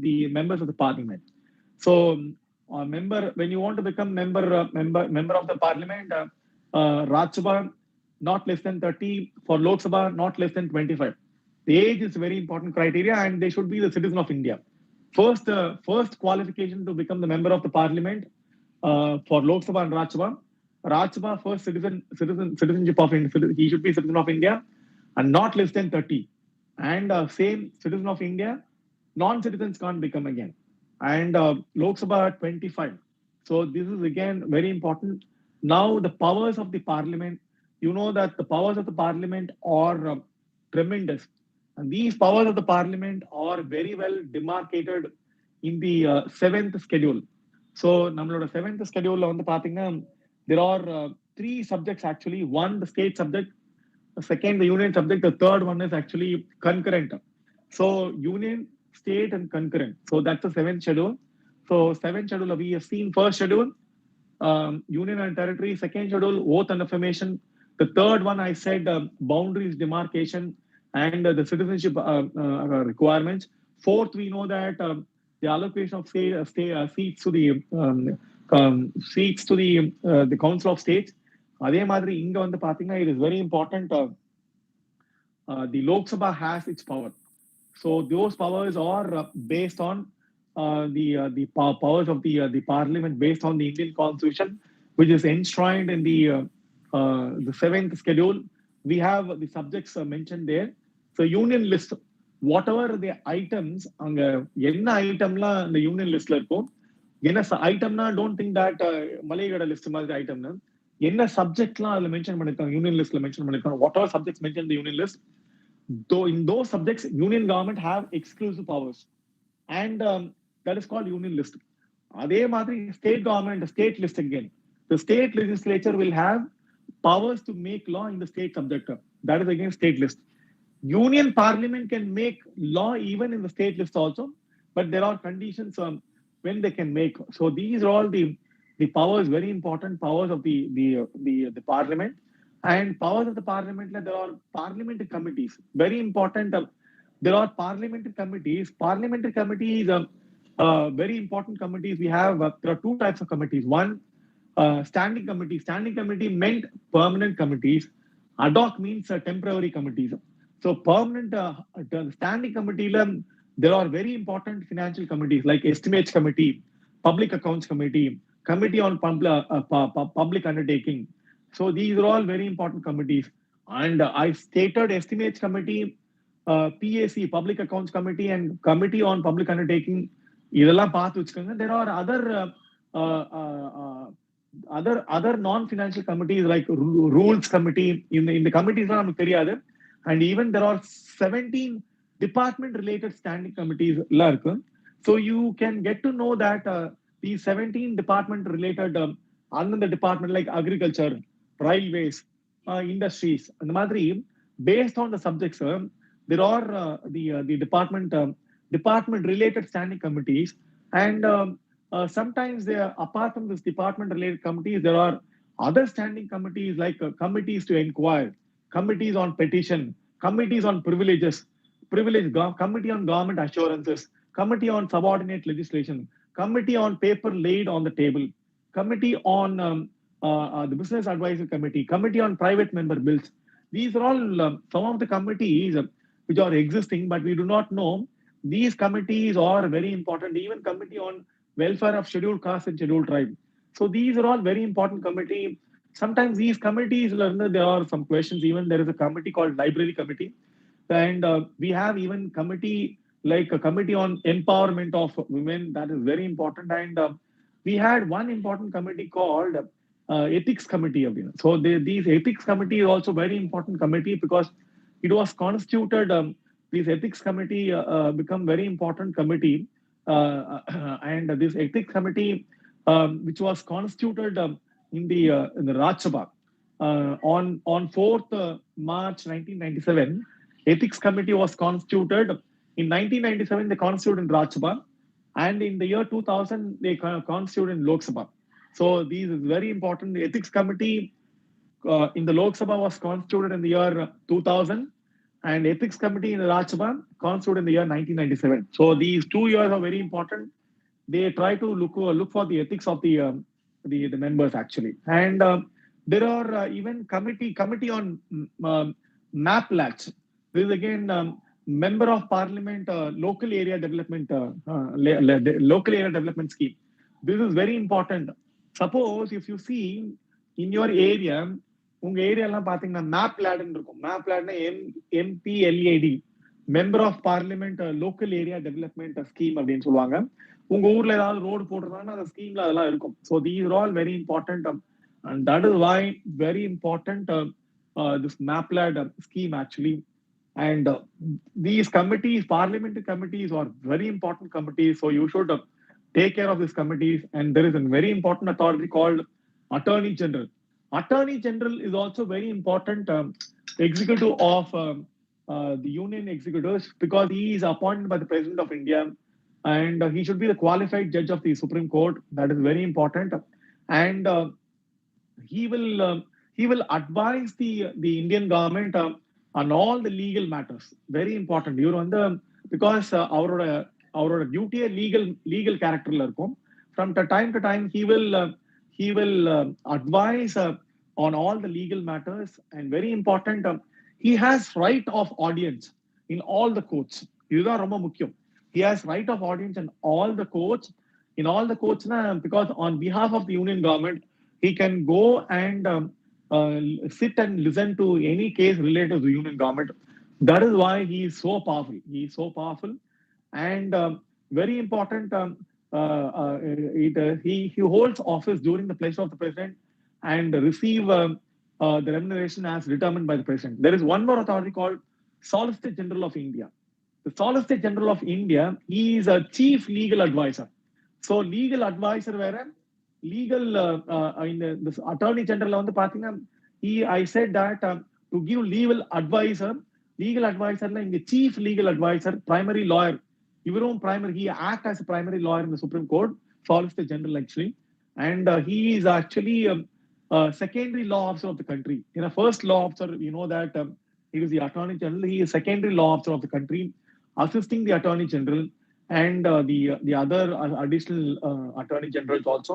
the members of the parliament. So member, when you want to become member of the parliament, Raj Sabha not less than 30, for Lok Sabha not less than 25. The age is a very important criteria, and they should be the citizen of India. First qualification to become the member of the parliament for Lok Sabha and Raj Sabha. Raj Sabha, first citizenship of India. He should be citizen of India and not less than 30. And same citizen of India, non-citizens can't become again. And Lok Sabha 25. So this is again very important. Now the powers of the parliament, you know that the powers of the parliament are tremendous. And these powers of the parliament are very well demarcated in the 7th schedule. So நம்மளோட 7th schedule வந்து பாத்தீங்கன்னா, there are 3 subjects actually. One, the state subject. The second, the union subject. The third one is actually concurrent. So union, state, and concurrent. So that's the 7th schedule. So 7th schedule, we have seen first schedule, union and territory. Second schedule, oath and affirmation. The third one, I said boundaries demarcation and the citizenship requirements. Fourth, we know that the allocation of seats to the Council of States. அதே மாதிரி இங்க வந்து பாத்தீங்கன்னா, it is very important. The Lok Sabha has its power. So those powers are based on the powers of the parliament based on the Indian Constitution, which is enshrined in the 7th schedule. We have the subjects mentioned there. So union list, whatever the items, அங்க என்ன ஐட்டம்லாம் இந்த union லிஸ்ட்ல இருக்கும், என்ன ஐட்டம்னா, don't think that மளிகை கடை list மாதிரி ஐட்டம்னு, என்ன சப்ஜெக்ட்லாம் அதுல மென்ஷன் பண்ணிருக்காங்க, யூனியன் லிஸ்ட்ல மென்ஷன் பண்ணிருக்காங்க. What are subjects mention in the union list, in those subjects union government have exclusive powers, and that is called union list. அதே மாதிரி state government, state list again, the state legislature will have powers to make law in the state subject. That is again state list. Union parliament can make law even in the state list also, but there are conditions when they can make. So these are all the powers, very important powers of the parliament. And powers of the parliament, there are parliamentary committees, very important. There are parliamentary committees. Parliamentary committees, very important committees. We have there are 2 types of committees. One, standing committee. Standing committee meant permanent committees. Ad hoc means temporary committees. So permanent standing committee, there are very important financial committees like estimates committee, public accounts committee, committee on public undertaking. So these are all very important committees. And I stated estimates committee, PAC, public accounts committee, and committee on public undertaking. இதெல்லாம் பார்த்து வச்சுக்கோங்க. There are other other non-financial committees like rules committee in the committees நமக்கு தெரியாது. And even there are 17 department related standing committees எல்லாம் இருக்கு. So you can get to know that these 17 department related under the department like agriculture, railways, industries அந்த மாதிரி based on the subjects there are the department related standing committees. And sometimes there, apart from this department related committees, there are other standing committees like committees to inquire, committees on petition, committees on privileges, committee on government assurances, committee on subordinate legislation, committee on paper laid on the table, committee on the business advisory committee, committee on private member bills. These are all some of the committees which are existing, but we do not know. These committees are very important. Even committee on welfare of scheduled caste and scheduled tribe. So these are all very important committee. Sometimes these committees, there are some questions. Even there is a committee called library committee. And we have even committee like a committee on empowerment of women. That is very important. And we had one important committee called ethics committee. So these ethics committee is also very important committee because it was constituted. This ethics committee become very important committee. And this ethics committee, which was constituted in the Rajya Sabha on 4th March 1997, ethics committee was constituted in 1997. They constituted in Rajya Sabha, and in the year 2000 they constituted in Lok Sabha. So these is very important. The ethics committee in the Lok Sabha was constituted in the year 2000. And ethics committee in the Rajya Sabha constituted in the year 1997. So these 2 years are very important. They try to look for the ethics of the members actually. And there are even committee on MAPLAT. This is again member of parliament local area development scheme. This is very important. Suppose if you see in your area, உங்க ஏரியாலாம் பாத்தீங்கன்னா மேப் லேட்னு இருக்கும். மேப் லேட்னா MPLAD, member of parliament local area development scheme அப்படின்னு சொல்லுவாங்க. உங்க ஊர்ல ஏதாவது ரோடு போடுறாங்கன்னா அந்த ஸ்கீம்ல அதெல்லாம் இருக்கும். So these are all very important. And that is why very important this MPLAD scheme actually. And these committees, parliamentary committees, are very important committees. So you should take care of these committees. And there is a very important authority called Attorney General. Attorney General is also very important executive of the union executives because he is appointed by the President of India, and he should be the qualified judge of the Supreme Court. That is very important. And he will advise the Indian government on all the legal matters. Very important. You're on the because our duty legal character la irukum. From time to time he will advise on all the legal matters. And very important, he has right of audience in all the courts. இதுதான் ரொம்ப முக்கியம். He has right of audience in all the courts. In all the courts, because on behalf of the union government, he can go and sit and listen to any case related to the union government. That is why he is so powerful. He is so powerful. And very important, he holds office during the pleasure of the president and receive the remuneration as determined by the president. There is one more authority called Solicitor General of India. The Solicitor General of India, he is a chief legal advisor. So legal advisor where legal in this Attorney General on the pathina, I said that to give legal advisor in the chief legal advisor, primary lawyer. He act as a primary lawyer in the Supreme Court, Solicitor General actually. And he is actually secondary law officer of the country. In a first law officer, you know that he is the Attorney General. He is secondary law officer of the country, assisting the Attorney General and the other additional Attorney Generals also.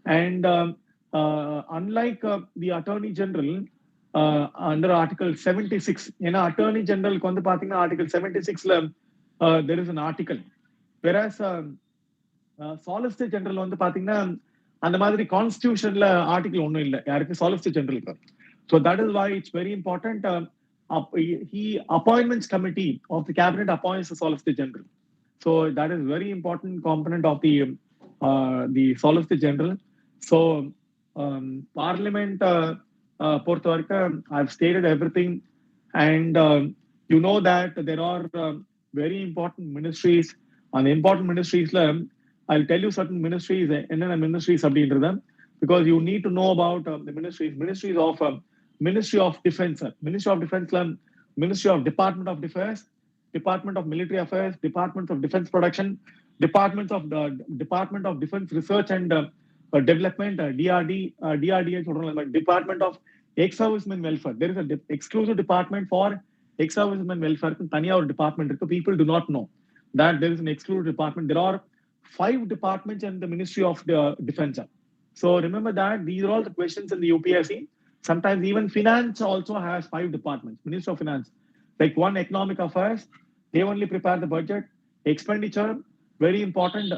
And unlike the Attorney General under Article 76, in Attorney General Article 76 there is an article, whereas Solicitor General அந்த மாதிரி கான்ஸ்டிடியூஷன்ல article ஒன்றும் இல்லை யாருக்கு, solicitor ஜெனரலுக்கு. So that is why it's very important. He appointments committee of the cabinet appoints the Solicitor General. So that is very important component of the Solicitor General. So Parliament, Porto Rica, I've stated everything. And you know that there are very important ministries. On the important ministries, I'll tell you certain ministries, என்னென்ன ministries அப்படின்றத, because you need to know about the ministries of Ministry of Defense, Ministry of Defense, Ministry of Department of Defense, Department of Military Affairs, Department of Defense Production, Departments of the Department of Defense Research and Development, DRDA, Department of Ex-Servicemen Welfare. There is an exclusive department for ex-servicemen welfare. Tanya or department, people do not know that there is an exclusive department. There are 5 departments in the Ministry of the Defense. So remember that these are all the questions in the UPSC. Sometimes even finance also has 5 departments. Ministry of Finance, like one economic affairs, they only prepare the budget. Expenditure, very important.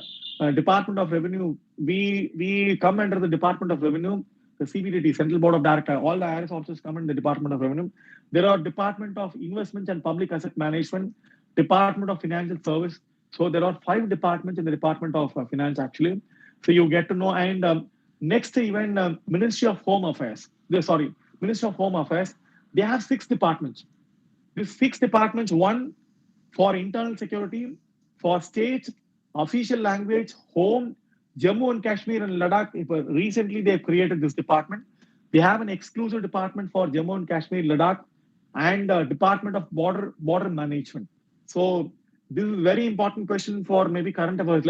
Department of Revenue, we come under the Department of Revenue. The CBDT, Central Board of Directors, all the IRS officers come in the Department of Revenue. There are Department of Investments and Public Asset Management, Department of Financial Service. So there are 5 departments in the Department of Finance actually. So you get to know. And next, even Ministry of Home Affairs. Ministry of Home Affairs. They have 6 departments. These 6 departments: one for internal security, for state, official language, home, Jammu and Kashmir and Ladakh. Recently, they've created this department. They have an exclusive department for Jammu and Kashmir, Ladakh, and Department of Border Management. So this is a very important question for maybe current affairs.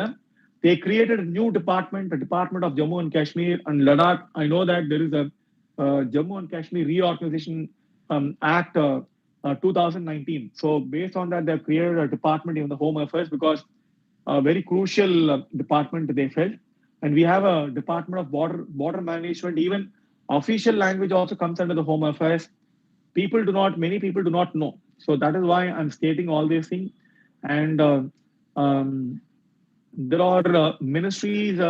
They created a new department, the Department of Jammu and Kashmir and Ladakh. I know that there is a Jammu and Kashmir Reorganization Act 2019. So based on that, they've created a department in the Home Affairs because a very crucial department they felt. And we have a Department of Border Management. Even official language also comes under the Home Affairs. Many people do not know. So that is why I'm stating all these things. And there are ministries,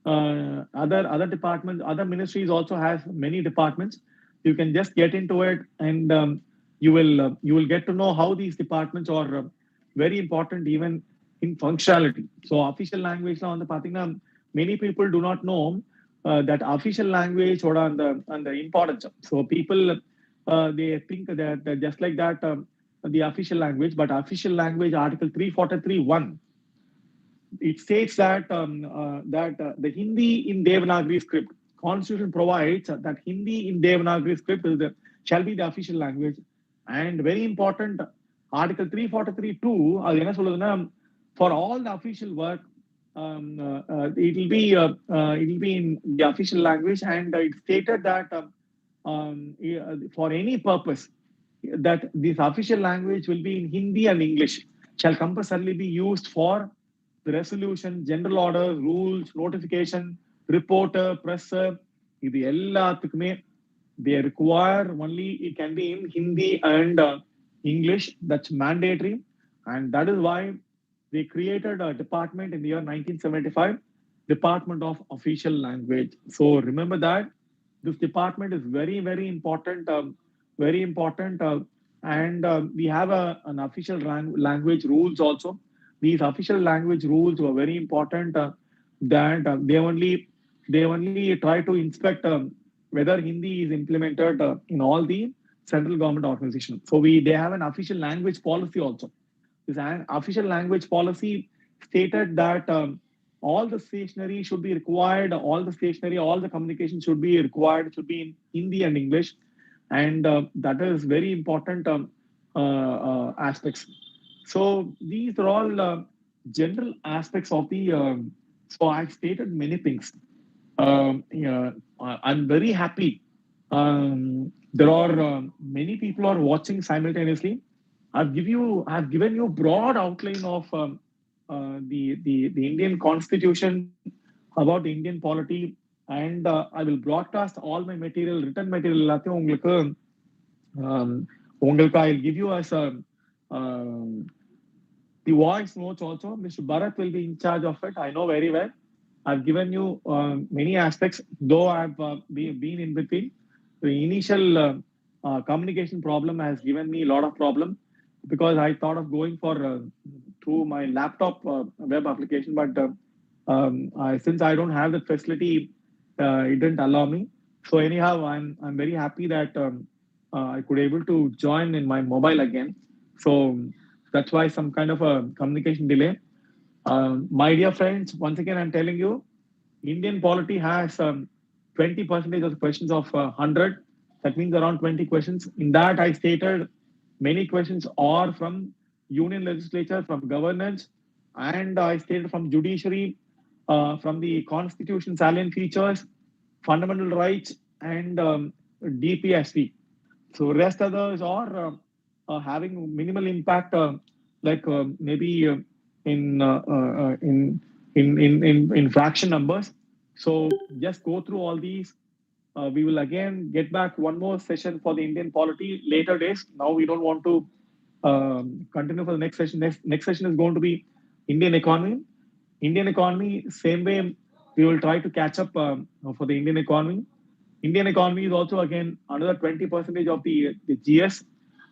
other departments, other ministries also have many departments. You can just get into it, and you will get to know how these departments are very important even in functionality. So official language on the many people do not know that official language or on the importance. So people they think that just like that the official language, but official language Article 343(1), it states that the Hindi in Devanagari script. Constitution provides that Hindi in Devanagari script shall be the official language. And very important, Article 343(2), for all the official work, it will be in the official language, and it stated that for any purpose that this official language will be in Hindi and English shall compulsorily be used for the resolution, general order, rules, notification, reporter, presser. They require only, it can be in Hindi and English. That's mandatory. And that is why they created a department in the year 1975, Department of Official Language. So remember that this department is very, very important, very important. And we have an official language rules also. These official language rules were very important. That they only try to inspect whether Hindi is implemented in all the central government organizations. So they have an official language policy also. This official language policy stated that all the stationery should be required, all the communication should be required, should be in Hindi and English. And that is very important aspects. So these are all general aspects of the, so I've stated many things. I'm very happy. There are many people are watching simultaneously. I've given you broad outline of the Indian Constitution, about the Indian polity, and I will broadcast all my material, written material. I'll give you as the voice notes also. Mr. Bharat will be in charge of it. I know very well. I've given you many aspects, though I've been in between. The initial communication problem has given me a lot of problem because I thought of going for through my laptop web application, but since I don't have that facility, it didn't allow me. So anyhow, I'm very happy that I could able to join in my mobile again. So that's why some kind of a communication delay. My dear friends, once again, I'm telling you, Indian polity has 20% of the questions of 100. That means around 20 questions. In that, I stated many questions are from union legislature, from governance, and I stated from judiciary, from the constitution salient features, fundamental rights, and DPSP. So rest others are having minimal impact, like maybe in, uh, uh, in, in fraction numbers. So just go through all these. We will again get back one more session for the Indian polity later days. Now we don't want to continue for the next session. Next session is going to be Indian economy. Indian economy, same way, we will try to catch up for the Indian economy. Indian economy is also again another 20% of the GS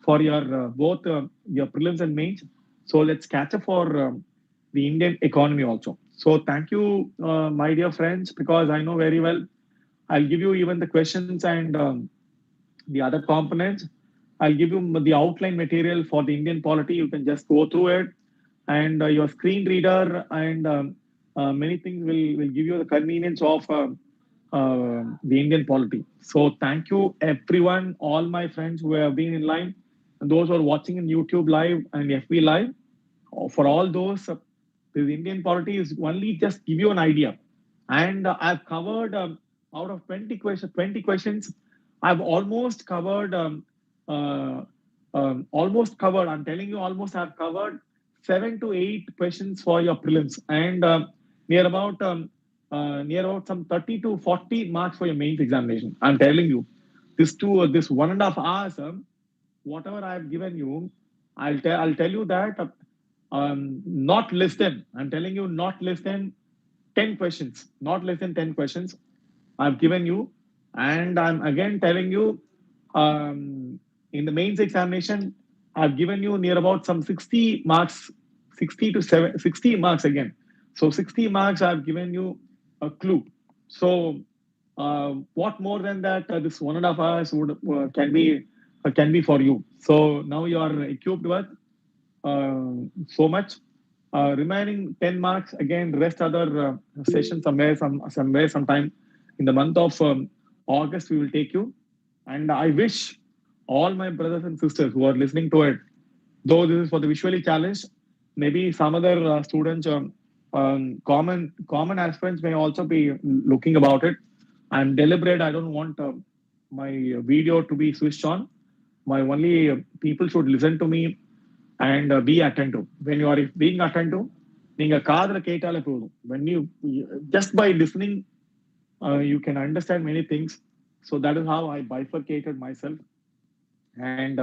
for your both your prelims and mains. So let's catch up for the Indian economy also. So thank you, my dear friends, because I know very well. I'll give you even the questions and the other components. I'll give you the outline material for the Indian polity. You can just go through it, and your screen reader and many things will give you the convenience of the Indian polity. So thank you everyone, all my friends who have been in line, and those who are watching in YouTube live and FB live. For all those, the Indian polity is only just give you an idea, and I've covered out of 20 questions, I've almost covered almost covered. I'm telling you, almost I've covered 7 to 8 questions for your prelims, and near about near about some 30 to 40 marks for your mains examination. I'm telling you, this 1.5 hours, whatever I've given you, I'll tell you that not less than, I'm telling you, not less than 10 questions, not less than 10 questions I've given you. And I'm again telling you, in the mains examination, I've given you near about some 60 marks, 60 to 60 marks again. So 60 marks, I've given you a clue. So what more than that, this 1.5 hours would can be for you. So now you are equipped with so much. Remaining 10 marks, again, rest other session somewhere, sometime in the month of August, we will take you. And I wish all my brothers and sisters who are listening to it, though this is for the visually challenged, maybe some other students, common aspirants may also be looking about it. I'm deliberate. I don't want my video to be switched on. My only people should listen to me and be attentive. When you are being attentive, நீங்க காதுல கேட்டாலே போதும். When you just by listening, you can understand many things. So that is how I bifurcated myself. And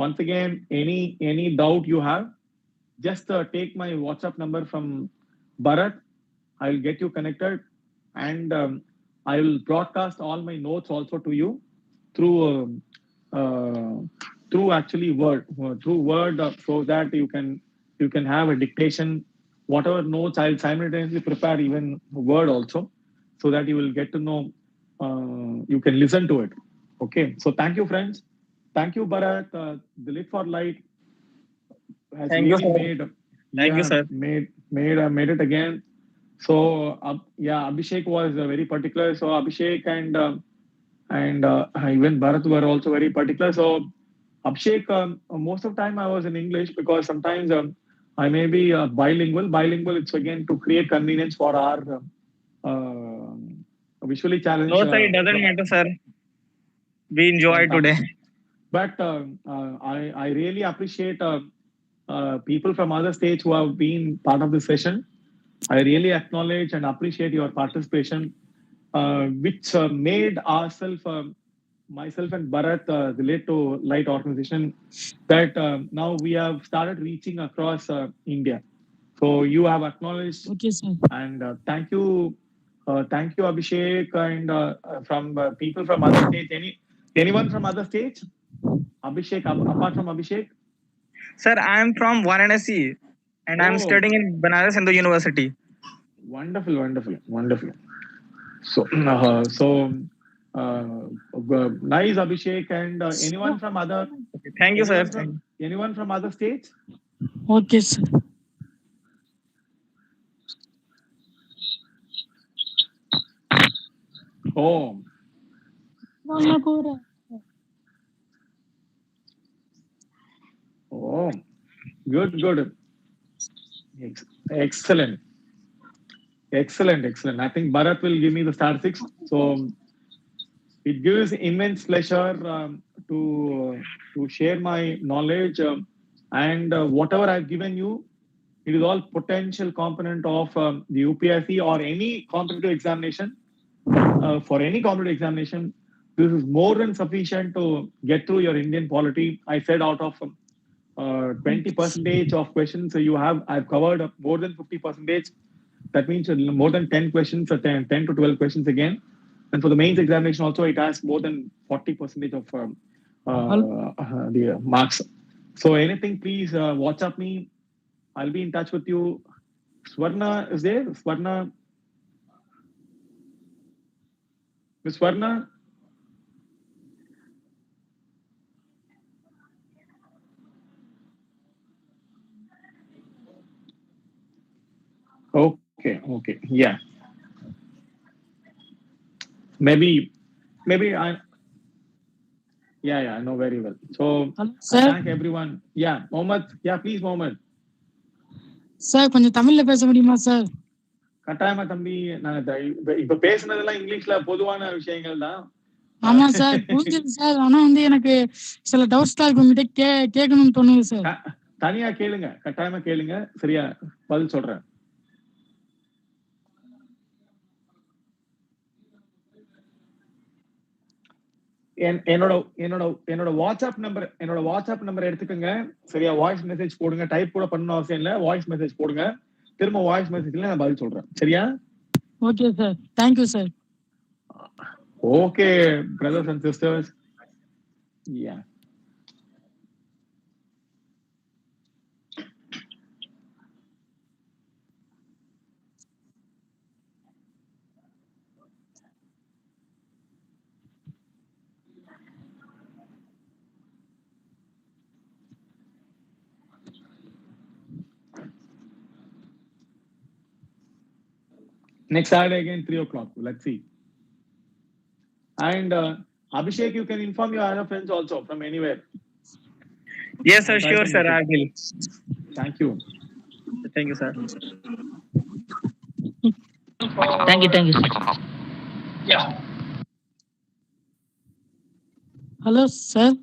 once again, any doubt you have, just take my WhatsApp number from Bharat. I'll get you connected, and I will broadcast all my notes also to you through uh, through actually word, so that you can have a dictation. Whatever notes, I'll simultaneously prepare even word also, so that you will get to know. You can listen to it. Okay. So thank you, friends. Thank you, Bharat. The Lit for Light has
Thank you,
really
sir.
made,
Thank you,
yeah,
sir.
made it again. So yeah, Abhishek was very particular. So Abhishek and even Bharat were also very particular. So Abhishek, most of the time I was in English, because sometimes I may be bilingual. Bilingual, it's again to create convenience for our visually
No,
challenged.
sir, it doesn't matter, sir. We enjoy today.
But I really appreciate people from other states who have been part of the session. I really acknowledge and appreciate your participation, which made ourselves, myself and Bharat, the Late to Light organization, that now we have started reaching across India. So you have acknowledged.
Okay, sir.
And thank you, Abhishek, and from people from other states. Anyone from other states? Abhishek, apart from Abhishek?
Sir, I am from Varanasi and I'm
Oh,
studying in Banaras Hindu University.
wonderful, wonderful, wonderful. So, nice, Abhishek, and anyone from other
Thank you, sir.
anyone from other states?
Okay, sir.
Oh, oh, good. Excellent. Excellent. I think Bharat will give me the star 6. So it gives immense pleasure to share my knowledge and whatever I've given you. It is all potential component of the UPSC or any competitive examination. For any competitive examination, this is more than sufficient to get through your Indian polity. I said out of 20% of questions I've covered more than 50%. That means more than 10 questions, 10 to 12 questions again. And for the mains examination also, it has more than 40% of the marks. So anything, please WhatsApp me. I'll be in touch with you. Swarna is there? Swarna? Miss Swarna? Okay. Yeah. Maybe I I know very well. So
Hello,
I
sir.
thank everyone. Yeah, Mohammed. Yeah, please, Mohammed.
Sir கொஞ்சம் தமிழ்ல பேச முடியுமா sir?
கட்டாயமா தம்பி, நான் இப்ப பேசுனதெல்லாம் இங்கிலீஷ்ல பொதுவான விஷயங்கள் தான்.
ஆமா சார், புரிஞ்சுது சார். ஆனா வந்து எனக்கு சில டவுட்ஸ் தான் இருக்கு, உங்ககிட்ட கேட்கணும்னு தோணுது சார்.
தனியா கேளுங்க, கட்டாயமா கேளுங்க, சரியா பதில் சொல்றேன். என்னோட வாட்ஸ்அப் நம்பர் எடுத்துக்கோங்க, சரியா? வாய்ஸ் மெசேஜ் போடுங்க, டைப் கூட பண்ணணும் அவசியம் இல்ல, வாய்ஸ் மெசேஜ் போடுங்க. திரும்ப வாய்ஸ் மெசேஜ்ல நான் பதில் சொல்றேன், சரியா?
Okay sir, thank you sir.
Okay brothers and sisters. Yeah. Next Saturday again, 3:00. Let's see. And Abhishek, you can inform your other friends also from anywhere.
Yes, sir. Sure, sir. I will.
Thank you.
Thank you, sir.
Thank you, sir.
Yeah.
Hello sir.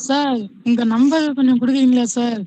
Sir, உங்க number கொஞ்சம் கொடுக்குறீங்களா sir?